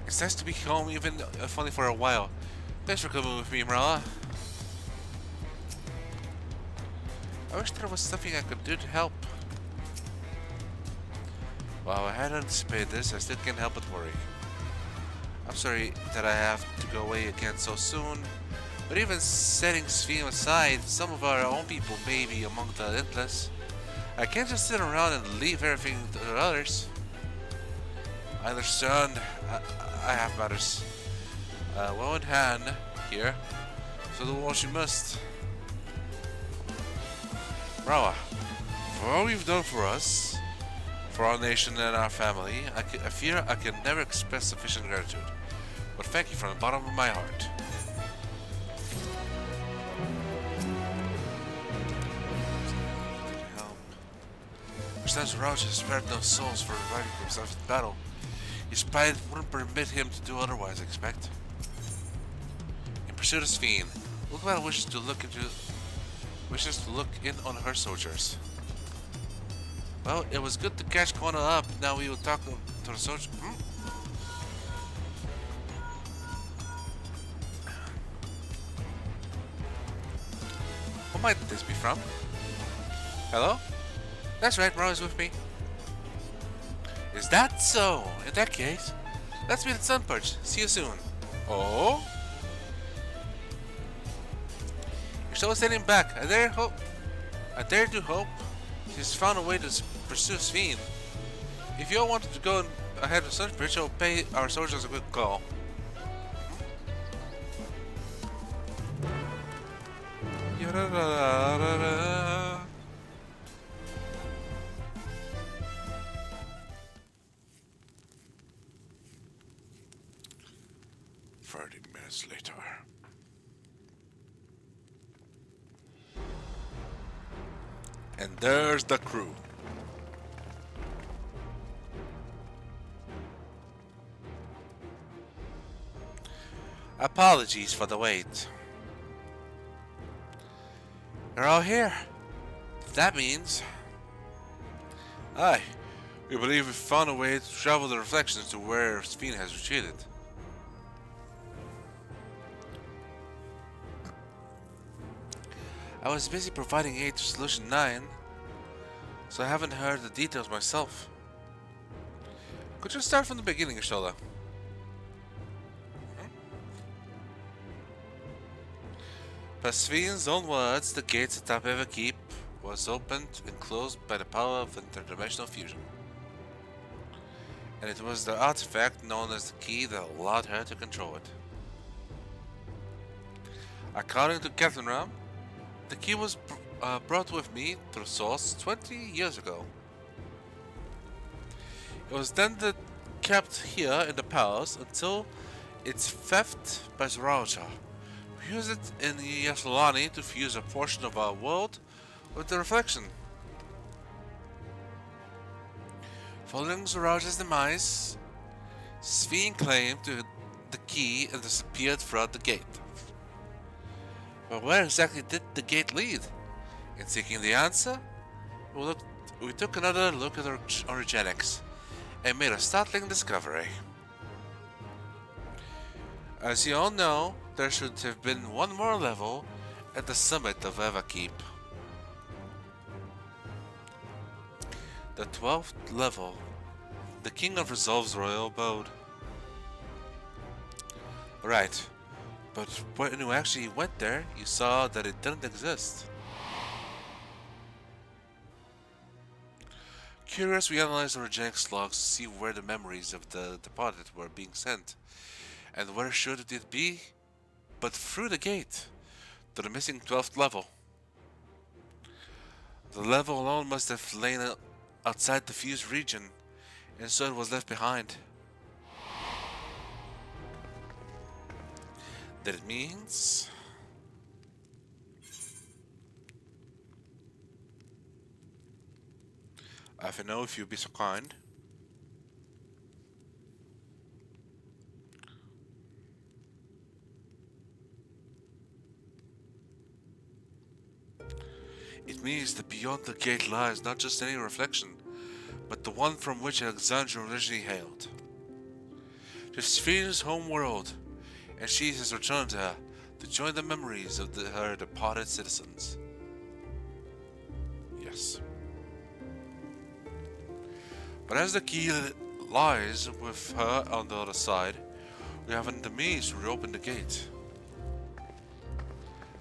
Speaker 1: It's nice to be home, even if only for a while. Thanks for coming with me, Mrawa'a. I wish there was something I could do to help. While I hadn't anticipated this, I still can't help but worry. I'm sorry that I have to go away again so soon, but even setting Sphene aside, some of our own people may be among the endless. I can't just sit around and leave everything to others. I understand. I have matters. Well in hand here, so do what you must. Mrawa'a, for all you've done for us, for our nation and our family, I fear I can never express sufficient gratitude. But thank you from the bottom of my heart. Understands Zoraal Ja spared no souls for reviving himself in battle. His pride wouldn't permit him to do otherwise, I expect. In pursuit of Sphene, Ultimate wishes to look in on her soldiers. Well, it was good to catch Kona up. Now we will talk to the soldiers. Who might this be from? Hello? That's right, Mrawa'a is with me. Is that so? In that case, let's meet at Sunperch. See you soon. Oh? You're still standing back. I dare to hope she's found a way to pursue Sphene. If you all wanted to go ahead of Sunperch, I'll pay our soldiers a quick call. Yada-da-da-da-da. 30 minutes later. And there's the crew. Apologies for the wait. You're all here. That means... Aye, we believe we've found a way to travel the reflections to where Sphene has retreated. I was busy providing aid to Solution 9, so I haven't heard the details myself. Could you start from the beginning, Ishola? By Sphene's own words, the gates atop Eva Keep was opened and closed by the power of interdimensional fusion. And it was the artifact known as the key that allowed her to control it. According to Captain Ram, the key was brought with me through Source 20 years ago. It was then kept here in the palace until its theft by Zoraal Ja. We used it in Yasolani to fuse a portion of our world with the reflection. Following Zoraal Ja's demise, Sphene claimed the key and disappeared throughout the gate. But where exactly did the gate lead? In seeking the answer, we took another look at Origenics and made a startling discovery. As you all know, there should have been one more level at the summit of Eva Keep. The 12th level, the King of Resolve's royal abode. Right. But when you actually went there, you saw that it didn't exist. Curious, we analyzed the Origenics logs to see where the memories of the departed were being sent. And where should it be but through the gate to the missing 12th level. The level alone must have lain outside the fused region, and so it was left behind. That it means... I have to know if you'd be so kind. It means that beyond the gate lies not just any reflection, but the one from which Alexandria originally hailed. It is Sphene's home world, and she has returned to her to join the memories of her departed citizens. Yes. But as the key lies with her on the other side, we haven't the means to reopen the gate.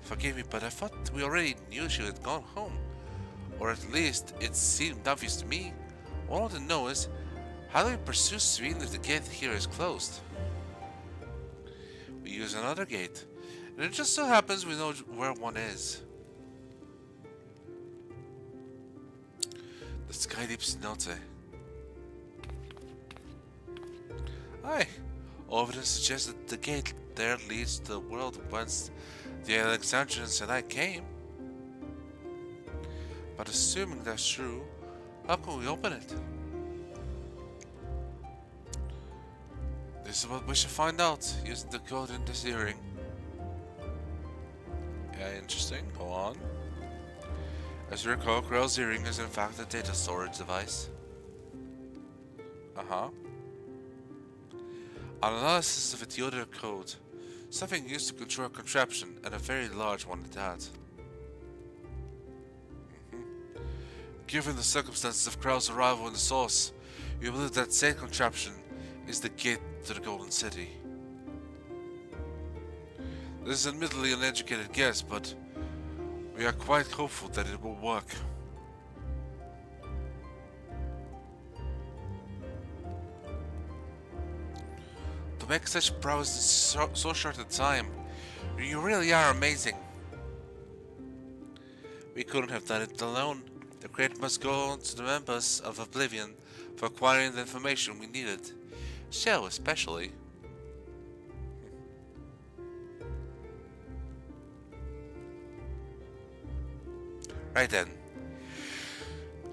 Speaker 1: Forgive me, but I thought we already knew she had gone home. Or at least it seemed obvious to me. All I want to know is, How do we pursue Sveen if the gate here is closed? We use another gate, and it just so happens we know where one is. The Sky Deep's Note. Aye, all evidence suggests that the gate there leads to the world whence the Alexandrians and I came. But assuming that's true, how can we open it? This is what we should find out using the code in this earring. Yeah, interesting. Go on. As you recall, Grell's earring is in fact a data storage device. Uh-huh. An analysis of its Yoda code. Something used to control a contraption, and a very large one at that. Given the circumstances of Krau's arrival in the source, you believe that same contraption is the gate to the Golden City. This is admittedly an uneducated guess, but we are quite hopeful that it will work. To make such prowess in so short a time, you really are amazing. We couldn't have done it alone. The credit must go to the members of Oblivion for acquiring the information we needed. Shell especially. Right then.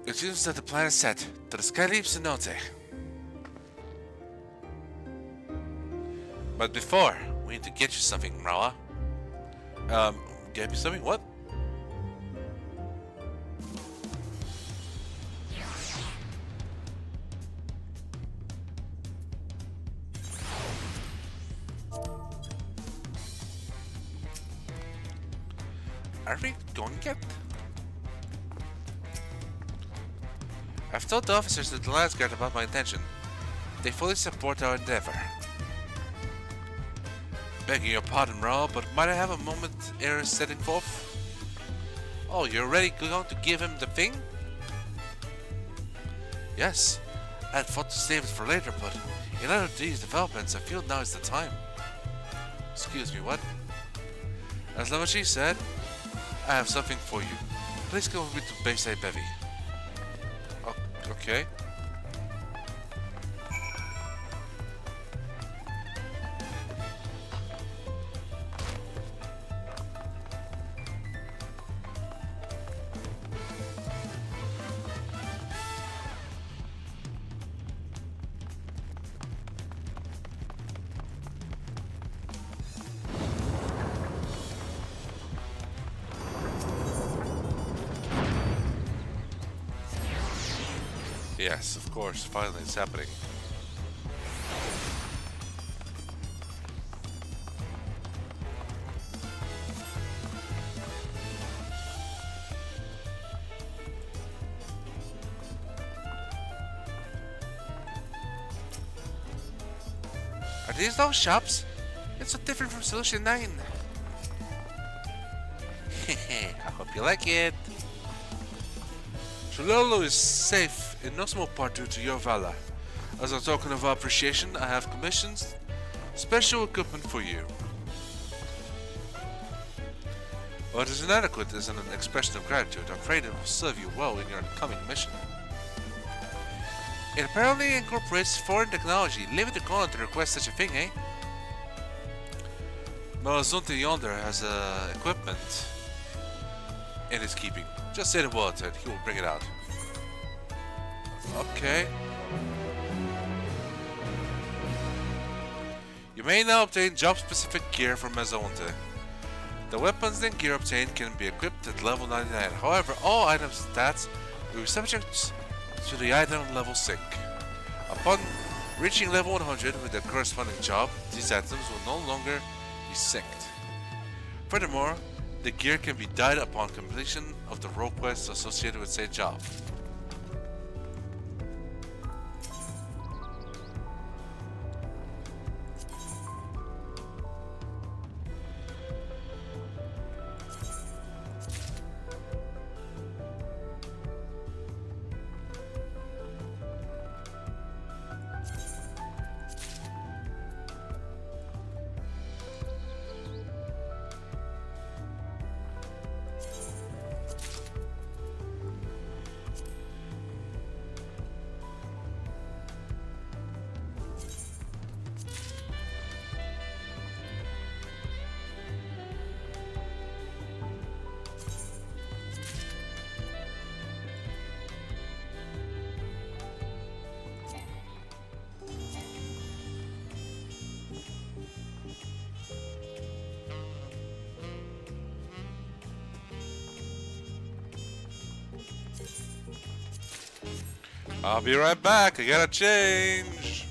Speaker 1: It seems that the plan is set. To the Sky Leaps and Note. But before, we need to get you something, Mrawa'a. Get me something? What? Are we going yet? I've told the officers at the Lance Guard about my intention. They fully support our endeavor. Begging your pardon, Mrawa'a, but might I have a moment ere setting forth? Oh, you're already going to give him the thing? Yes, I had thought to save it for later, but in light of these developments, I feel now is the time. Excuse me, what? As Lavachi said, I have something for you. Please come with me to Bayside Bevy. Oh, okay. Yes, of course, finally it's happening. Are these those shops? It's so different from Solution 9. I hope you like it. Shalolo is safe in no small part due to your valor. As a token of appreciation, I have commissioned special equipment for you. While it is inadequate as an expression of gratitude, I'm afraid it will serve you well in your coming mission. It apparently incorporates foreign technology. Leave it to Conan to request such a thing, eh? Malazunte yonder has equipment in his keeping. Just say the word and he will bring it out. Okay. You may now obtain job-specific gear from Mazonte. The weapons and gear obtained can be equipped at level 99. However, all items stats will be subject to the item level sync. Upon reaching level 100 with the corresponding job, these items will no longer be synced. Furthermore, the gear can be dyed upon completion of the role quests associated with said job. I'll be right back. I gotta change.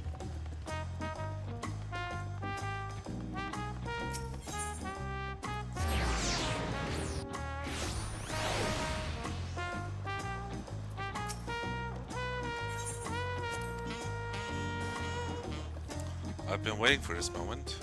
Speaker 1: I've been waiting for this moment.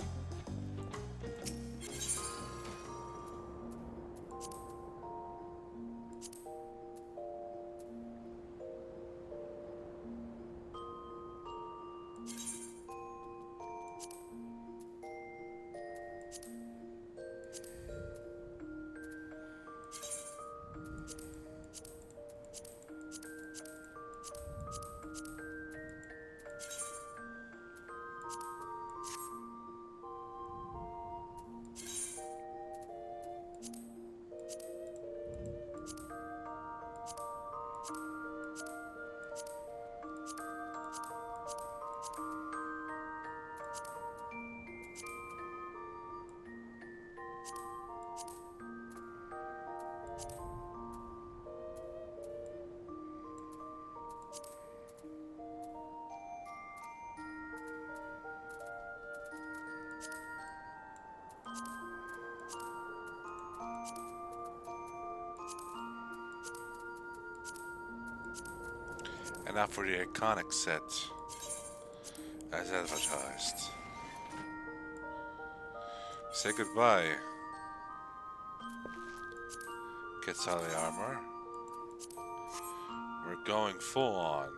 Speaker 1: And now for the iconic set, as advertised. Say goodbye. Gets out of the armor. We're going full on.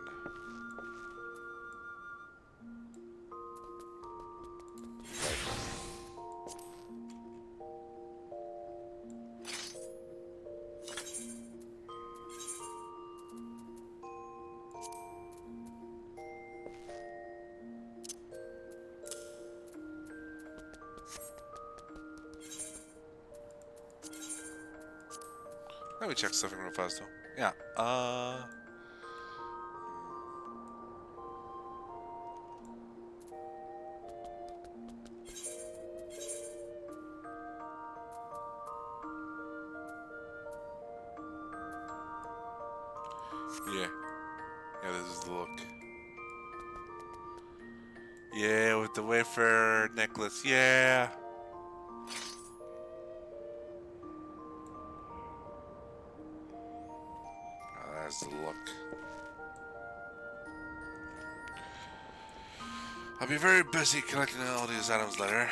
Speaker 1: Let me check something real fast though. Yeah, yeah, this is the look. Yeah, with the wafer necklace, yeah. The look. I'll be very busy collecting all these items later.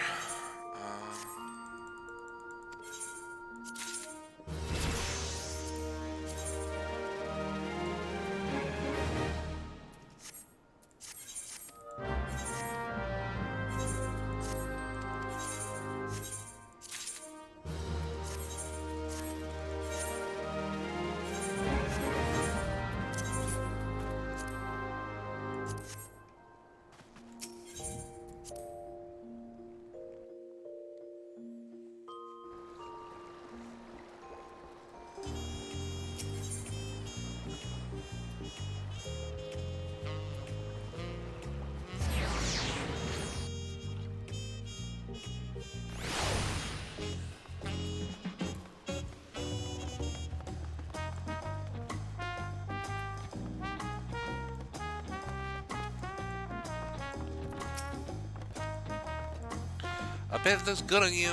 Speaker 1: I bet it looks good on you.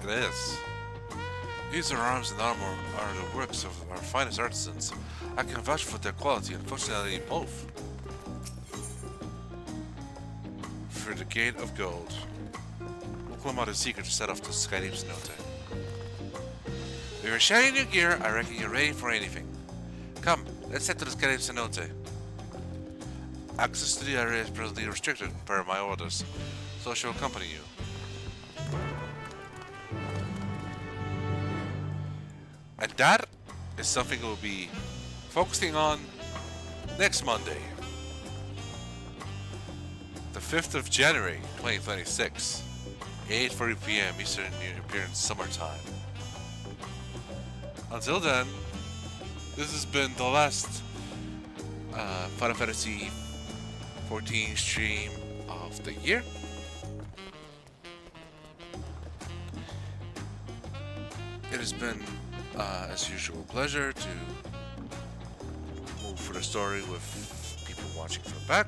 Speaker 1: It is. These arms and armor are the works of our finest artisans. I can vouch for their quality and functionality both. For the Gate of Gold. We'll claim out a secret to set off to Skydeep Cenote. If you're shining your gear, I reckon you're ready for anything. Come, let's head to the Skydeep Cenote. Access to the area is presently restricted per my orders, so I shall accompany you. And that is something we'll be focusing on next Monday, the 5th of January, 2026, 8:40 p.m. Eastern European Summer Time. Until then, this has been the last Final Fantasy XIV stream of the year. It has been, as usual, a pleasure to move for the story with people watching from back.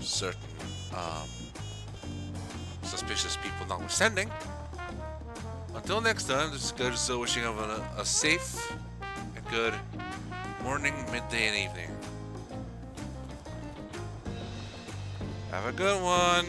Speaker 1: Certain suspicious people notwithstanding. Until next time, this is Kaiju-Z wishing everyone a safe and good morning, midday, and evening. Have a good one.